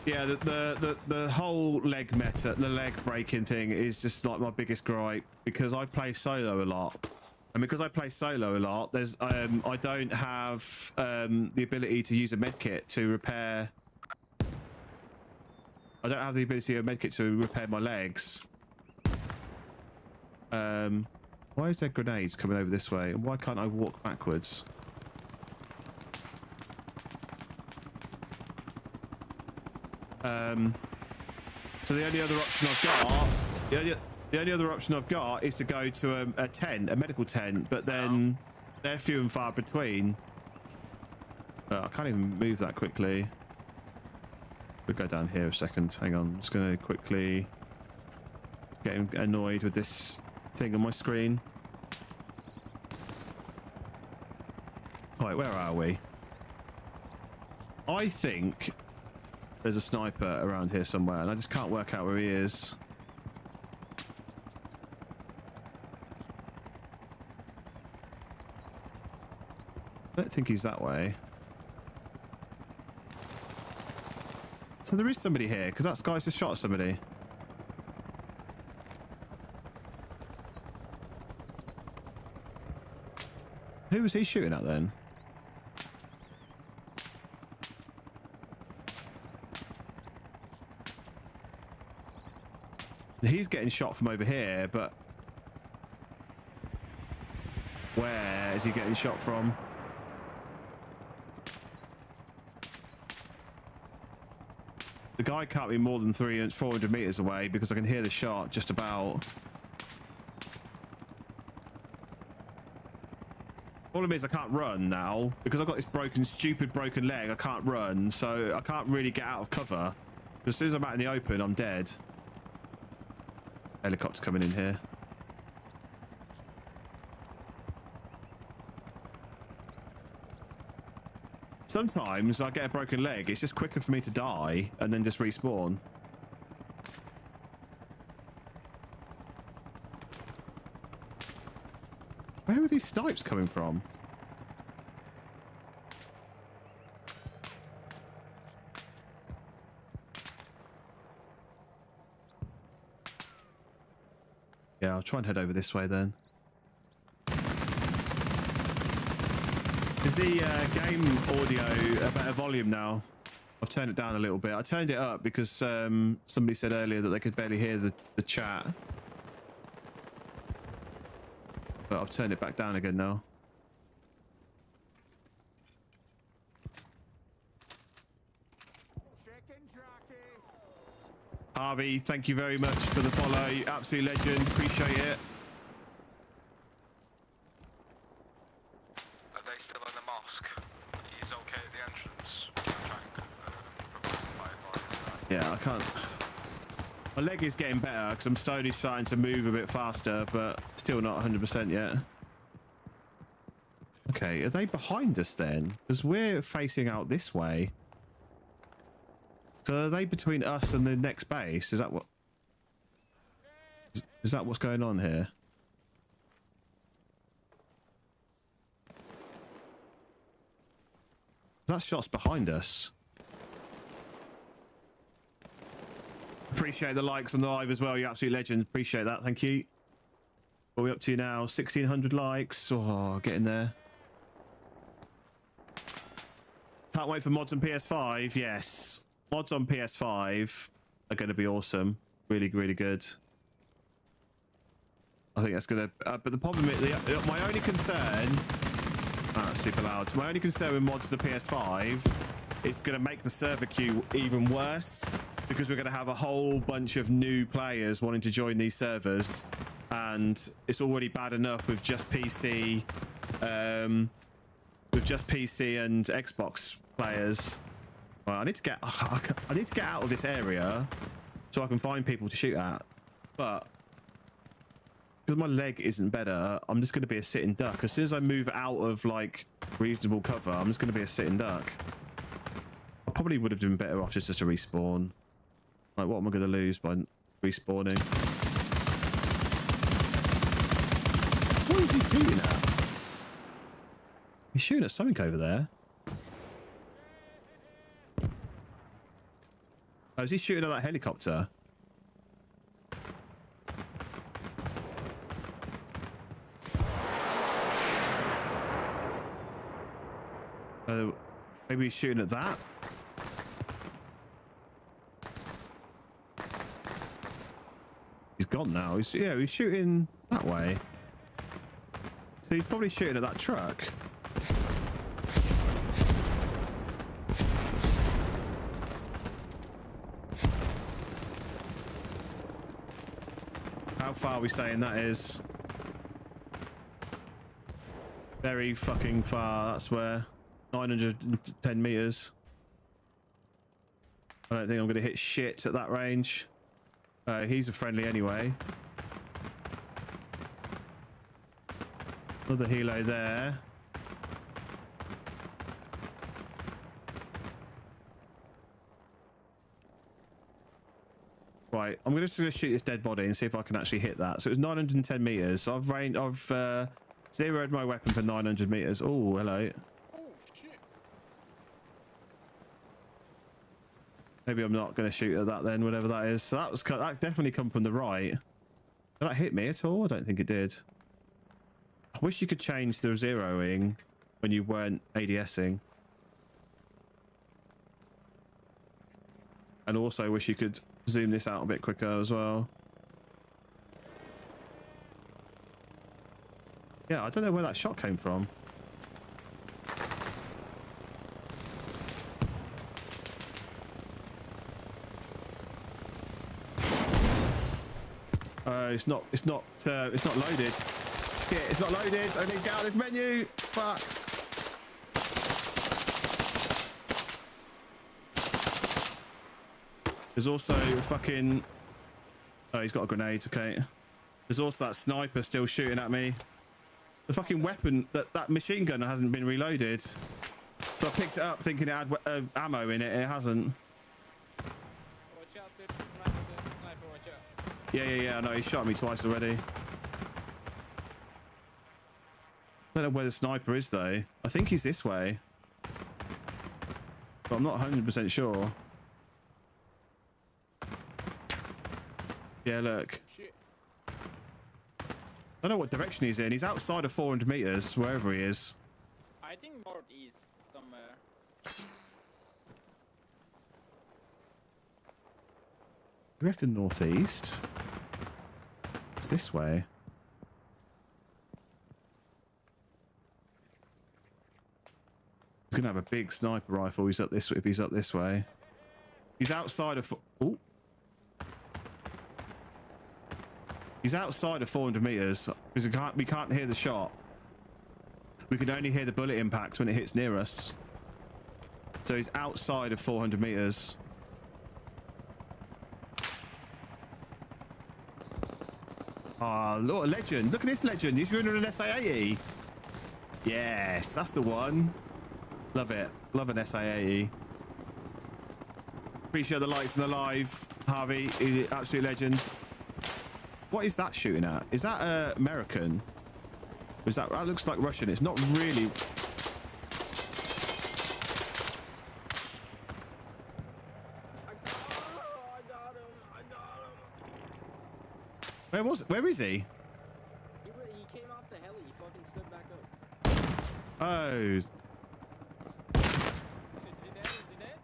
yeah. The whole leg meta, the leg breaking thing is just like my biggest gripe because I play solo a lot, and because I play solo a lot, there's I don't have the ability to use a medkit to repair. I don't have the ability of a medkit to repair my legs. Why is there grenades coming over this way, and why can't I walk backwards? So the only other option I've got, the only other option I've got is to go to a tent, a medical tent, but then they're few and far between. I can't even move that quickly. We'll go down here a second. Hang on, I'm just going to quickly get annoyed with this thing on my screen. Right, where are we? I think there's a sniper around here somewhere, and I just can't work out where he is. I don't think he's that way. So there is somebody here, because that guy's just shot at somebody. Who was he shooting at then? He's getting shot from over here, but where is he getting shot from? The guy can't be more than 400 meters away because I can hear the shot just about. Problem is I can't run now because I've got this stupid broken leg. I can't run, so I can't really get out of cover. As soon as I'm out in the open, I'm dead. Helicopter's coming in here. Sometimes I get a broken leg. It's just quicker for me to die and then just respawn. Where are these snipes coming from? Yeah, I'll try and head over this way then. Is the game audio a better volume now? I've turned it down a little bit. I turned it up because somebody said earlier that they could barely hear the chat. But I've turned it back down again now. Harvey, thank you very much for the follow. You absolute legend. Appreciate it. Are they still in the mosque? He's okay at the entrance. Yeah, I can't. My leg is getting better because I'm slowly starting to move a bit faster, but still not 100% yet. Okay, are they behind us then? Because we're facing out this way. So are they between us and the next base? Is that what? Is that what's going on here? That shot's behind us. Appreciate the likes on the live as well. You absolute legend. Appreciate that. Thank you. What are we up to now? 1,600 likes. Oh, getting there. Can't wait for mods on PS5. Yes. Mods on PS5 are going to be awesome. Really, really good. I think that's going to... but the problem is... my only concern... super loud. My only concern with mods to the PS5 is going to make the server queue even worse, because we're going to have a whole bunch of new players wanting to join these servers, and it's already bad enough with just PC... with just PC and Xbox players. Right, I need to get out of this area so I can find people to shoot at. But because my leg isn't better, I'm just going to be a sitting duck. As soon as I move out of like reasonable cover, I'm just going to be a sitting duck. I probably would have been better off just to respawn. Like, what am I going to lose by respawning? What is he shooting at? He's shooting at something over there. Oh, is he shooting at that helicopter? Maybe he's shooting at that? He's gone now. He's shooting that way. So he's probably shooting at that truck. How far are we saying that is? Very fucking far, that's where. 910 meters. I don't think I'm going to hit shit at that range. He's a friendly anyway. Another helo there. Right, I'm just going to shoot this dead body and see if I can actually hit that. So it was 910 meters. So I've zeroed my weapon for 900 meters. Oh, hello. Oh shit! Maybe I'm not going to shoot at that then, whatever that is. So that definitely come from the right. Did that hit me at all? I don't think it did. I wish you could change the zeroing when you weren't ADSing. And also wish you could zoom this out a bit quicker as well. Yeah, I don't know where that shot came from. It's not loaded. Shit, it's not loaded. I need to get out of this menu. Fuck. There's also fucking... Oh, he's got a grenade. Okay. There's also that sniper still shooting at me. The fucking weapon, that machine gun hasn't been reloaded. So I picked it up thinking it had ammo in it. It hasn't. Watch out, there's a sniper, watch out. Yeah, I know. He shot me twice already. I don't know where the sniper is though. I think he's this way. But I'm not 100% sure. Yeah, look. Shit. I don't know what direction he's in. He's outside of 400 meters, wherever he is. I I think northeast somewhere. I reckon northeast. It's this way. He's gonna have a big sniper rifle. He's up this way. If he's up this way, he's outside of. Ooh. He's outside of 400 meters because we can't hear the shot. We can only hear the bullet impact when it hits near us. So he's outside of 400 meters. Ah, look, a legend. Look at this legend. He's running an SA-80. Yes, that's the one. Love it. Love an SA-80. Appreciate the likes and the live, Harvey. Absolute legend. What is that shooting at? Is that American? Is that looks like Russian? It's not really. Where is he? He came off the heli. He fucking stood back up. Oh. Is he dead? Is he dead?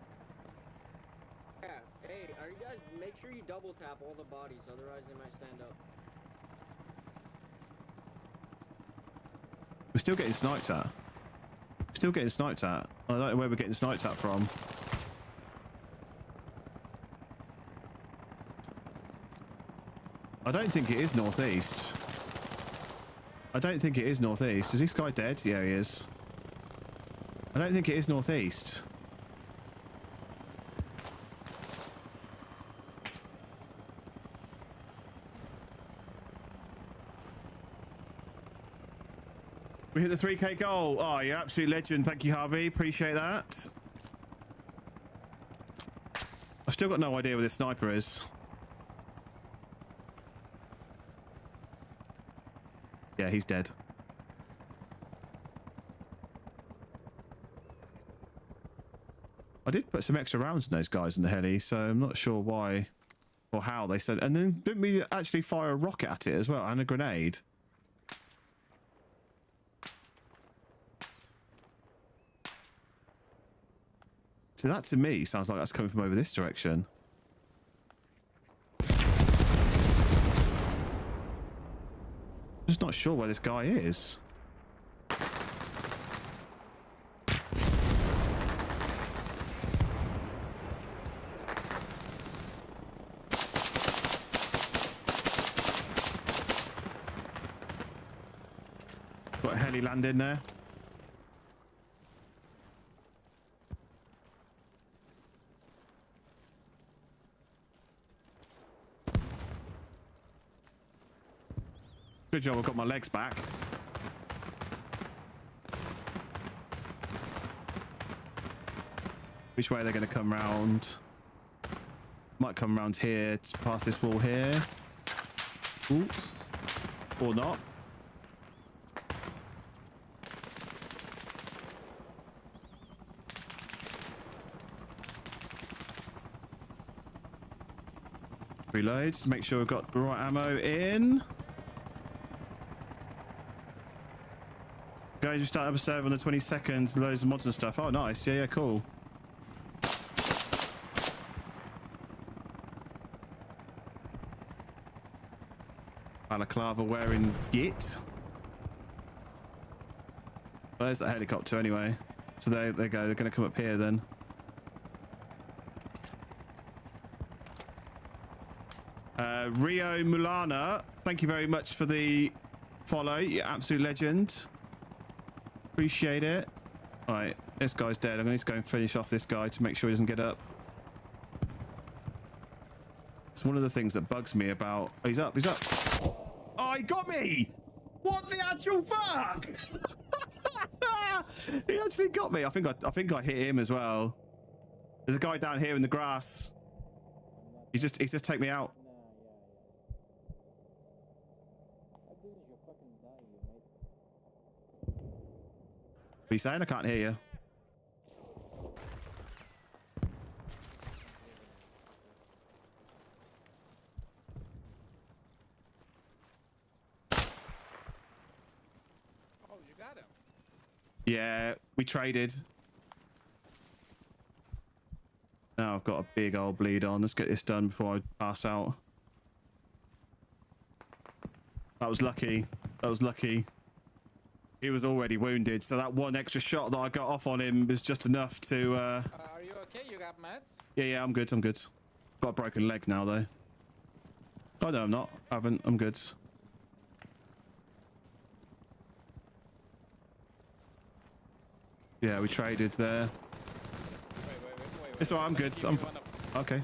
Yeah. Hey, are you guys? Make sure you double tap all the bodies, otherwise they might stand up. We're still getting sniped at. Still getting sniped at. I don't know where we're getting sniped at from. I don't think it is northeast. I don't think it is northeast. Is this guy dead? Yeah, he is. I don't think it is northeast. We hit the 3K goal. Oh, you're an absolute legend. Thank you, Harvey. Appreciate that. I've still got no idea where this sniper is. Yeah, he's dead. I did put some extra rounds in those guys in the heli, so I'm not sure why or how they said. And then didn't we actually fire a rocket at it as well and a grenade? So that to me sounds like that's coming from over this direction. Just not sure where this guy is. Got a heli landing there. Good job, I've got my legs back. Which way are they going to come round? Might come round here, past this wall here. Ooh. Or not. Reloads to make sure we've got the right ammo in. Going to start episode on the 22nd, loads of mods and stuff. Oh, nice. Yeah, cool. Balaclava wearing git. Where's that helicopter anyway? So there they go. They're going to come up here then. Rio Mulana, thank you very much for the follow. You're absolute legend. Appreciate it. All right, this guy's dead. I'm going to go and finish off this guy to make sure he doesn't get up. It's one of the things that bugs me about. Oh, he's up. He's up. Oh, he got me. What the actual fuck? He actually got me. I think I hit him as well. There's a guy down here in the grass. He's just take me out. What are you saying? I can't hear you. Oh, you got him. Yeah, we traded. Now I've got a big old bleed on. Let's get this done before I pass out. That was lucky. That was lucky. He was already wounded, so that one extra shot that I got off on him was just enough to... Are you okay? You got meds? Yeah, I'm good, I'm good. Got a broken leg now, though. Oh, no, I'm not. I haven't. I'm good. Yeah, we traded there. Wait. It's alright, I'm good. Okay.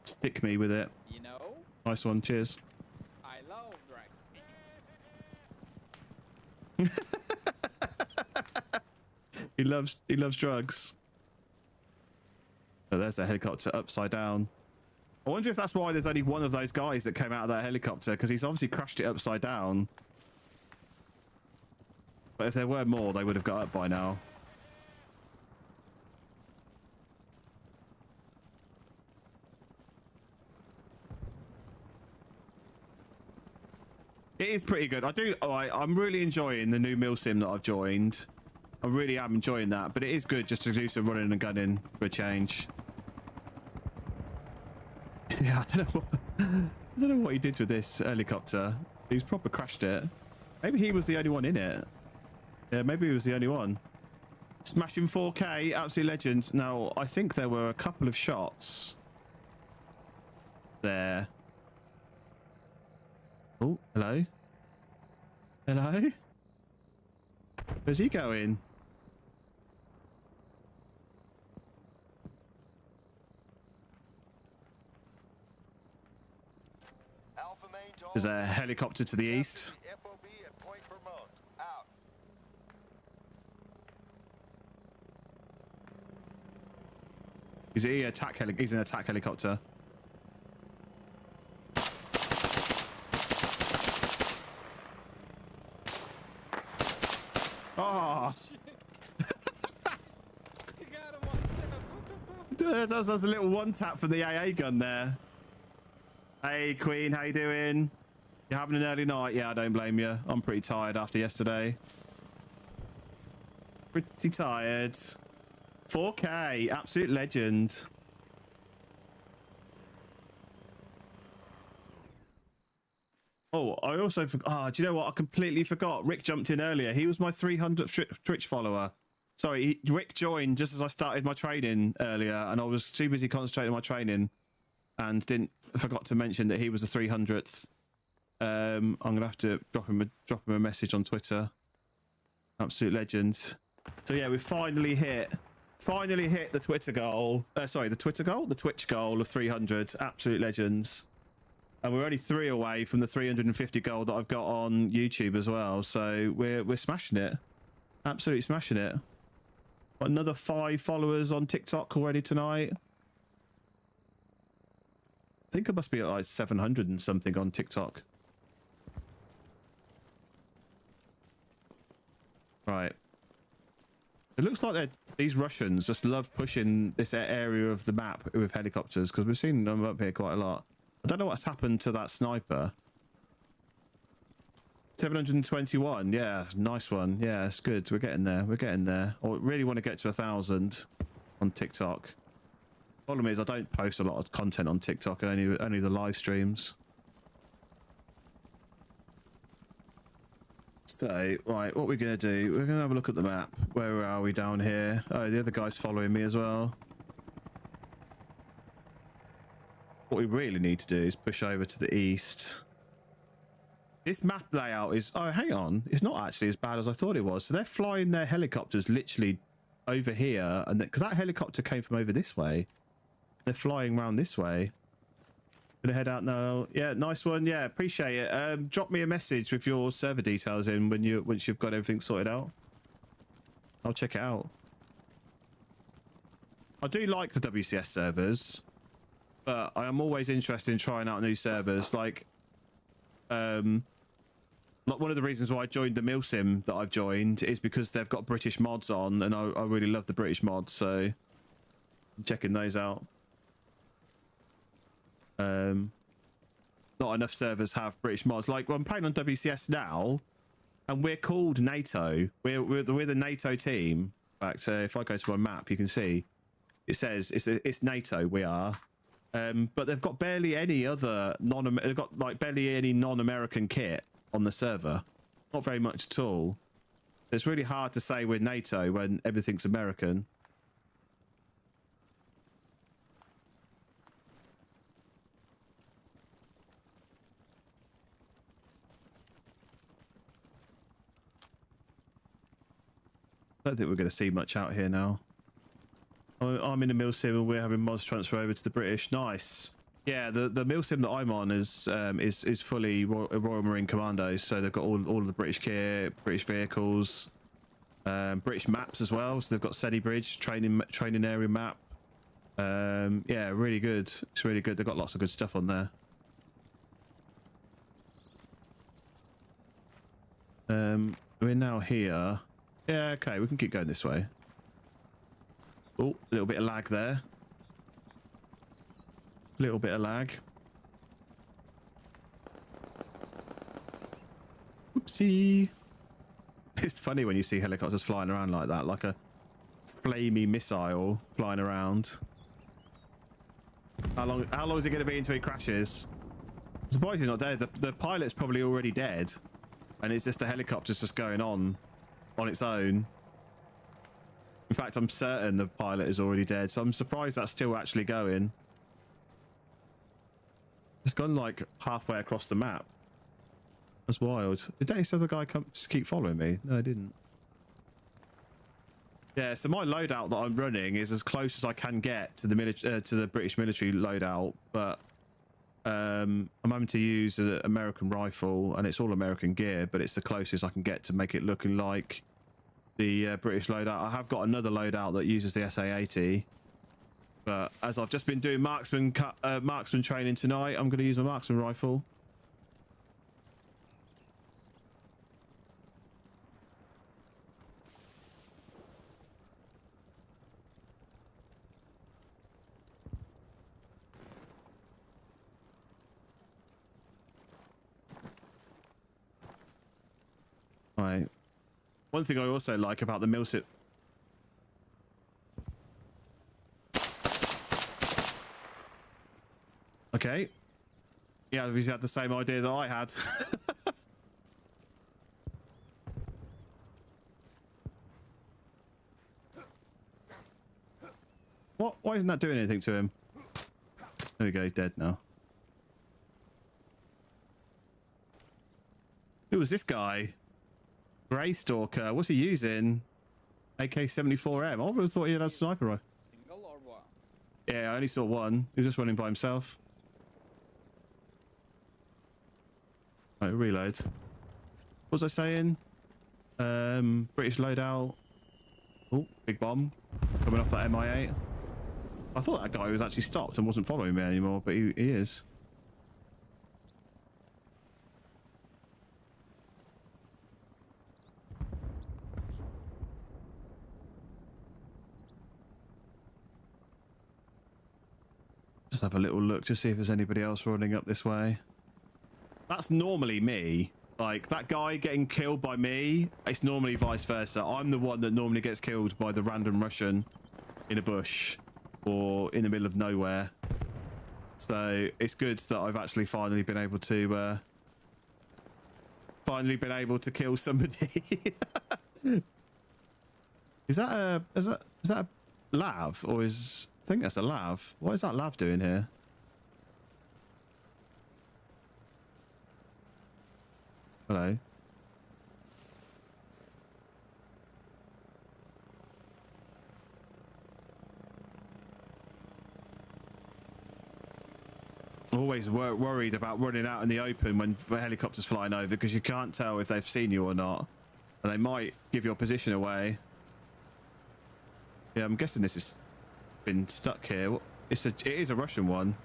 Stick me with it. You know, Nice one, cheers. I love drugs. He loves drugs. So there's the helicopter upside down. I wonder if that's why there's only one of those guys that came out of that helicopter, because he's obviously crashed it upside down. But if there were more, they would have got up by now. It is pretty good. I'm really enjoying the new Milsim that I've joined. I really am enjoying that, but it is good just to do some running and gunning for a change. Yeah, I don't know what he did with this helicopter. He's proper crashed it. Maybe he was the only one in it. Yeah, maybe he was the only one. Smashing 4K, absolute legend. Now, I think there were a couple of shots there. Oh, hello? Hello? Where's he going? There's a helicopter to the east. He's an attack helicopter. Oh! You got him on tap. What the fuck? That was a little one tap from the AA gun there. Hey Queen, how you doing? You having an early night? Yeah, I don't blame you. I'm pretty tired after yesterday. Pretty tired. 4K, absolute legend. Oh, I also forgot. Do you know what? I completely forgot. Rick jumped in earlier. He was my 300th Twitch follower. Sorry, Rick joined just as I started my training earlier, and I was too busy concentrating on my training and forgot to mention that he was the 300th. I'm gonna have to drop him a message on Twitter. Absolute legend. So yeah, we finally hit the Twitter goal. The Twitch goal of 300. Absolute legends. And we're only 3 away from the 350 goal that I've got on YouTube as well. So we're smashing it. Absolutely smashing it. Got another 5 followers on TikTok already tonight. I think I must be at like 700 and something on TikTok. Right. It looks like these Russians just love pushing this area of the map with helicopters, because we've seen them up here quite a lot. I don't know what's happened to that sniper. 721, yeah, nice one. Yeah, it's good. We're getting there. We're getting there. I really want to get to 1,000 on TikTok. Problem is, I don't post a lot of content on TikTok. Only the live streams. So, right, what we're going to do, we're going to have a look at the map. Where are we down here? Oh, the other guy's following me as well. What we really need to do is push over to the east. This map layout is... Oh, hang on. It's not actually as bad as I thought it was. So they're flying their helicopters literally over here. And because that helicopter came from over this way. They're flying around this way. Gonna head out now. Yeah, nice one. Yeah, appreciate it. Drop me a message with your server details in once you've got everything sorted out. I'll check it out. I do like the WCS servers, but I am always interested in trying out new servers. Like one of the reasons why I joined the Milsim that I've joined is because they've got British mods on, and I really love the British mods, so I'm checking those out. Not enough servers have British mods. Like when I'm playing on WCS now, and we're called NATO. We're the NATO team. In fact, if I go to my map, you can see it says it's NATO. We are, but they've got barely any other they've got like barely any non-American kit on the server. Not very much at all. It's really hard to say we're NATO when everything's American. I don't think we're going to see much out here now. I'm in the Milsim and we're having mods transfer over to the British. Nice. Yeah, the Milsim that I'm on is fully Royal Marine Commandos, so they've got all of the British kit, British vehicles, British maps as well. So they've got Sedi Bridge training area map. Yeah, really good. It's really good. They've got lots of good stuff on there. We're now here. Yeah, okay, we can keep going this way. Oh, a little bit of lag there. Little bit of lag. Oopsie. It's funny when you see helicopters flying around like that, like a flamey missile flying around. How long is it going to be until he crashes? I'm surprised he's not dead. The pilot's probably already dead, and it's just the helicopter's just going on its own. In fact, I'm certain the pilot is already dead, so I'm surprised that's still actually going. It's gone like halfway across the map. That's wild. Did this other guy just keep following me? No, I didn't. Yeah, so my loadout that I'm running is as close as I can get to the British military loadout, but I'm having to use an American rifle, and it's all American gear, but it's the closest I can get to make it looking like the British loadout. I have got another loadout that uses the SA-80, but as I've just been doing marksman training tonight, I'm going to use my marksman rifle. Right. One thing I also like about the Milsim. Okay. Yeah, he's had the same idea that I had. What? Why isn't that doing anything to him? There we go, he's dead now. Who was this guy? Grey Stalker. What's he using? AK-74M. I would have thought he had a sniper rifle. Single or what? Yeah, I only saw one. He was just running by himself. Right, reload. What was I saying? British loadout. Oh, big bomb. Coming off that MI8. I thought that guy was actually stopped and wasn't following me anymore, but he is. Just have a little look to see if there's anybody else running up this way. That's normally me. Like, that guy getting killed by me, it's normally vice versa. I'm the one that normally gets killed by the random Russian in a bush or in the middle of nowhere. So it's good that I've actually finally been able to kill somebody. Is that a lav, or is... I think that's a lav. What is that lav doing here? Hello. Always worried about running out in the open when the helicopter's flying over, because you can't tell if they've seen you or not, and they might give your position away. Yeah, I'm guessing this has been stuck here. It is a Russian one.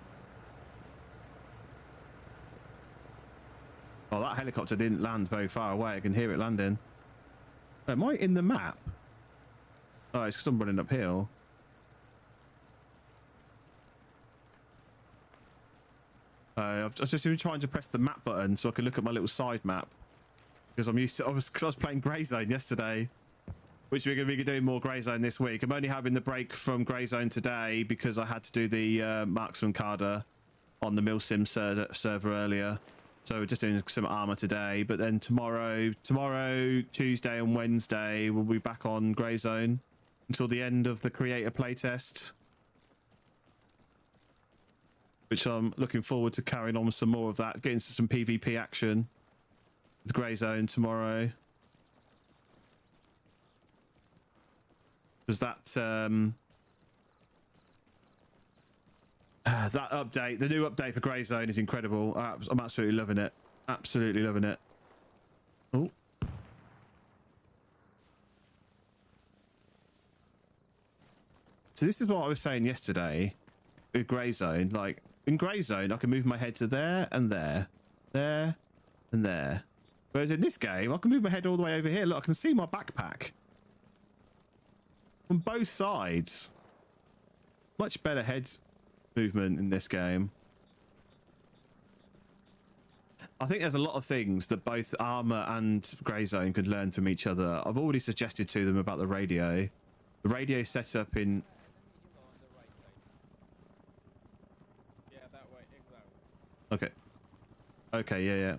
Oh, that helicopter didn't land very far away. I can hear it landing. Am I in the map? Oh, it's because I'm running uphill. I've just been trying to press the map button so I can look at my little side map. because I'm used to. Because I was playing Grey Zone yesterday, which we're going to be doing more Grey Zone this week. I'm only having the break from Grey Zone today because I had to do the Marksman Carder on the Milsim server earlier. So we're just doing some Arma today. But then tomorrow, Tuesday and Wednesday, we'll be back on Grey Zone until the end of the creator playtest, which I'm looking forward to carrying on with some more of that, getting into some PvP action with Grey Zone tomorrow. Because that that update, the new update for Grey Zone is incredible. I'm absolutely loving it. Absolutely loving it. Oh. So this is what I was saying yesterday with Grey Zone. Like, in Grey Zone, I can move my head to there and there, there and there. Whereas in this game, I can move my head all the way over here. Look, I can see my backpack on both sides. Much better head movement in this game. I think there's a lot of things that both Arma and Grey Zone could learn from each other. I've already suggested to them about the radio. The radio setup in... Yeah, that way, exactly. Okay. Okay, yeah.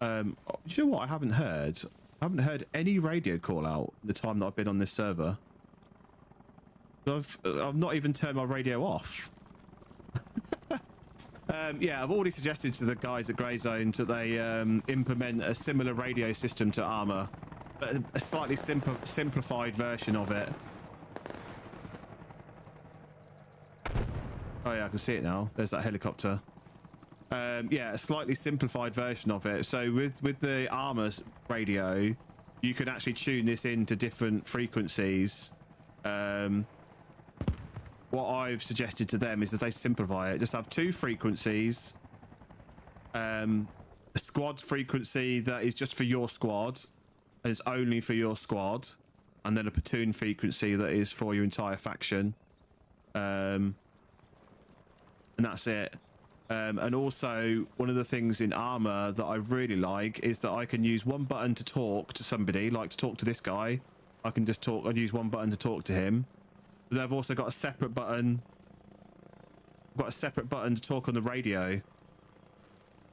Do you know what I haven't heard? I haven't heard any radio call out the time that I've been on this server. I've not even turned my radio off. Yeah, I've already suggested to the guys at Grey Zone that they implement a similar radio system to Arma, but a slightly simplified version of it. Oh yeah, I can see it now. There's that helicopter. Yeah, a slightly simplified version of it. So with the Arma radio, you can actually tune this into different frequencies. What I've suggested to them is that they simplify it. Just have two frequencies. A squad frequency that is just for your squad, and it's only for your squad, and then a platoon frequency that is for your entire faction. And that's it. And also, one of the things in Arma that I really like is that I can use one button to talk to somebody, like to talk to this guy. I can just talk. I'd use one button to talk to him. But I've also got a separate button. I've got a separate button to talk on the radio.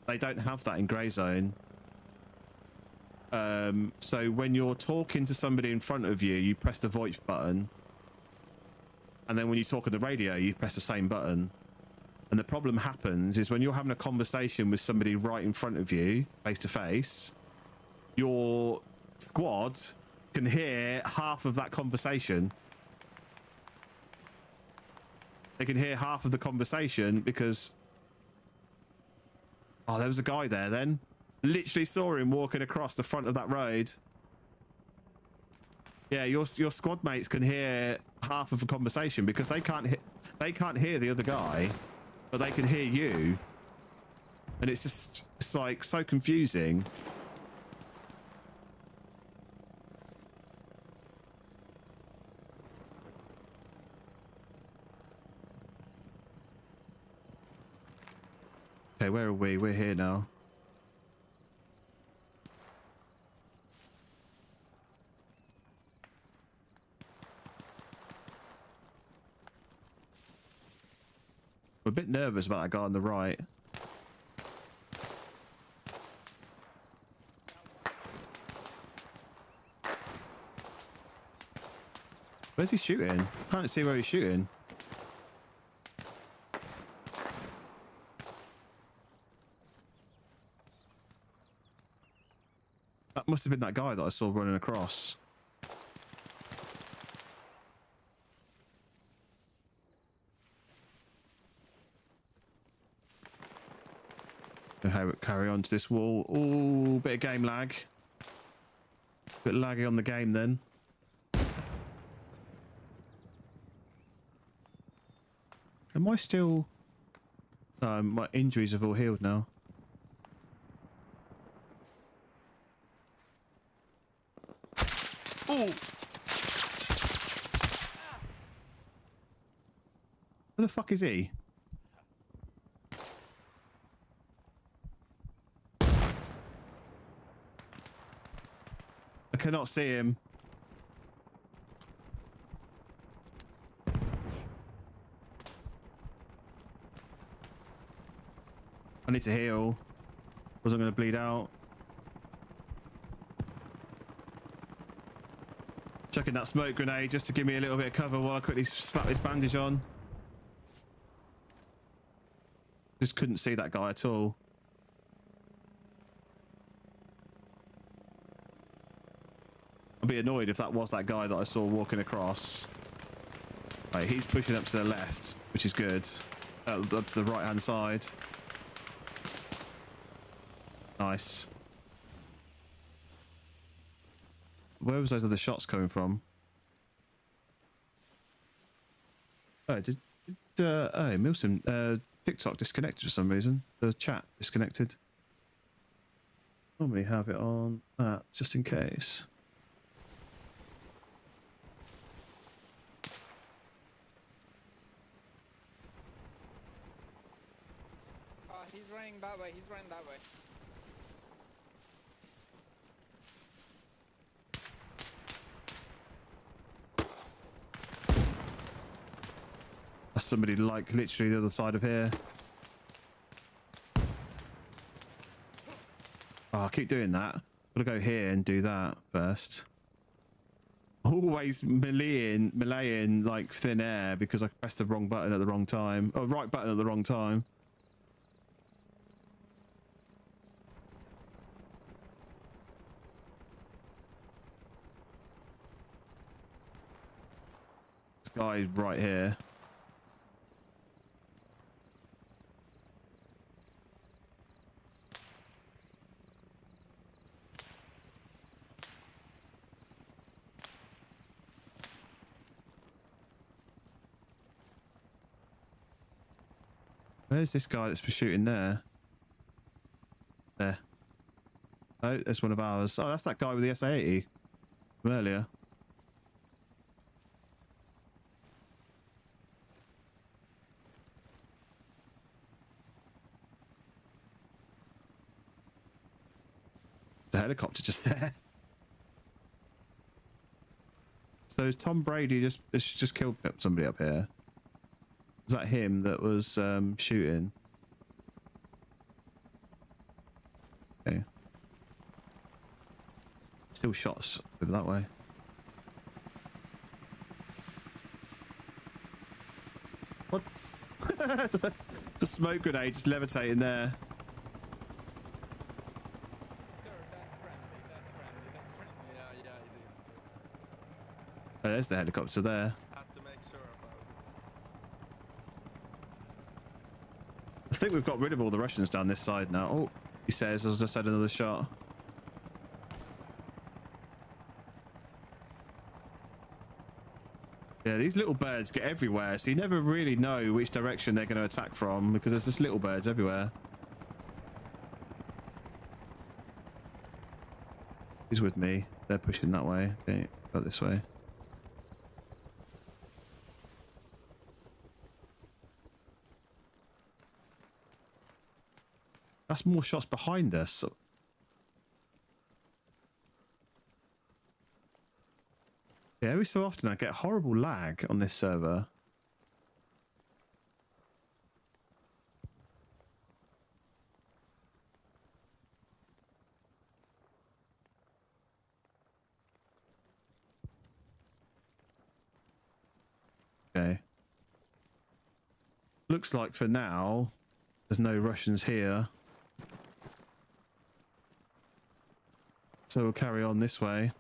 They don't have that in Grey Zone. So when you're talking to somebody in front of you, you press the voice button. And then when you talk on the radio, you press the same button. And the problem happens is when you're having a conversation with somebody right in front of you, face to face, your squad can hear half of that conversation. They can hear half of the conversation because... Oh, there was a guy there then. Literally saw him walking across the front of that road. Yeah, your squad mates can hear half of the conversation because they can't hear the other guy, but they can hear you. And it's like so confusing. Okay, where are we? We're here now. I'm a bit nervous about that guy on the right. Where's he shooting? I can't see where he's shooting. That must have been that guy that I saw running across. Carry on to this wall. Ooh, bit of game lag. Bit laggy on the game then. Am I still... my injuries have all healed now. Oh! Where the fuck is he? cannot see him. I need to heal. Wasn't going to bleed out. Chucking that smoke grenade just to give me a little bit of cover while I quickly slap this bandage on. Just couldn't see that guy at all. I'd be annoyed if that was that guy that I saw walking across. Right, he's pushing up to the left, which is good. Up to the right hand side. Nice. Where was those other shots coming from? Oh, Milsim, TikTok disconnected for some reason. The chat disconnected. Normally have it on that just in case. He's running that way. He's running that way. That's somebody like literally the other side of here. Oh, I keep doing that. Gotta go here and do that first. Always meleeing like thin air because I pressed the wrong button at the wrong time. Oh, right button at the wrong time. This guy's right here. Where's this guy that's been shooting there? There. Oh, there's one of ours. Oh, that's that guy with the SA-80 from earlier. The helicopter just there. So Tom Brady just killed somebody up here. Was that him that was shooting? Okay. Still shots over that way. What? The smoke grenade just levitating there. Oh, there's the helicopter there. I think we've got rid of all the Russians down this side now. Oh, he says, I just had another shot. Yeah, these little birds get everywhere, so you never really know which direction they're going to attack from because there's just little birds everywhere. Who's with me? They're pushing that way. Okay, go this way. That's more shots behind us. Yeah, every so often I get horrible lag on this server. Okay. Looks like for now, there's no Russians here. So we'll carry on this way.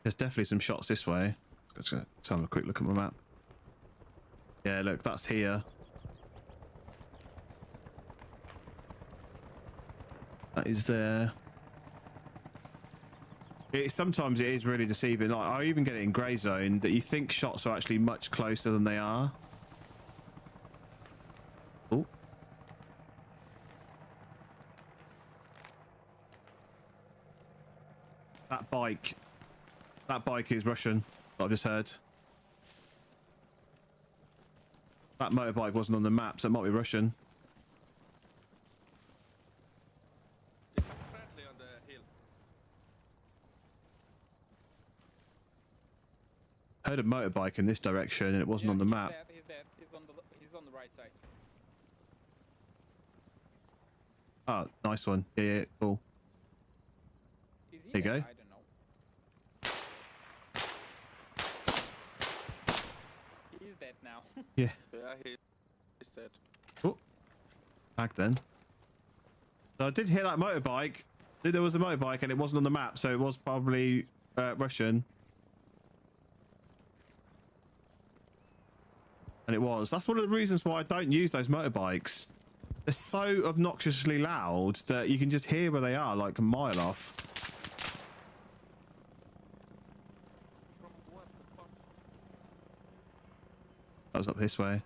There's definitely some shots this way. Let's have a quick look at my map. Yeah, look, that's here. That is there. Sometimes it is really deceiving. Like, I even get it in grey zone that you think shots are actually much closer than they are. Oh. That bike is Russian, I've just heard. That motorbike wasn't on the map, so it might be Russian. Is that friendly on the heard a motorbike in this direction and it wasn't on the map. He's dead. He's on the right side. Oh, nice one. Yeah, yeah, cool. Is he There you there? go. I don't know. He's dead now. Yeah. Yeah, he's dead. Oh, back then. So I did hear that motorbike. Knew there was a motorbike and it wasn't on the map, so it was probably Russian. And it was. That's one of the reasons why I don't use those motorbikes. They're so obnoxiously loud that you can just hear where they are, like a mile off. That was up this way.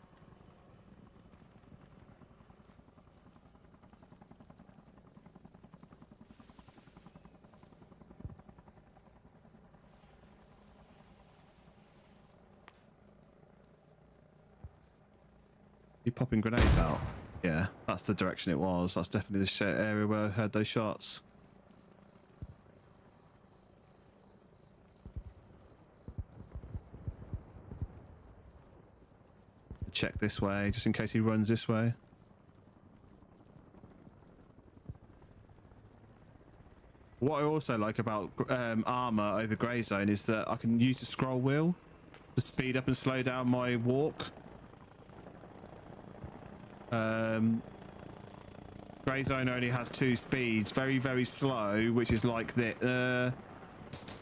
You popping grenades out? Yeah, that's the direction it was. That's definitely the area where I heard those shots. Check this way, just in case he runs this way. What I also like about Arma over Grey Zone is that I can use the scroll wheel to speed up and slow down my walk. Grey Zone only has 2 speeds, very, very slow, which is like this.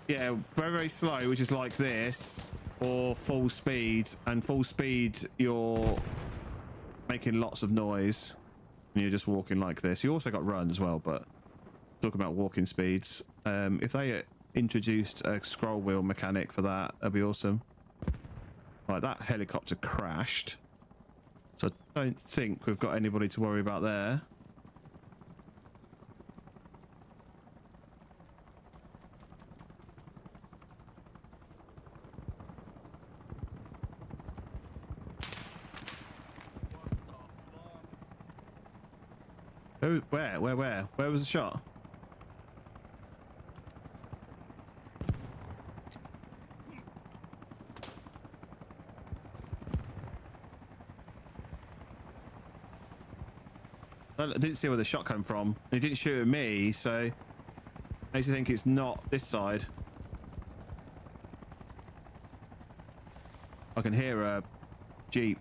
Yeah, very, very slow, which is like this, or full speed. And full speed, you're making lots of noise, and you're just walking like this. You also got run as well, but talking about walking speeds. If they introduced a scroll wheel mechanic for that, that'd be awesome. Right, that helicopter crashed. So I don't think we've got anybody to worry about there. Oh, where was the shot? I didn't see where the shot came from. He didn't shoot at me, so makes you think it's not this side. I can hear a Jeep.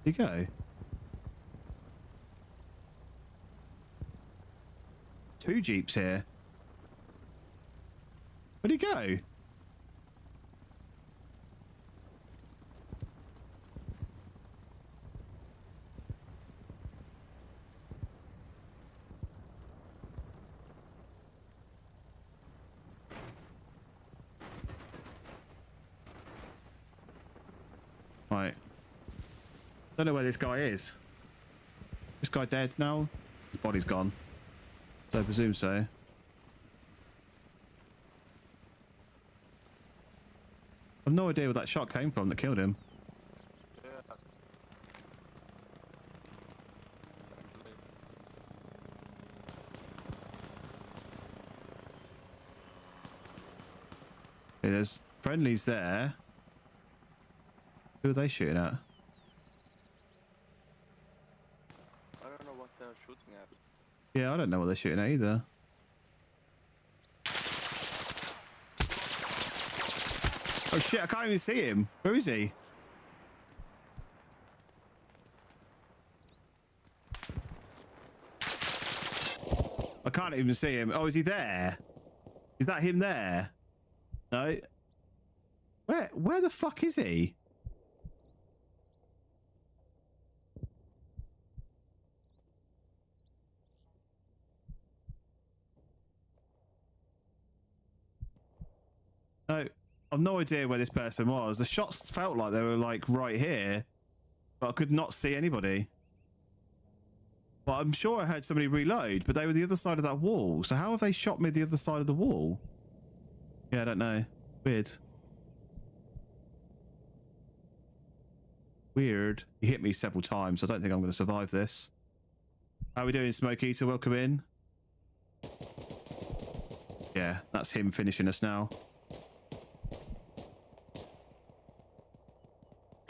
Where'd he go? 2 Jeeps here. Where'd he go? Right. Don't know where this guy is. This guy dead now? His body's gone. So I presume so. I've no idea where that shot came from that killed him. Yeah. Okay, there's friendlies there. Who are they shooting at? I don't know what they're shooting at. Yeah, I don't know what they're shooting at either. Oh shit, I can't even see him. Where is he? I can't even see him. Oh, is he there? Is that him there? No. Where the fuck is he? No, I've no idea where this person was. The shots felt like they were like right here, but I could not see anybody. Well, I'm sure I heard somebody reload, but they were the other side of that wall. So how have they shot me the other side of the wall? Yeah, I don't know. Weird. Weird. He hit me several times. I don't think I'm going to survive this. How are we doing, Smoke Eater? Welcome in. Yeah, that's him finishing us now.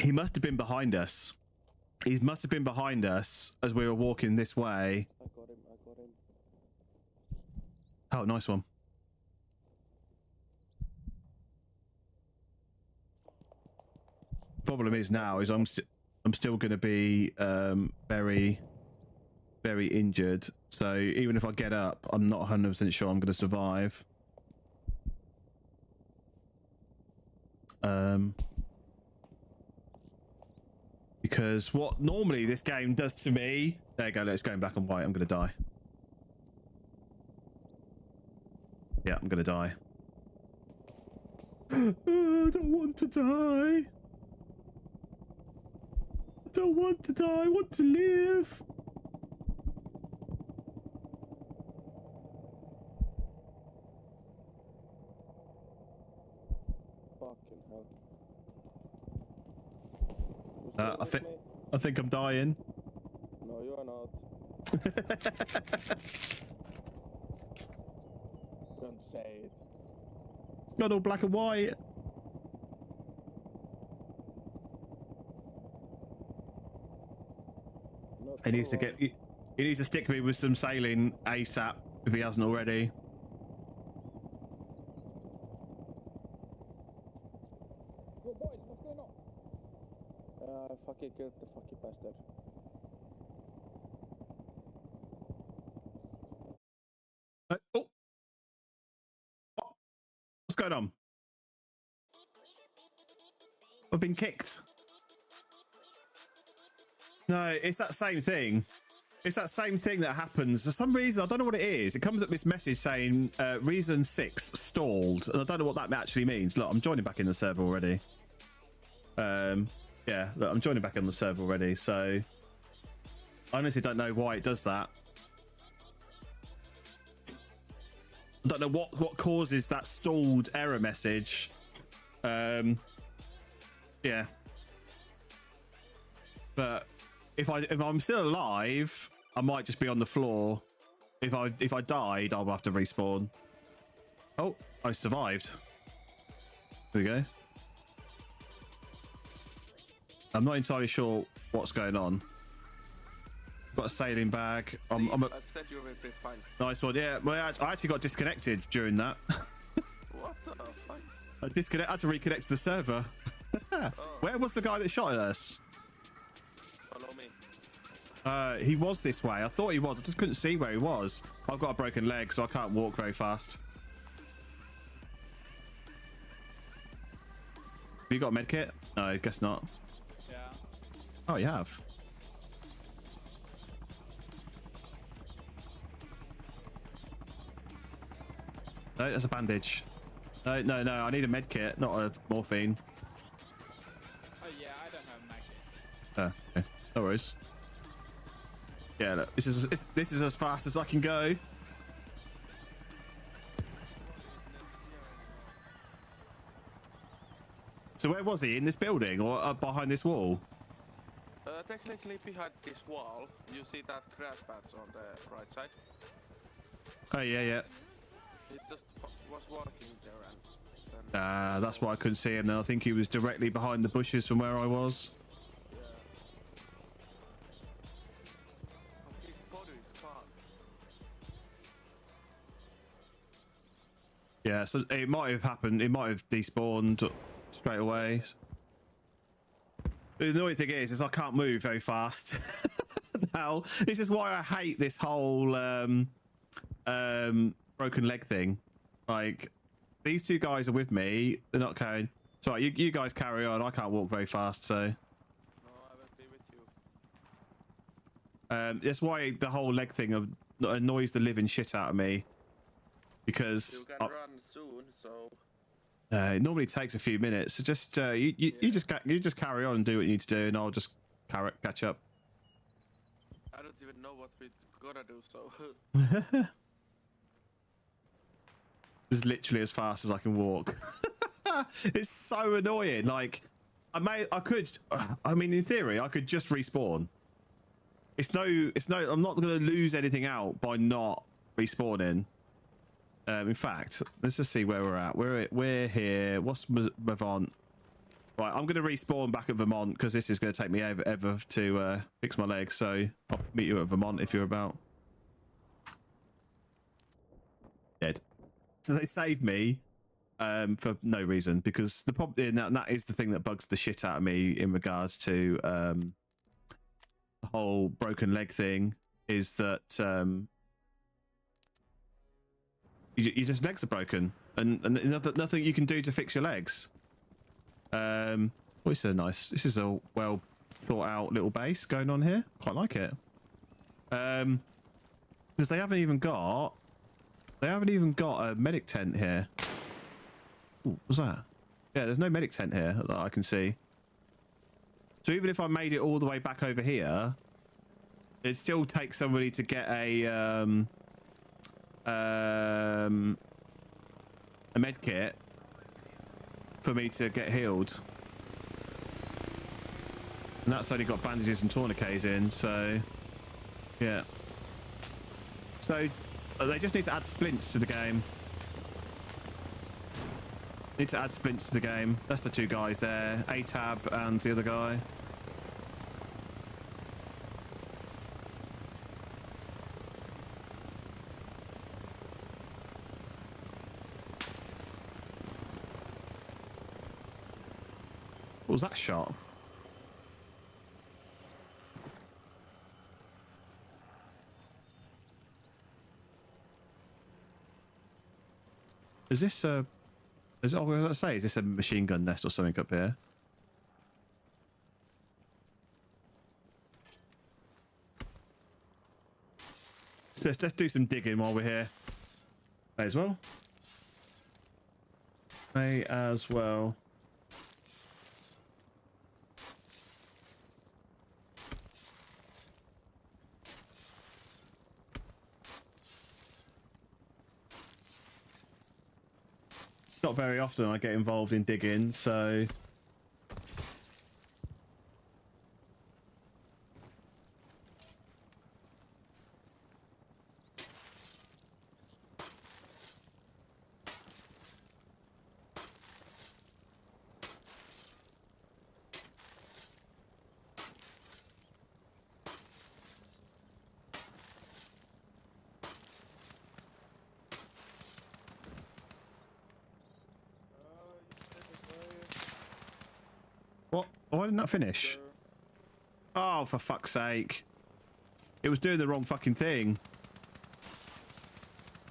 He must have been behind us. He must have been behind us as we were walking this way. I got him. Oh, nice one. Problem is now is I'm still going to be very injured. So even if I get up, I'm not 100% sure I'm going to survive. Because what normally this game does to me... There you go, let's go in black and white. I'm going to die. Yeah, I'm going to die. I don't want to die. I don't want to die. I want to live. Fucking hell. I think I'm dying. No, you are not. Don't say it. It's not all black and white. He needs to get. He needs to stick me with some sailing ASAP if he hasn't already. Yo, boys, what's going on? Fucking killed the fucking bastard. Oh. What's going on? I've been kicked. No, it's that same thing. It's that same thing that happens. For some reason, I don't know what it is. It comes up this message saying reason 6 stalled. And I don't know what that actually means. Look, I'm joining back in the server already. Yeah, look, I'm joining back on the server already. So I honestly don't know why it does that. I don't know what causes that stalled error message. Yeah. But if I'm still alive, I might just be on the floor. If I died, I'll have to respawn. Oh, I survived. There we go. I'm not entirely sure what's going on. Got a sailing bag. I said you were fine. Nice one. Yeah, well, I actually got disconnected during that. What the fuck? I had to reconnect to the server. Oh. Where was the guy that shot at us? Follow me. He was this way. I thought he was. I just couldn't see where he was. I've got a broken leg, so I can't walk very fast. Have you got a med kit? No, I guess not. Yeah. Oh, you have. No, that's a bandage. No, I need a med kit, not a morphine. Oh yeah, I don't have mag. Oh, okay. No worries. Yeah, look, this is as fast as I can go. So where was he? In this building or behind this wall? Technically behind this wall, you see that crash pads on the right side? Oh yeah. It just was walking there and That's why I couldn't see him. Now I think he was directly behind the bushes from where I was. his body is gone. Yeah, so it might have happened. It might have despawned straight away. The annoying thing is I can't move very fast. Now, this is why I hate this whole broken leg thing. Like, these two guys are with me. They're not carrying. Sorry, you guys carry on. I can't walk very fast, so. No, I will be with you. That's why the whole leg thing annoys the living shit out of me. Because You can run soon, so. it normally takes a few minutes. So just you just carry on and do what you need to do, and I'll just catch up. I don't even know what we gotta do, so... This is literally as fast as I can walk. It's so annoying. Like, I mean, in theory, I could just respawn. I'm not going to lose anything out by not respawning. In fact, let's just see where we're at. We're here. What's Vermont? Right, I'm going to respawn back at Vermont because this is going to take me ever to fix my legs. So I'll meet you at Vermont if you're about. Dead. So they saved me for no reason, because the problem, and that is the thing that bugs the shit out of me in regards to the whole broken leg thing, is that you just legs are broken and nothing you can do to fix your legs. This is a well thought out little base going on here. Quite like it. Because they haven't even got a medic tent here. Ooh, what's that? Yeah, there's no medic tent here that I can see. So even if I made it all the way back over here, it'd still take somebody to get a med kit for me to get healed. And that's only got bandages and tourniquets in, so yeah. So they just need to add splints to the game. Need to add splints to the game. That's the two guys there, ATAB and the other guy. What was that shot? Is this a... Is this a machine gun nest or something up here? So let's do some digging while we're here. May as well. May as well. Not very often I get involved in digging, so why didn't that finish? Oh, for fuck's sake. It was doing the wrong fucking thing.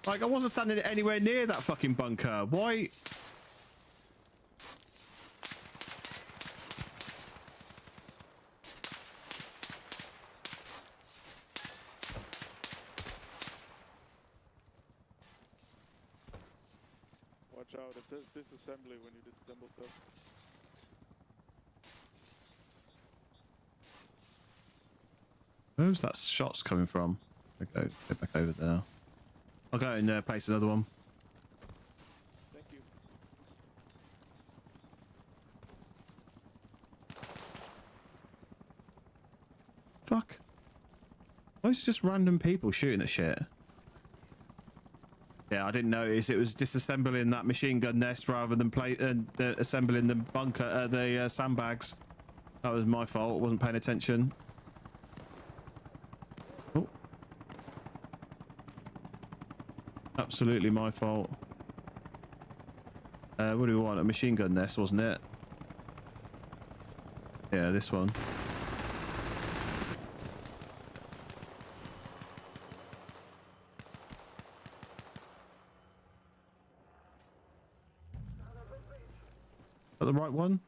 Like, I wasn't standing anywhere near that fucking bunker. Why? Watch out, it says disassembly when you disassemble stuff. Where's that shots coming from? Okay, go back over there. I'll go and place another one. Thank you. Fuck. Why is it just random people shooting at shit? Yeah, I didn't notice it was disassembling that machine gun nest rather than assembling the bunker, the sandbags. That was my fault. Wasn't paying attention. Oh. Absolutely my fault. What do we want? A machine gun nest, wasn't it? Yeah, this one. Is that the right one?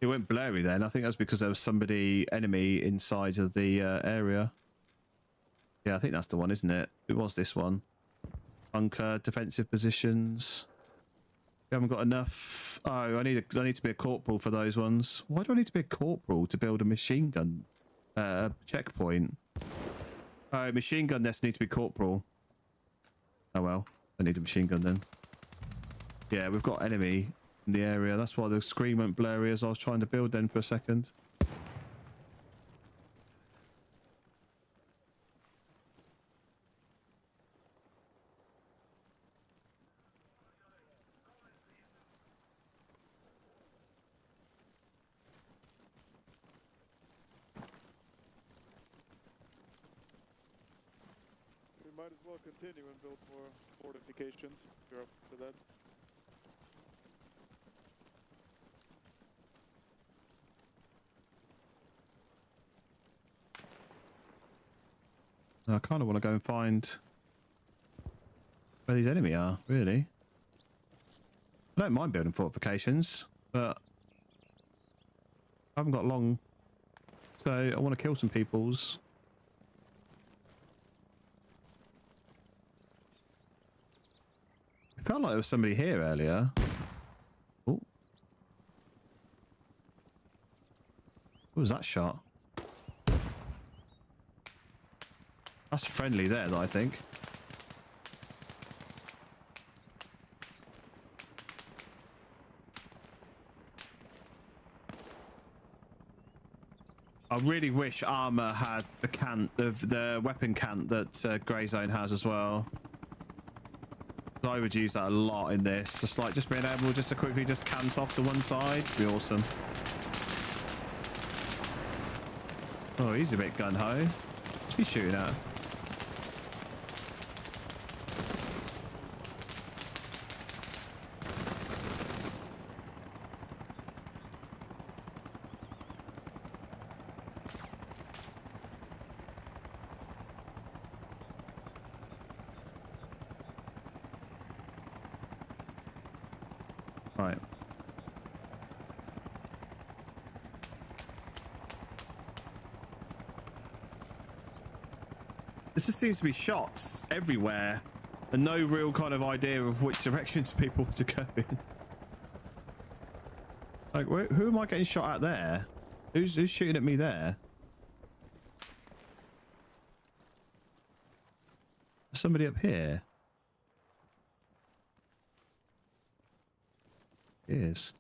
It went blurry then. I think that's because there was somebody enemy inside of the area. Yeah, I think that's the one, isn't it? It was this one. Bunker, defensive positions. We haven't got enough. Oh, I need to be a corporal for those ones. Why do I need to be a corporal to build a machine gun checkpoint. Oh, machine gun nest needs to be corporal. Oh well, I need a machine gun then. Yeah, we've got enemy in the area. That's why the screen went blurry as I was trying to build then for a second. We might as well continue and build more fortifications. You're up for that. I kind of want to go and find where these enemy are, really. I don't mind building fortifications, but I haven't got long, so I want to kill some peoples. It felt like there was somebody here earlier. Oh. What was that shot? That's friendly there, I think. I really wish Arma had the cant of the weapon cant that Grey Zone has as well. I would use that a lot in this. Just like just being able just to quickly just cant off to one side would be awesome. Oh, he's a bit gun ho. What's he shooting at? Right. There just seems to be shots everywhere and no real kind of idea of which directions people want to go in. Like, who am I getting shot at there? Who's shooting at me there? There's somebody up here. Is.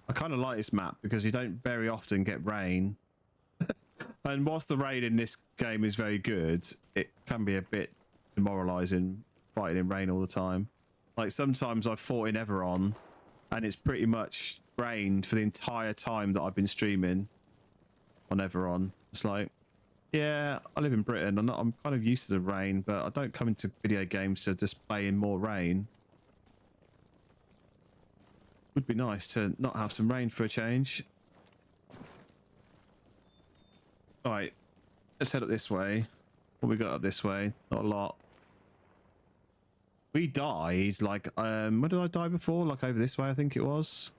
I kind of like this map because you don't very often get rain. And whilst the rain in this game is very good, it can be a bit demoralizing fighting in rain all the time. Like sometimes I've fought in Everon and it's pretty much rained for the entire time that I've been streaming on Everon. It's like, yeah, I live in Britain. I'm kind of used to the rain, but I don't come into video games to just play in more rain. Would be nice to not have some rain for a change. All right, let's head up this way. What we got up this way? Not a lot. We died like where did I die before? Like over this way, I think it was.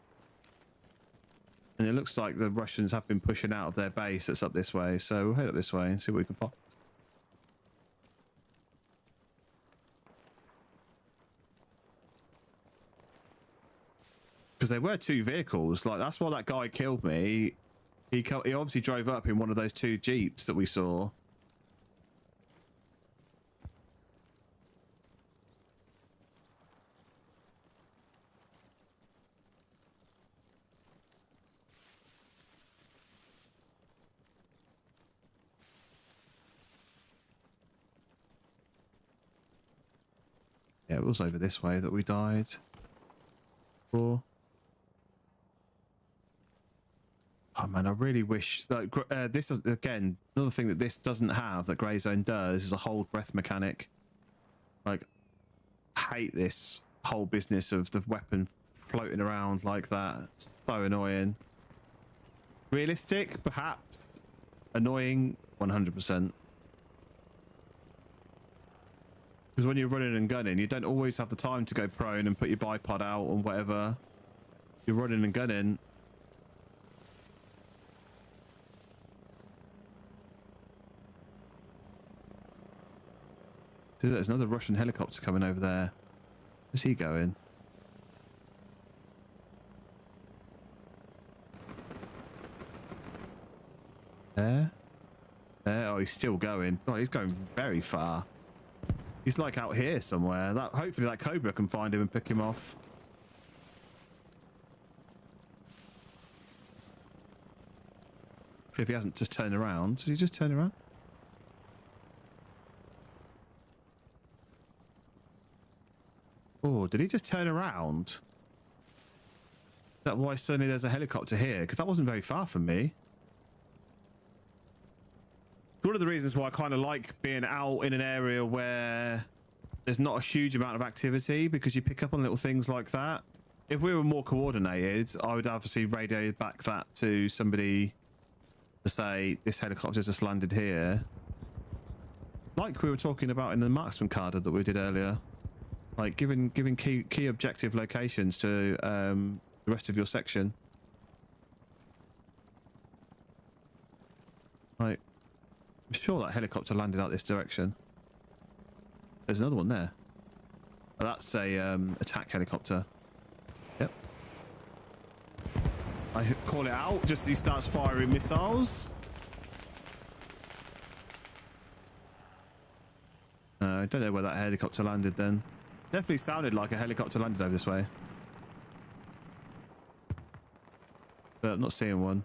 And it looks like the Russians have been pushing out of their base that's up this way. So we'll head up this way and see what we can pop. Because there were two vehicles. Like, that's why that guy killed me. He obviously drove up in one of those two Jeeps that we saw. Yeah, it was over this way that we died. Or oh man, I really wish that this is again another thing that this doesn't have that Grey Zone does is a hold breath mechanic. Like, I hate this whole business of the weapon floating around like that. It's so annoying. Realistic, perhaps. Annoying, 100%. Because when you're running and gunning, you don't always have the time to go prone and put your bipod out or whatever. You're running and gunning. Dude, there's another Russian helicopter coming over there. Where's he going? There? There? Oh, he's still going. Oh, he's going very far. He's like out here somewhere. That hopefully that Cobra can find him and pick him off. If he hasn't just turned around. Does he just turn around? Oh, did he just turn around? Is that why suddenly there's a helicopter here? Because that wasn't very far from me. One of the reasons why I kind of like being out in an area where there's not a huge amount of activity, because you pick up on little things like that. If we were more coordinated, I would obviously radio back that to somebody to say this helicopter just landed here, like we were talking about in the marksman card that we did earlier, like giving key objective locations to the rest of your section. Like, I'm sure that helicopter landed out this direction. There's another one there. Oh, that's a attack helicopter. Yep. I call it out just as he starts firing missiles. I don't know where that helicopter landed then. Definitely sounded like a helicopter landed over this way. But I'm not seeing one.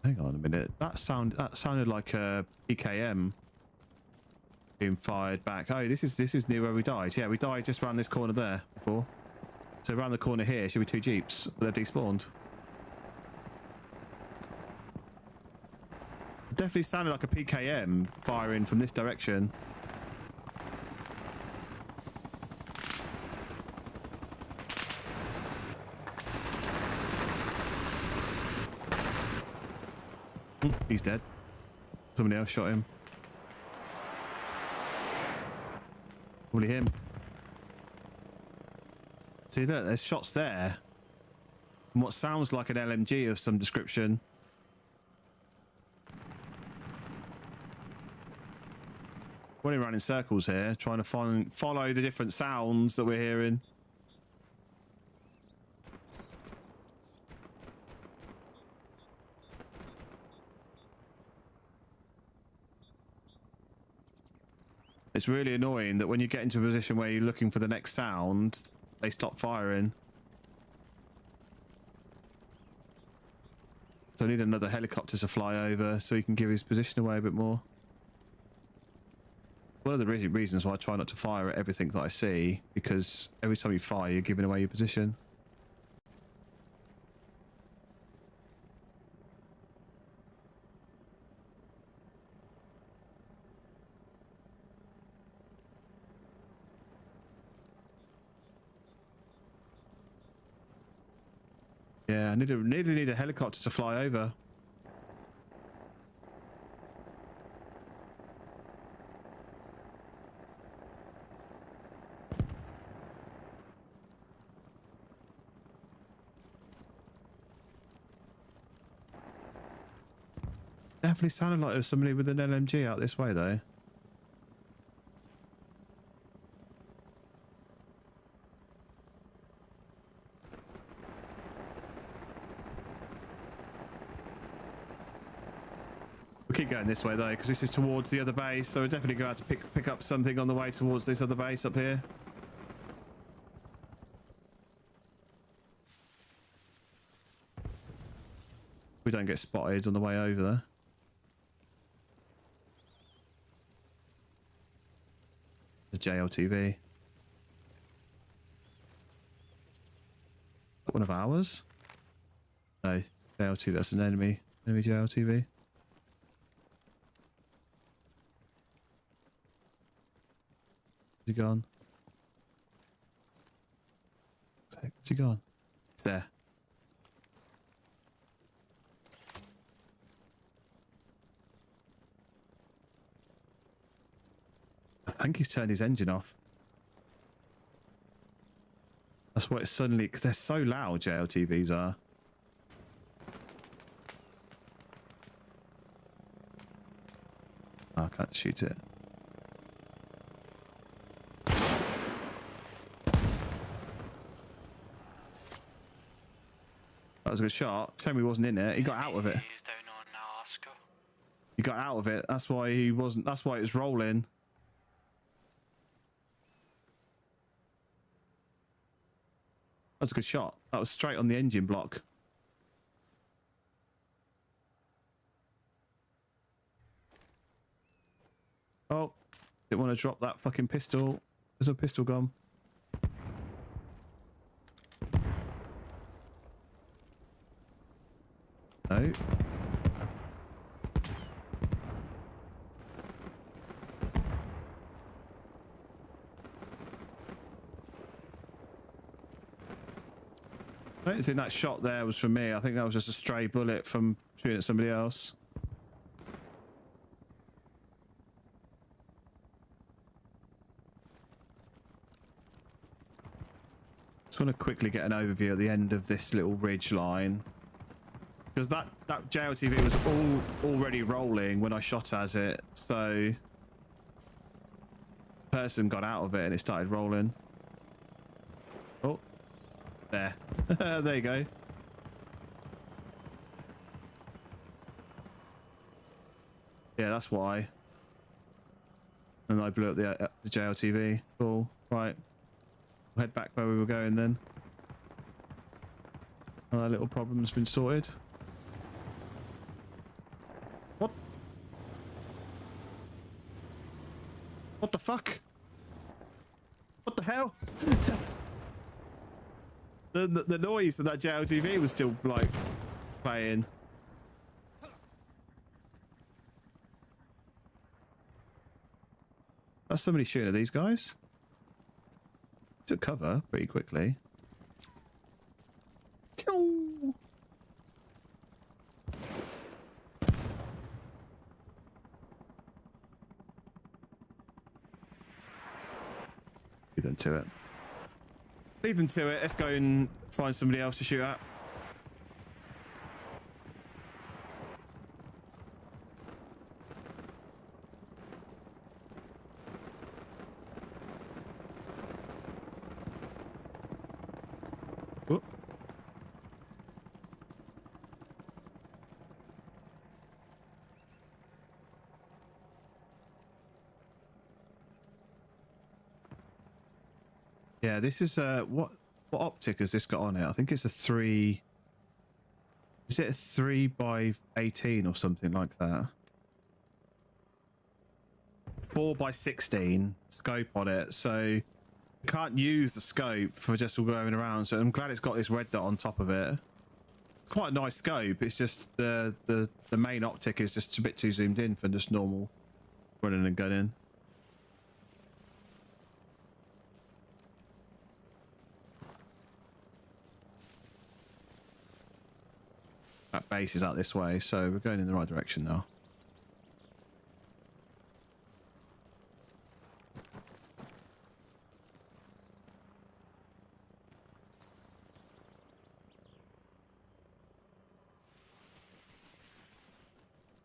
Hang on a minute. That sounded like a PKM being fired back. Oh, this is near where we died. Yeah, we died just around this corner there before. So around the corner here should be 2 jeeps. They're despawned. It definitely sounded like a PKM firing from this direction. He's dead. Somebody else shot him. Probably him. See, look, there's shots there. And what sounds like an LMG of some description. Running around in circles here, trying to follow the different sounds that we're hearing. It's really annoying that when you get into a position where you're looking for the next sound, they stop firing. So I need another helicopter to fly over so he can give his position away a bit more. One of the reasons why I try not to fire at everything that I see, because every time you fire, you're giving away your position. Yeah, I need a helicopter to fly over. Definitely sounded like there was somebody with an LMG out this way, though. We'll keep going this way, though, because this is towards the other base, so we're definitely going to have to pick up something on the way towards this other base up here. We don't get spotted on the way over there. The JLTV. One of ours? No, JLTV, that's an enemy JLTV. Is he gone? Is he gone? He's there. I think he's turned his engine off. That's what it's suddenly, because they're so loud, JLTVs are. can't shoot it. That was a good shot. Shame he wasn't in it. He got out of it. He's down on Alaska. He got out of it. That's why he wasn't. That's why it was rolling. That was a good shot. That was straight on the engine block. Oh, didn't want to drop that fucking pistol. There's a pistol gone. No. I don't think that shot there was from me. I think that was just a stray bullet from shooting at somebody else. Just want to quickly get an overview at the end of this little ridge line. Because that JLTV was already rolling when I shot at it, so the person got out of it and it started rolling. Oh, there. There you go. Yeah, that's why. And I blew up the JLTV. Cool. Right. We'll head back where we were going then. Our little problem's been sorted. What? What the fuck? What the hell? the noise of that JLTV was still like playing. That's somebody shooting at these guys. Took cover pretty quickly. Pew! Leave them to it. Leave them to it. Let's go and find somebody else to shoot at. Whoop. Yeah, this is what optic has this got on it? I think it's a 3. Is it a 3x18 or something like that? 4x16 scope on it, so you can't use the scope for just all going around. So I'm glad it's got this red dot on top of it. It's quite a nice scope. It's just the main optic is just a bit too zoomed in for just normal running and gunning. That base is out this way, so we're going in the right direction now.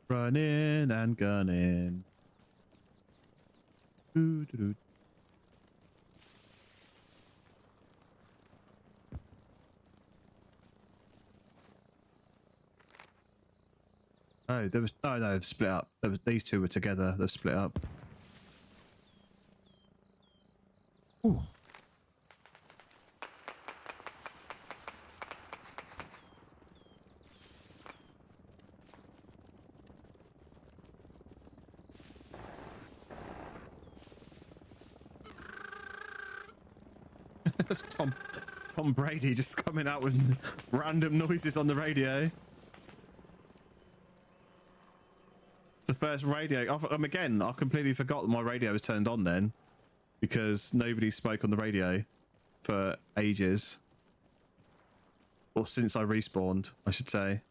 Running and gunning. Doo, doo, doo. Oh, there was. Oh no, they've split up. There was, these two were together. They've split up. Ooh. That's Tom Brady just coming out with random noises on the radio. The first radio. Again, I completely forgot that my radio was turned on then, because nobody spoke on the radio for ages, or since I respawned, I should say.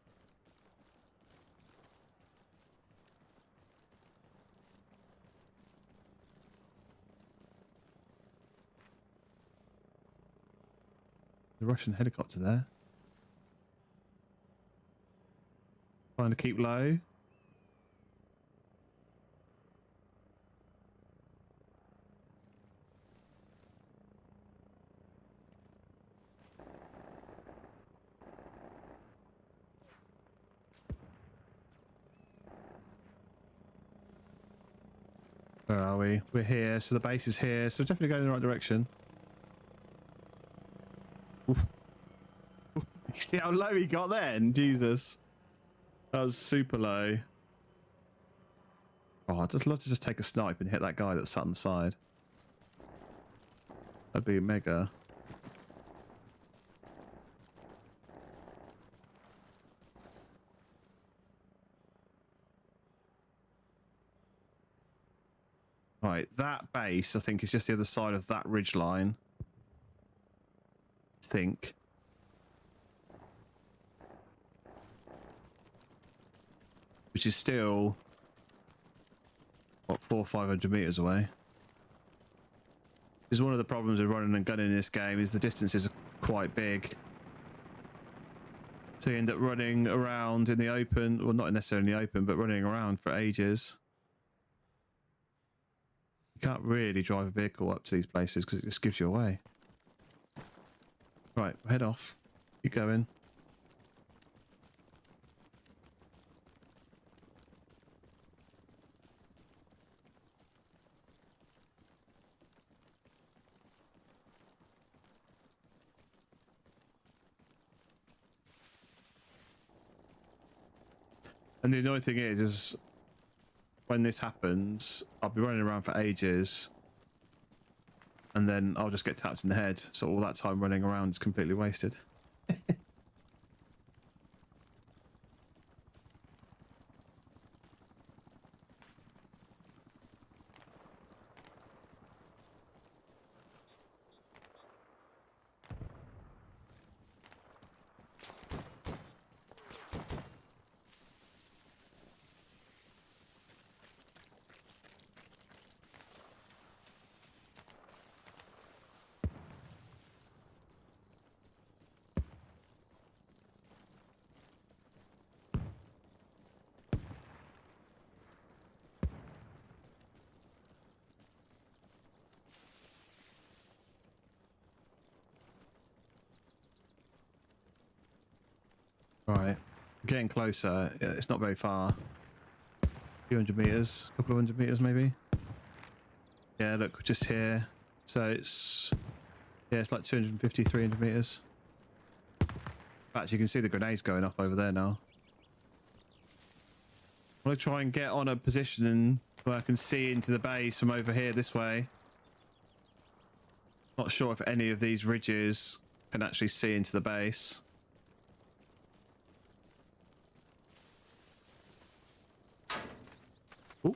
The Russian helicopter there. Trying to keep low. are we? We're here, so the base is here, so we're definitely going in the right direction. Oof. You see how low he got then? Jesus. That was super low. Oh, I'd just love to just take a snipe and hit that guy that's sat on the side. That'd be mega. Right, that base, I think, is just the other side of that ridge line. I think. Which is still, what, 400 or 500 meters away. This is one of the problems with running and gunning in this game, is the distances are quite big. So you end up running around in the open, well, not necessarily in the open, but running around for ages. You can't really drive a vehicle up to these places because it just gives you away. Right, head off. Keep going. And the annoying thing is when this happens, I'll be running around for ages and then I'll just get tapped in the head. So all that time running around is completely wasted. Right, getting closer. Yeah, it's not very far. A few hundred meters, a couple of hundred meters maybe. Yeah, look, we're just here. So it's, yeah, it's like 250, 300 meters. Actually, you can see the grenades going off over there now. I want to try and get on a position where I can see into the base from over here this way. Not sure if any of these ridges can actually see into the base. Ooh.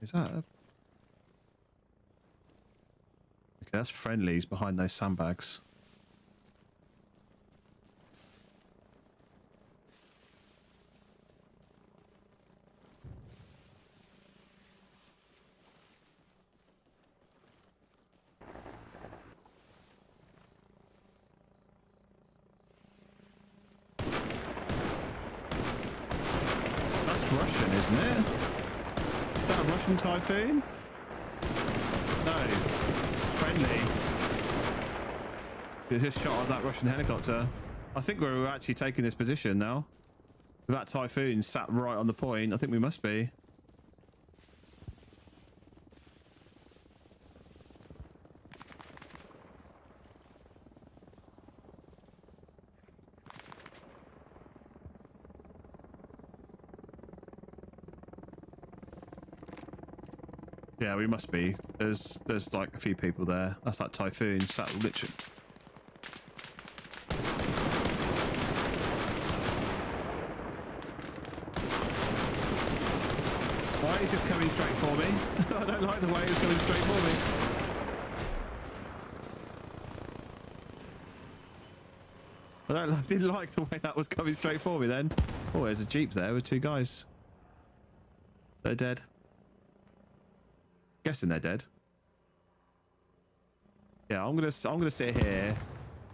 Is that? Okay, that's friendlies behind those sandbags. Russian, isn't it? Is that a Russian Typhoon? No. Friendly. You just shot at that Russian helicopter. I think we're actually taking this position now. With that Typhoon sat right on the point, I think we must be. Yeah, we must be. There's like a few people there. That's that Typhoon sat literally. Why is this coming straight for me? I don't like the way it's coming straight for me. I didn't like the way that was coming straight for me then. Oh, there's a Jeep there with two guys. They're dead. Guessing they're dead. Yeah, I'm gonna sit here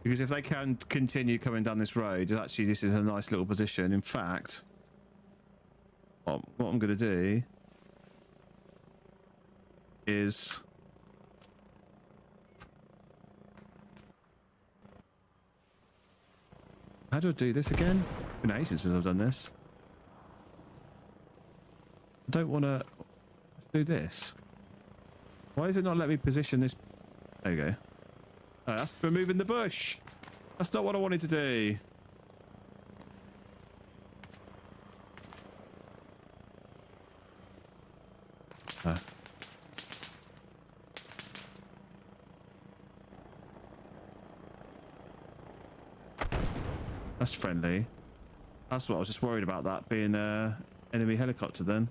because if they can continue coming down this road, actually this is a nice little position. In fact, what I'm gonna do is how do I do this again? It's been ages since I've done this. don't want to do this. Why is it not letting me position this? There you go. Oh, that's removing the bush. That's not what I wanted to do. That's friendly. That's what I was just worried about, that being a enemy helicopter then.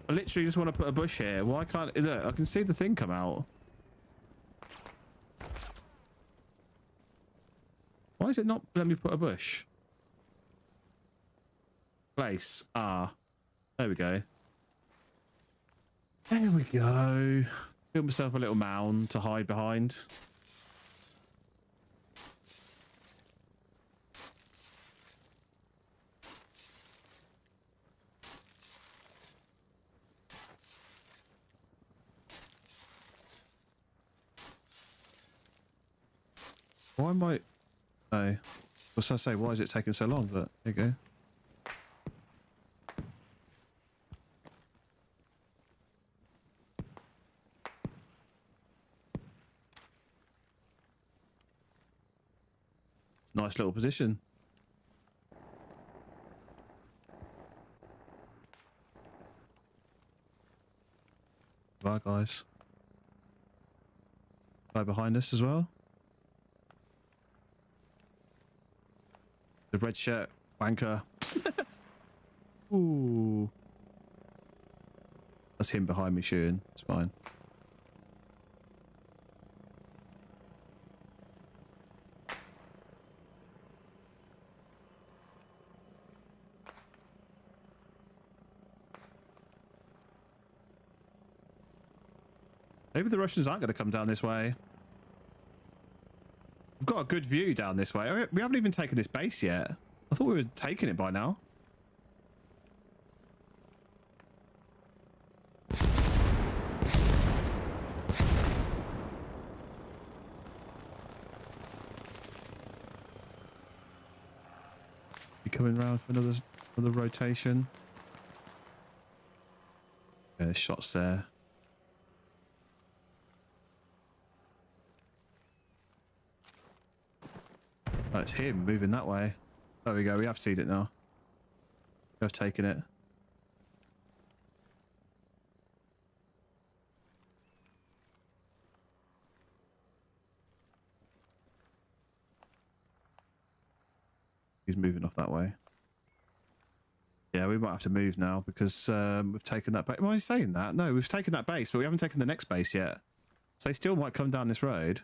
I literally just want to put a bush here. Why can't... Look, I can see the thing come out. Why is it not letting me put a bush? Place. Ah. There we go. There we go. Build myself a little mound to hide behind. Why am I... Oh. What's I say? Why is it taking so long? But there you go. Nice little position. Bye, guys. Guy behind us as well. The red shirt wanker. Ooh. That's him behind me shooting. It's fine. Maybe the Russians aren't going to come down this way. We've got a good view down this way. We haven't even taken this base yet. I thought we were taking it by now. Be coming round for another rotation. Yeah, there's shots there. Oh, it's him moving that way. There we go. We have seen it now. We have taken it. He's moving off that way. Yeah, we might have to move now because we've taken that base. Why are you saying that? No, we've taken that base, but we haven't taken the next base yet. So they still might come down this road.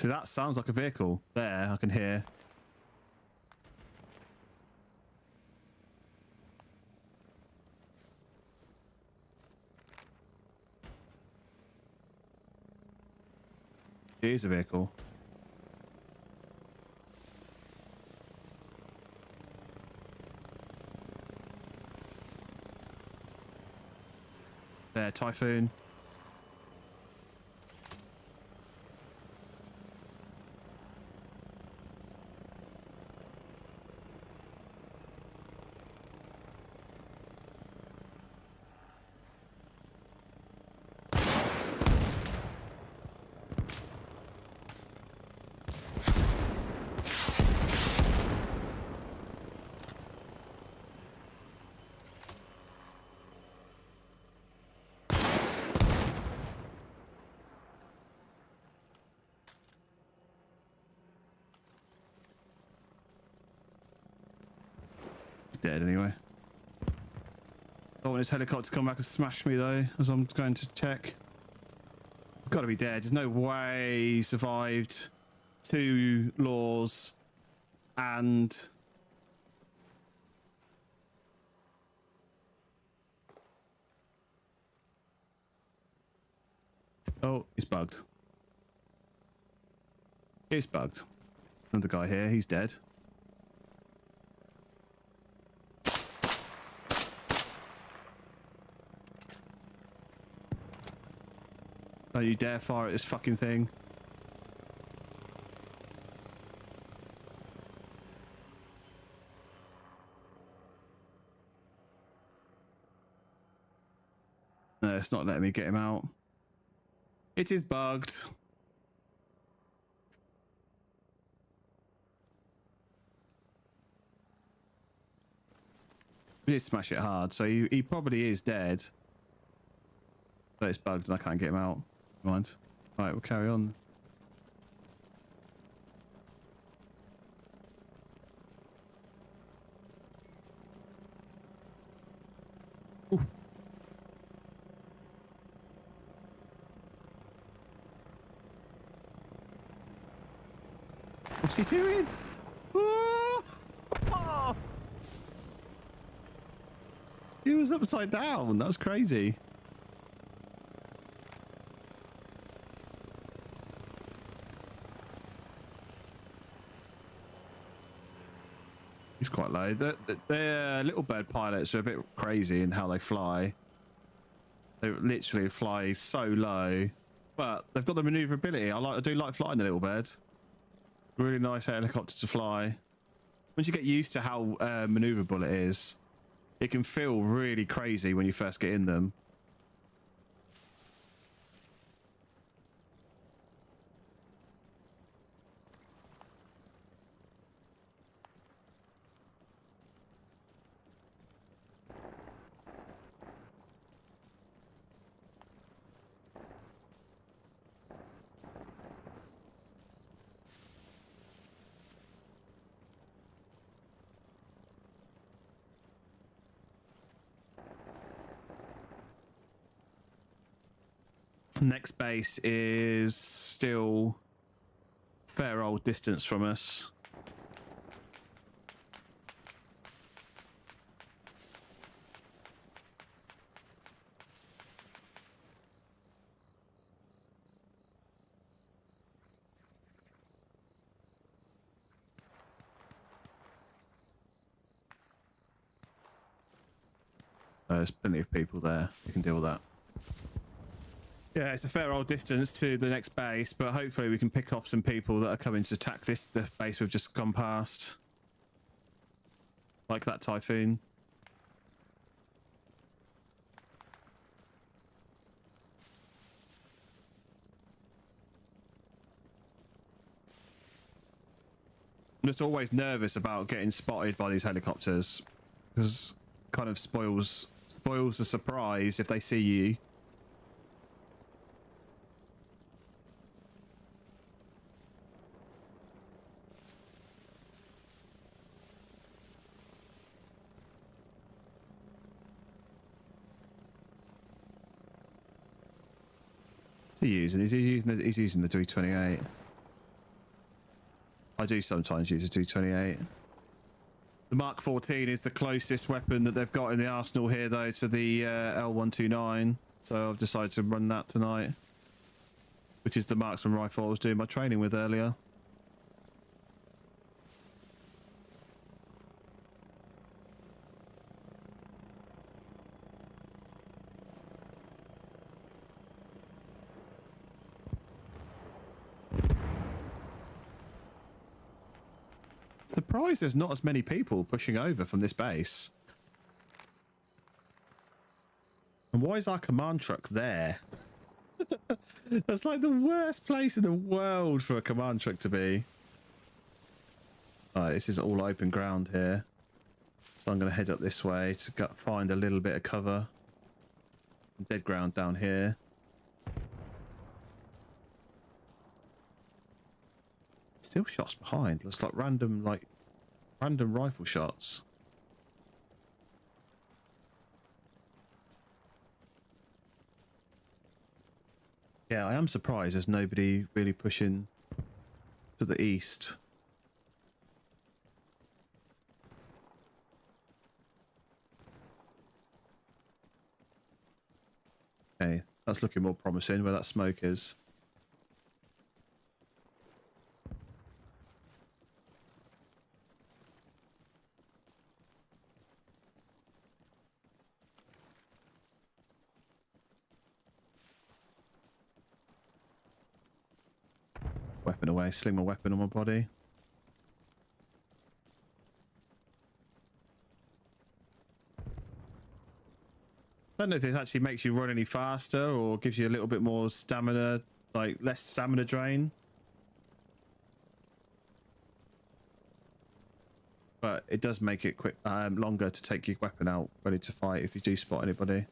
So that sounds like a vehicle. There, I can hear. It is a vehicle. There, Typhoon. Dead anyway. Don't want his helicopter to come back and smash me though, as I'm going to check. He's got to be dead. There's no way he survived 2 laws and oh, he's bugged. He's bugged. Another guy here, he's dead. Don't you dare fire at this fucking thing. No, it's not letting me get him out. It is bugged. We did smash it hard, so he probably is dead. But it's bugged and I can't get him out. Never mind. Right, we'll carry on. Ooh. What's he doing? Oh! Oh! He was upside down. That was crazy. He's quite low. The little bird pilots are a bit crazy in how they fly. They literally fly so low, but they've got the maneuverability. I do like flying the little bird. Really nice helicopter to fly. Once you get used to how maneuverable it is, it can feel really crazy when you first get in them. Next base is still a fair old distance from us. There's plenty of people there. We can deal with that. Yeah, it's a fair old distance to the next base, but hopefully we can pick off some people that are coming to attack the base we've just gone past. Like that Typhoon. I'm just always nervous about getting spotted by these helicopters, because it kind of spoils the surprise if they see you. He's using the D28. I do sometimes use a D28. The Mark 14 is the closest weapon that they've got in the arsenal here, though, to the L129. So I've decided to run that tonight, which is the marksman rifle I was doing my training with earlier. Surprised there's not as many people pushing over from this base. And why is our command truck there? That's like the worst place in the world for a command truck to be. Alright, this is all open ground here. So I'm going to head up this way to find a little bit of cover. Dead ground down here. Still shots behind. Looks like random rifle shots. Yeah, I am surprised there's nobody really pushing to the east. Okay, that's looking more promising where that smoke is. weapon away. Sling my weapon on my body. I don't know if it actually makes you run any faster or gives you a little bit more stamina, like less stamina drain. But it does make it quick, longer to take your weapon out, ready to fight if you do spot anybody.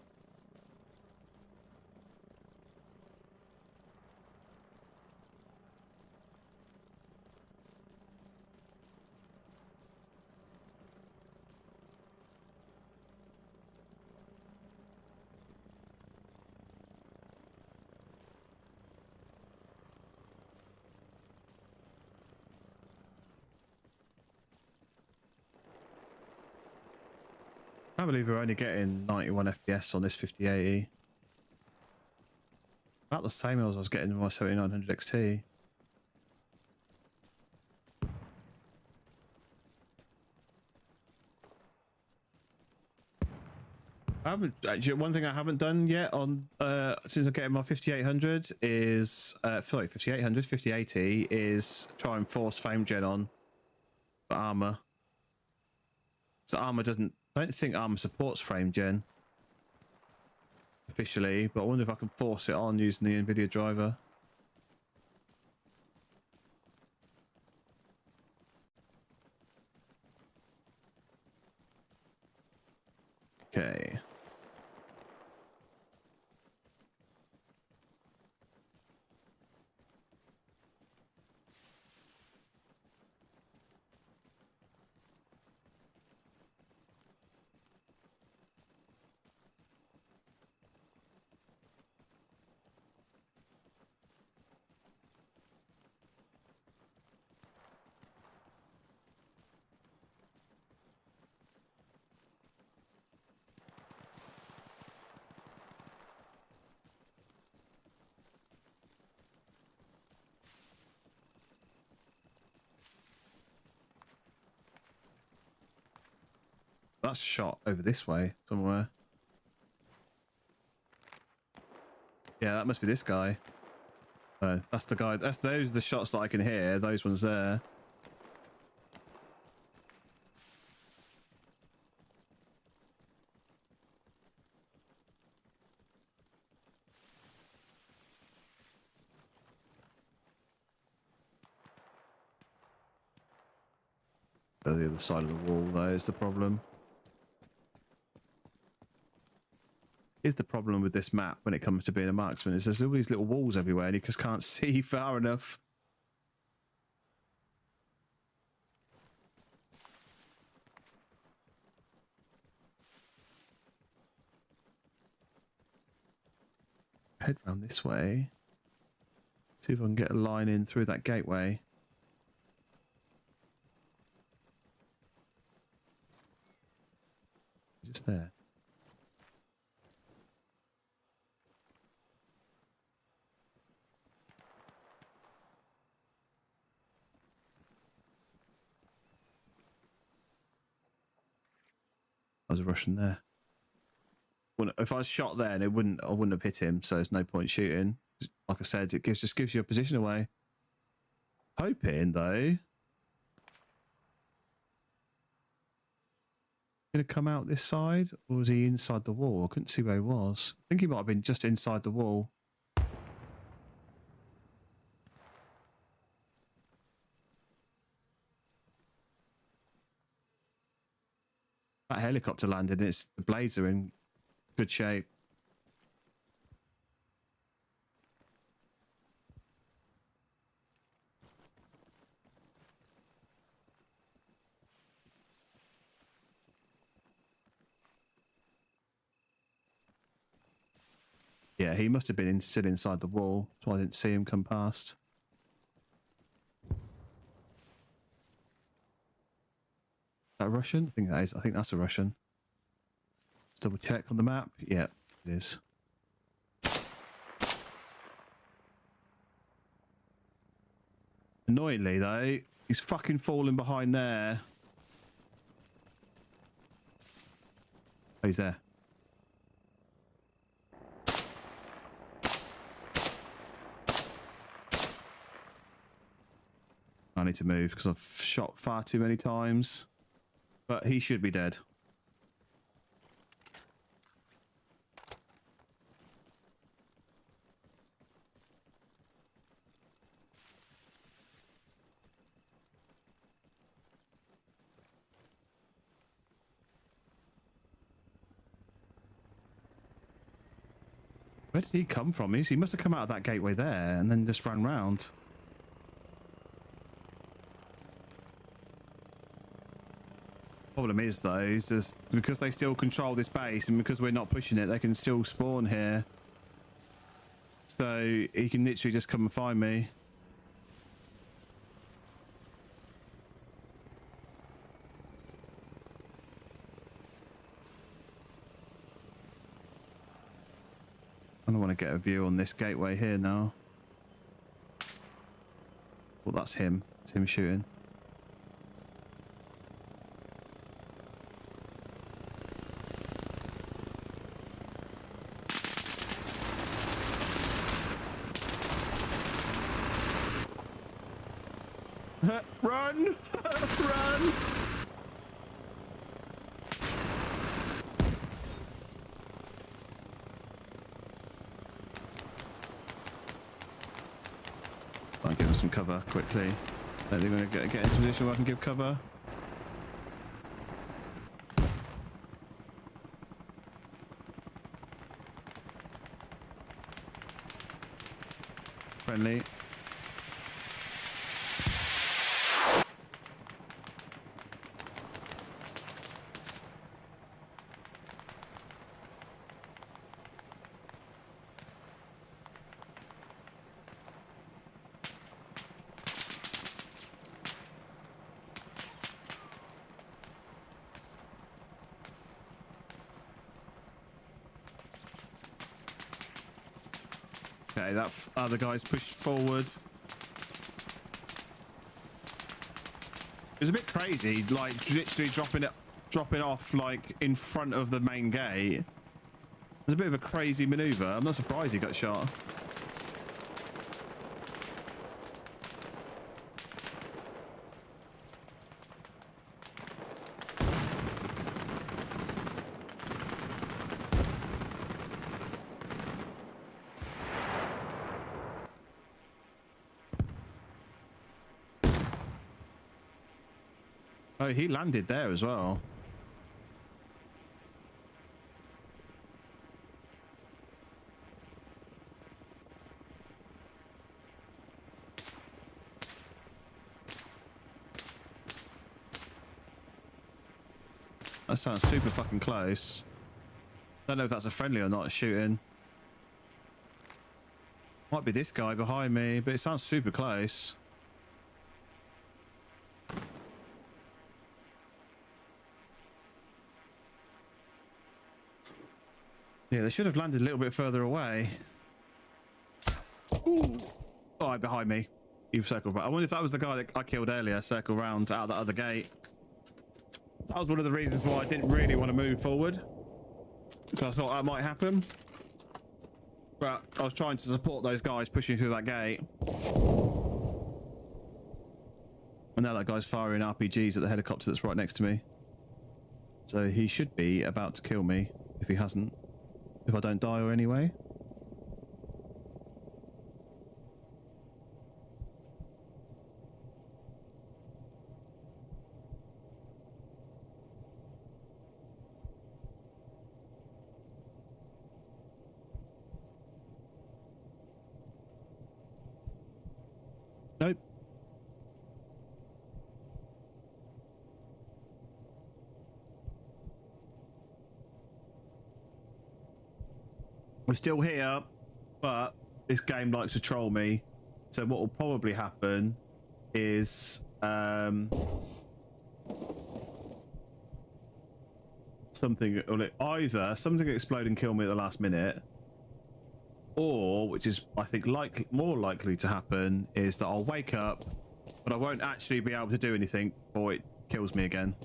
I can't believe we're only getting 91 FPS on this 5080. About the same as I was getting with my 7900 XT. Actually, one thing I haven't done yet on since I'm getting my 5800 is 5080 is try and force frame gen on for Arma. So Arma doesn't. I don't think Arma supports frame gen officially, but I wonder if I can force it on using the NVIDIA driver. Okay. That's shot over this way somewhere. Yeah, that must be this guy. That's the guy. Those are the shots that I can hear. Those ones there. The other side of the wall, though, is the problem. Is the problem with this map when it comes to being a marksman is there's all these little walls everywhere and you just can't see far enough. Head round this way. See if I can get a line in through that gateway. Just there. I was a Russian there. If I was shot there, I wouldn't have hit him, so there's no point shooting. Like I said, it just gives you a position away. Hoping though, gonna come out this side, or was he inside the wall? I couldn't see where he was. I think he might have been just inside the wall. That helicopter landed, and the blades are in good shape. Yeah, he must have been still inside the wall, so I didn't see him come past. Is that a Russian? I think that is. I think that's a Russian. Let's double check on the map. Yeah, it is. Annoyingly, though, he's fucking falling behind there. Oh, he's there. need to move because I've shot far too many times. But he should be dead. Where did he come from? He must have come out of that gateway there and then just ran round. Problem is though, is just because they still control this base and because we're not pushing it, they can still spawn here. So he can literally just come and find me. I don't want to get a view on this gateway here now. Well, that's him. It's him shooting. Run! Run! I'll give him some cover quickly. They're going to get into a position where I can give cover. Friendly. Okay, that other guy's pushed forward. It was a bit crazy, like literally dropping off like in front of the main gate. It was a bit of a crazy maneuver. I'm not surprised he got shot. Oh, he landed there as well. That sounds super fucking close. Don't know if that's a friendly or not shooting. Might be this guy behind me, but it sounds super close. Yeah, they should have landed a little bit further away. Ooh. Oh, right behind me. You've circled back. I wonder if that was the guy that I killed earlier, circle round out that other gate. That was one of the reasons why I didn't really want to move forward. Because I thought that might happen. But I was trying to support those guys pushing through that gate. And now that guy's firing RPGs at the helicopter that's right next to me. So he should be about to kill me if he hasn't. If I don't die or anyway. Nope. We're still here, but this game likes to troll me. So what will probably happen is something either something explode and kill me at the last minute, or which is I think more likely to happen is that I'll wake up, but I won't actually be able to do anything, or it kills me again.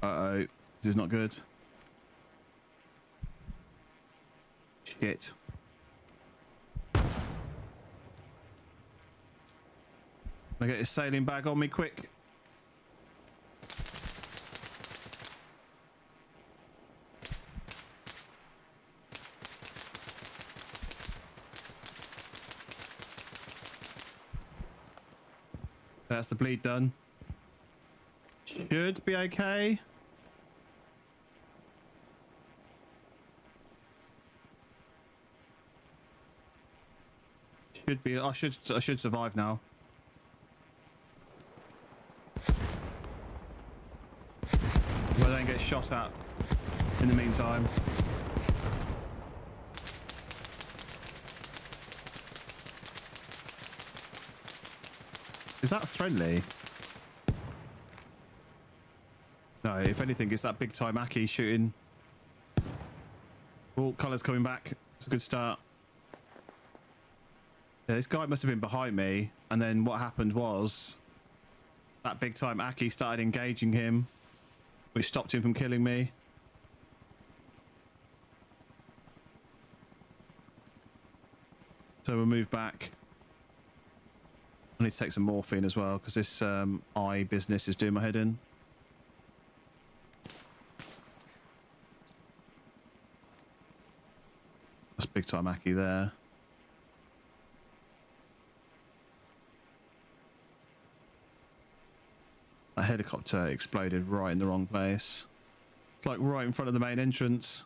Uh-oh. This is not good. Shit. I get this sailing bag on me quick. That's the bleed done. Should be okay. Should be. I should survive now. If I don't get shot at in the meantime. Is that friendly? No, if anything, it's that big time Aki shooting. Oh, colours coming back. It's a good start. Yeah, this guy must have been behind me, and then what happened was that big time Aki started engaging him, which stopped him from killing me. So we'll move back. I need to take some morphine as well, because this eye business is doing my head in. That's big time Aki there. A helicopter exploded right in the wrong place. It's like right in front of the main entrance.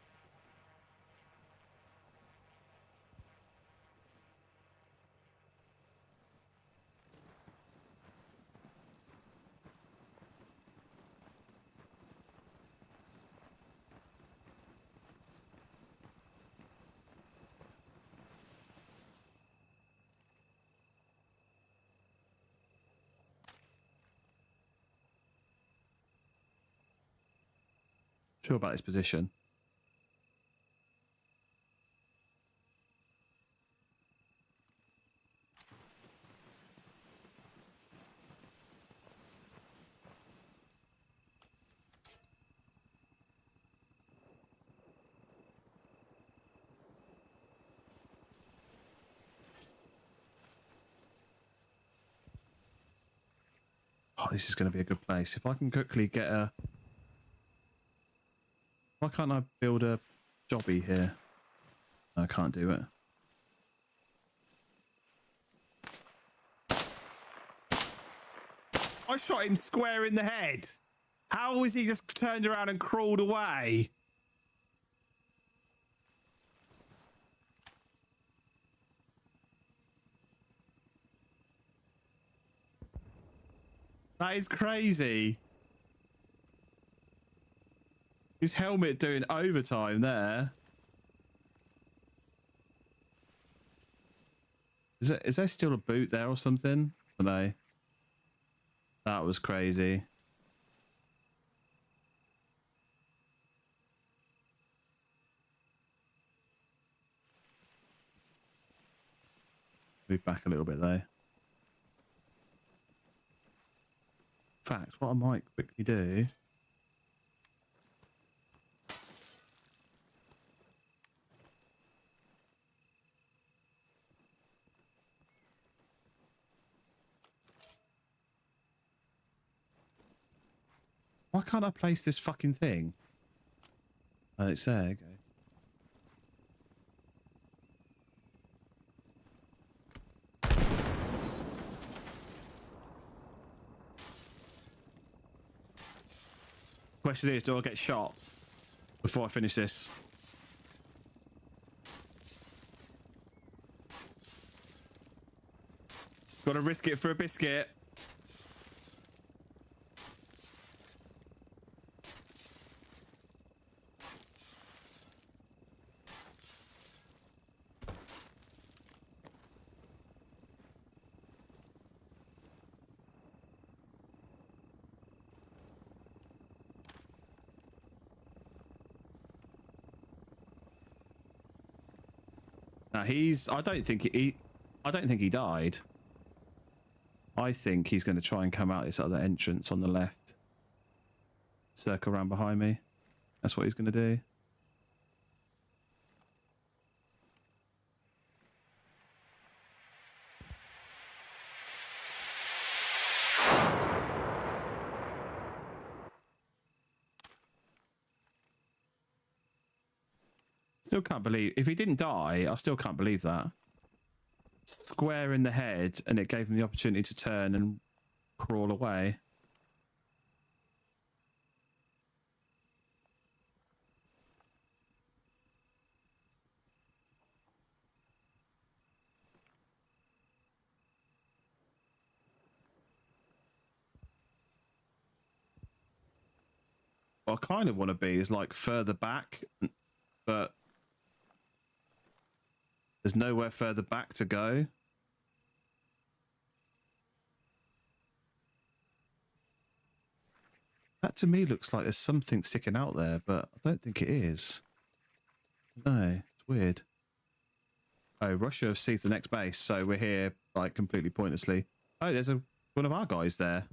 Sure about his position. Oh, this is going to be a good place. If I can quickly get a... Why can't I build a jobby here? I can't do it. I shot him square in the head. How was he just turned around and crawled away? That is crazy. His helmet doing overtime there. Is there still a boot there or something? Or no? That was crazy. Move back a little bit though. In fact, what I might quickly do... Why can't I place this fucking thing? Oh, it's there. Okay. Question is, do I get shot before I finish this? Gotta risk it for a biscuit. Now I don't think he died. I think he's going to try and come out this other entrance on the left. Circle around behind me. That's what he's going to do. Still can't believe, if he didn't die, I still can't believe that. Square in the head, and it gave him the opportunity to turn and crawl away. What I kind of want to be is like further back, but there's nowhere further back to go. That to me looks like there's something sticking out there, but I don't think it is. No, it's weird. Oh, Russia have seized the next base, so we're here like completely pointlessly. Oh, there's one of our guys there.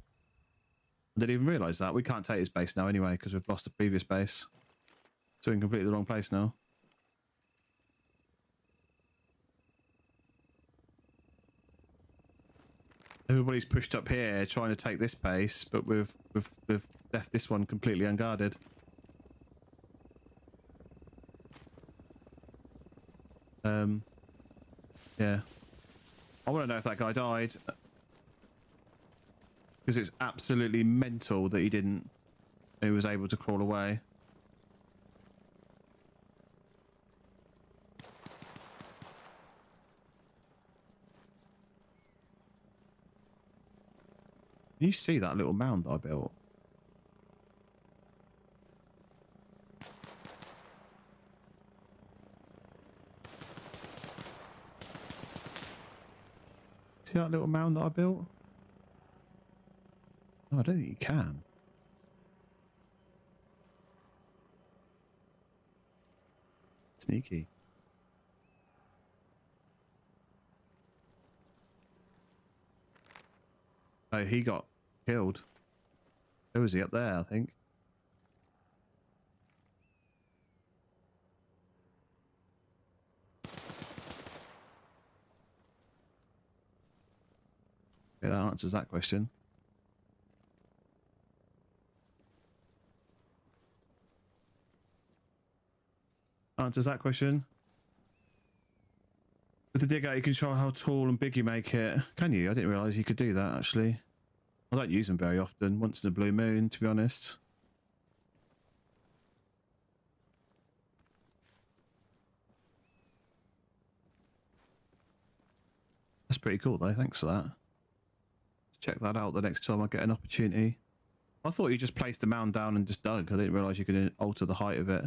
I didn't even realise that. We can't take his base now anyway because we've lost the previous base. So we're in completely the wrong place now. Everybody's pushed up here trying to take this base, but we've left this one completely unguarded. Yeah. I want to know if that guy died. Because it's absolutely mental that he didn't. He was able to crawl away. Can you see that little mound that I built? See that little mound that I built? No, I don't think you can. Sneaky. Oh, he got killed. Who was he up there, I think? Yeah, that answers that question. Answers that question. With the dig out, you can control how tall and big you make it. Can you? I didn't realise you could do that, actually. I don't use them very often. Once in a blue moon, to be honest. That's pretty cool, though. Thanks for that. Check that out the next time I get an opportunity. I thought you just placed the mound down and just dug. I didn't realise you could alter the height of it.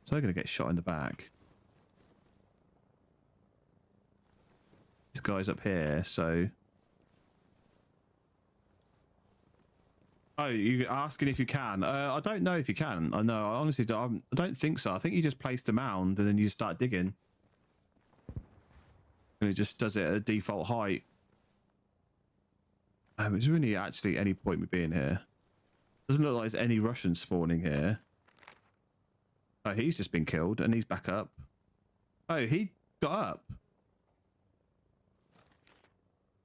So they're going to get shot in the back. This guy's up here, so... Oh, you're asking if you can? I don't know if you can. I know, I honestly don't. I don't think so. I think you just place the mound and then you just start digging. And it just does it at a default height. Is there really actually any point with being here? Doesn't look like there's any Russians spawning here. Oh, he's just been killed and he's back up. Oh, he got up.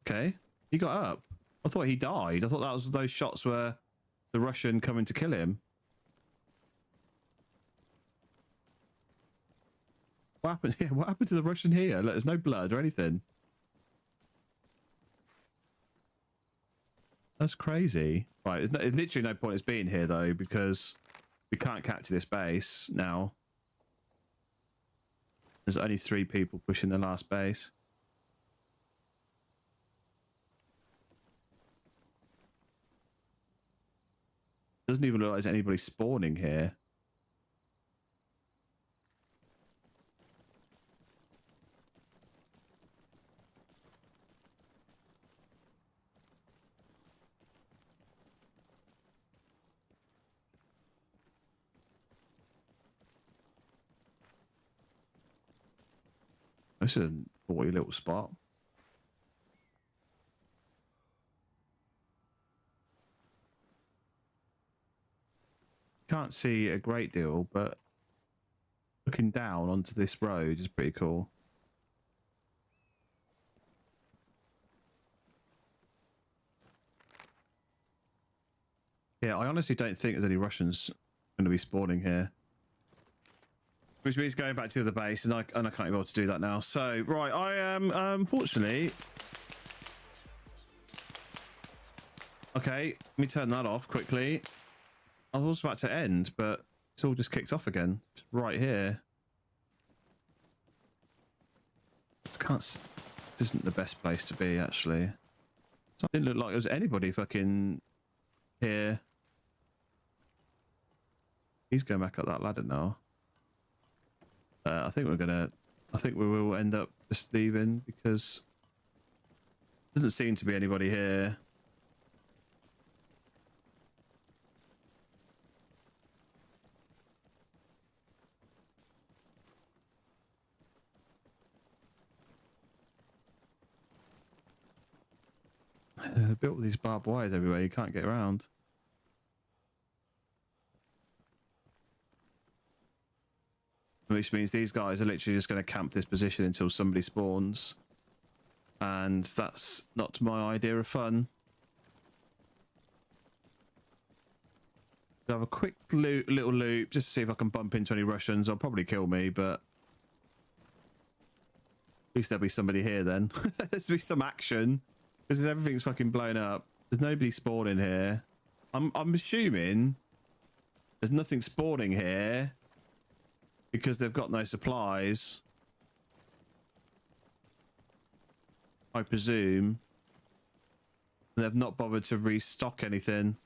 Okay, he got up. I thought he died. I thought that was those shots were the Russian coming to kill him. What happened here? What happened to the Russian here? Look, there's no blood or anything. That's crazy. Right, there's literally no point in us being here though, because we can't capture this base now. There's only 3 people pushing the last base. Doesn't even look like there's anybody spawning here. This is a naughty little spot. can't see a great deal, but looking down onto this road is pretty cool. Yeah, I honestly don't think there's any Russians going to be spawning here. Which means going back to the base, and I can't be able to do that now. So, right, I am, unfortunately... Okay, let me turn that off quickly. I was about to end, but it's all just kicked off again. Just right here. This isn't the best place to be, actually. So it didn't look like there was anybody fucking here. He's going back up that ladder now. I think we will end up just leaving because there doesn't seem to be anybody here. Built these barbed wires everywhere, you can't get around. Which means these guys are literally just going to camp this position until somebody spawns. And that's not my idea of fun. I'll have a quick little loop just to see if I can bump into any Russians. They'll probably kill me, but at least there'll be somebody here then. There'll be some action. Because everything's fucking blown up. There's nobody spawning here. I'm assuming there's nothing spawning here because they've got no supplies. I presume. And they've not bothered to restock anything.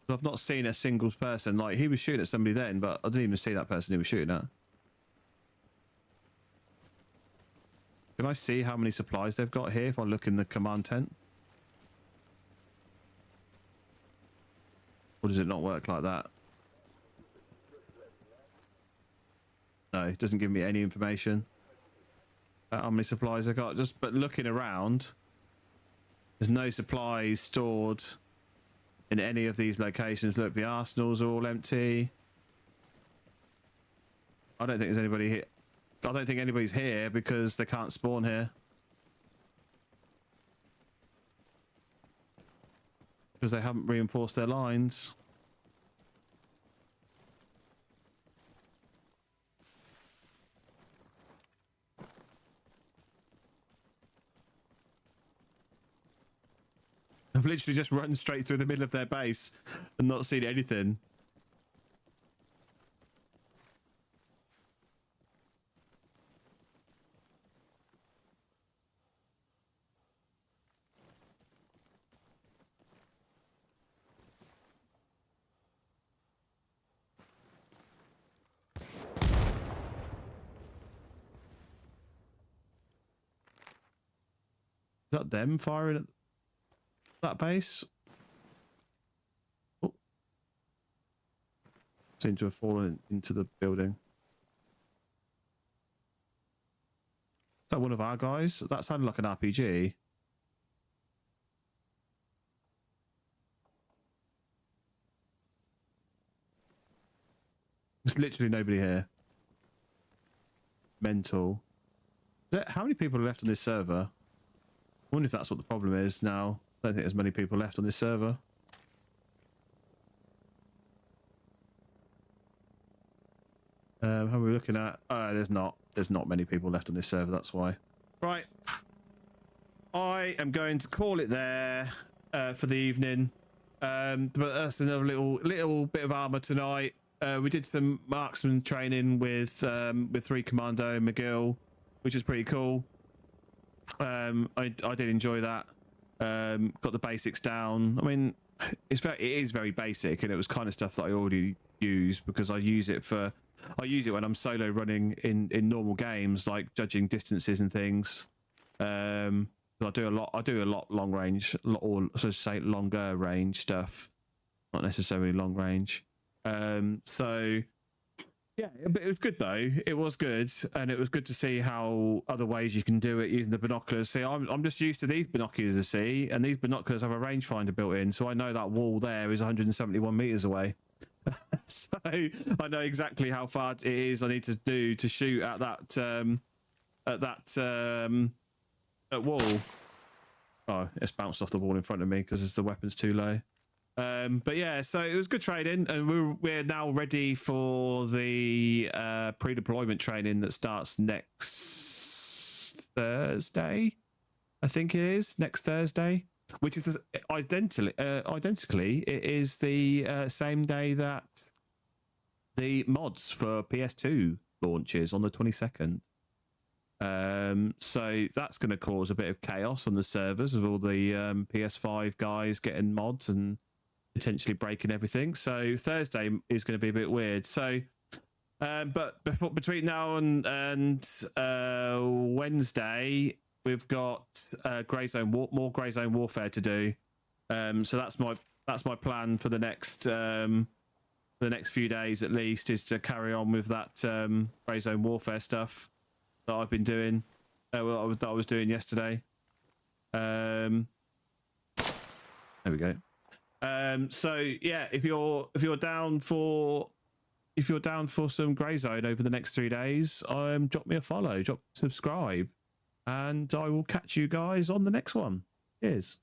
I've not seen a single person. Like, he was shooting at somebody then, but I didn't even see that person he was shooting at. Can I see how many supplies they've got here if I look in the command tent? Or does it not work like that? No, it doesn't give me any information about how many supplies I got. But looking around, there's no supplies stored in any of these locations. Look, the arsenals are all empty. I don't think there's anybody here. I don't think anybody's here because they can't spawn here. Because they haven't reinforced their lines. I've literally just run straight through the middle of their base and not seen anything. Is that them firing at that base? Oh. Seem to have fallen into the building. Is that one of our guys? That sounded like an RPG. There's literally nobody here. Mental. How many people are left on this server? I wonder if that's what the problem is now. I don't think there's many people left on this server. How are we looking at? There's not many people left on this server, that's why. Right. I am going to call it there for the evening. But that's another little bit of Arma tonight. We did some marksman training with 3 Commando McGill, which is pretty cool. I did enjoy that. Got the basics down. I mean, it is very basic, and it was kind of stuff that I already use because I use it when I'm solo running in normal games, like judging distances and things. I do a lot long range, or so to say longer range stuff, not necessarily long range. So Yeah, but it was good though. It was good, and it was good to see how other ways you can do it using the binoculars. See, I'm just used to these binoculars to see, and these binoculars have a rangefinder built in, so I know that wall there is 171 meters away. So I know exactly how far it is I need to do to shoot at that wall. Oh, it's bounced off the wall in front of me because the weapon's too low. But yeah, so it was good training, and we're now ready for the pre-deployment training that starts next Thursday. I think it is next Thursday, which is identically it is the same day that the mods for PS2 launches on the 22nd. So that's going to cause a bit of chaos on the servers with all the PS5 guys getting mods and potentially breaking everything. So Thursday is going to be a bit weird. So, but between now and Wednesday, we've got more Grey Zone Warfare to do. So that's my plan for the next few days at least, is to carry on with that Grey Zone Warfare stuff that I've been doing, that I was doing yesterday. There we go. So yeah, if you're down for some Grey Zone over the next 3 days, drop me a follow, subscribe, and I will catch you guys on the next one. Cheers.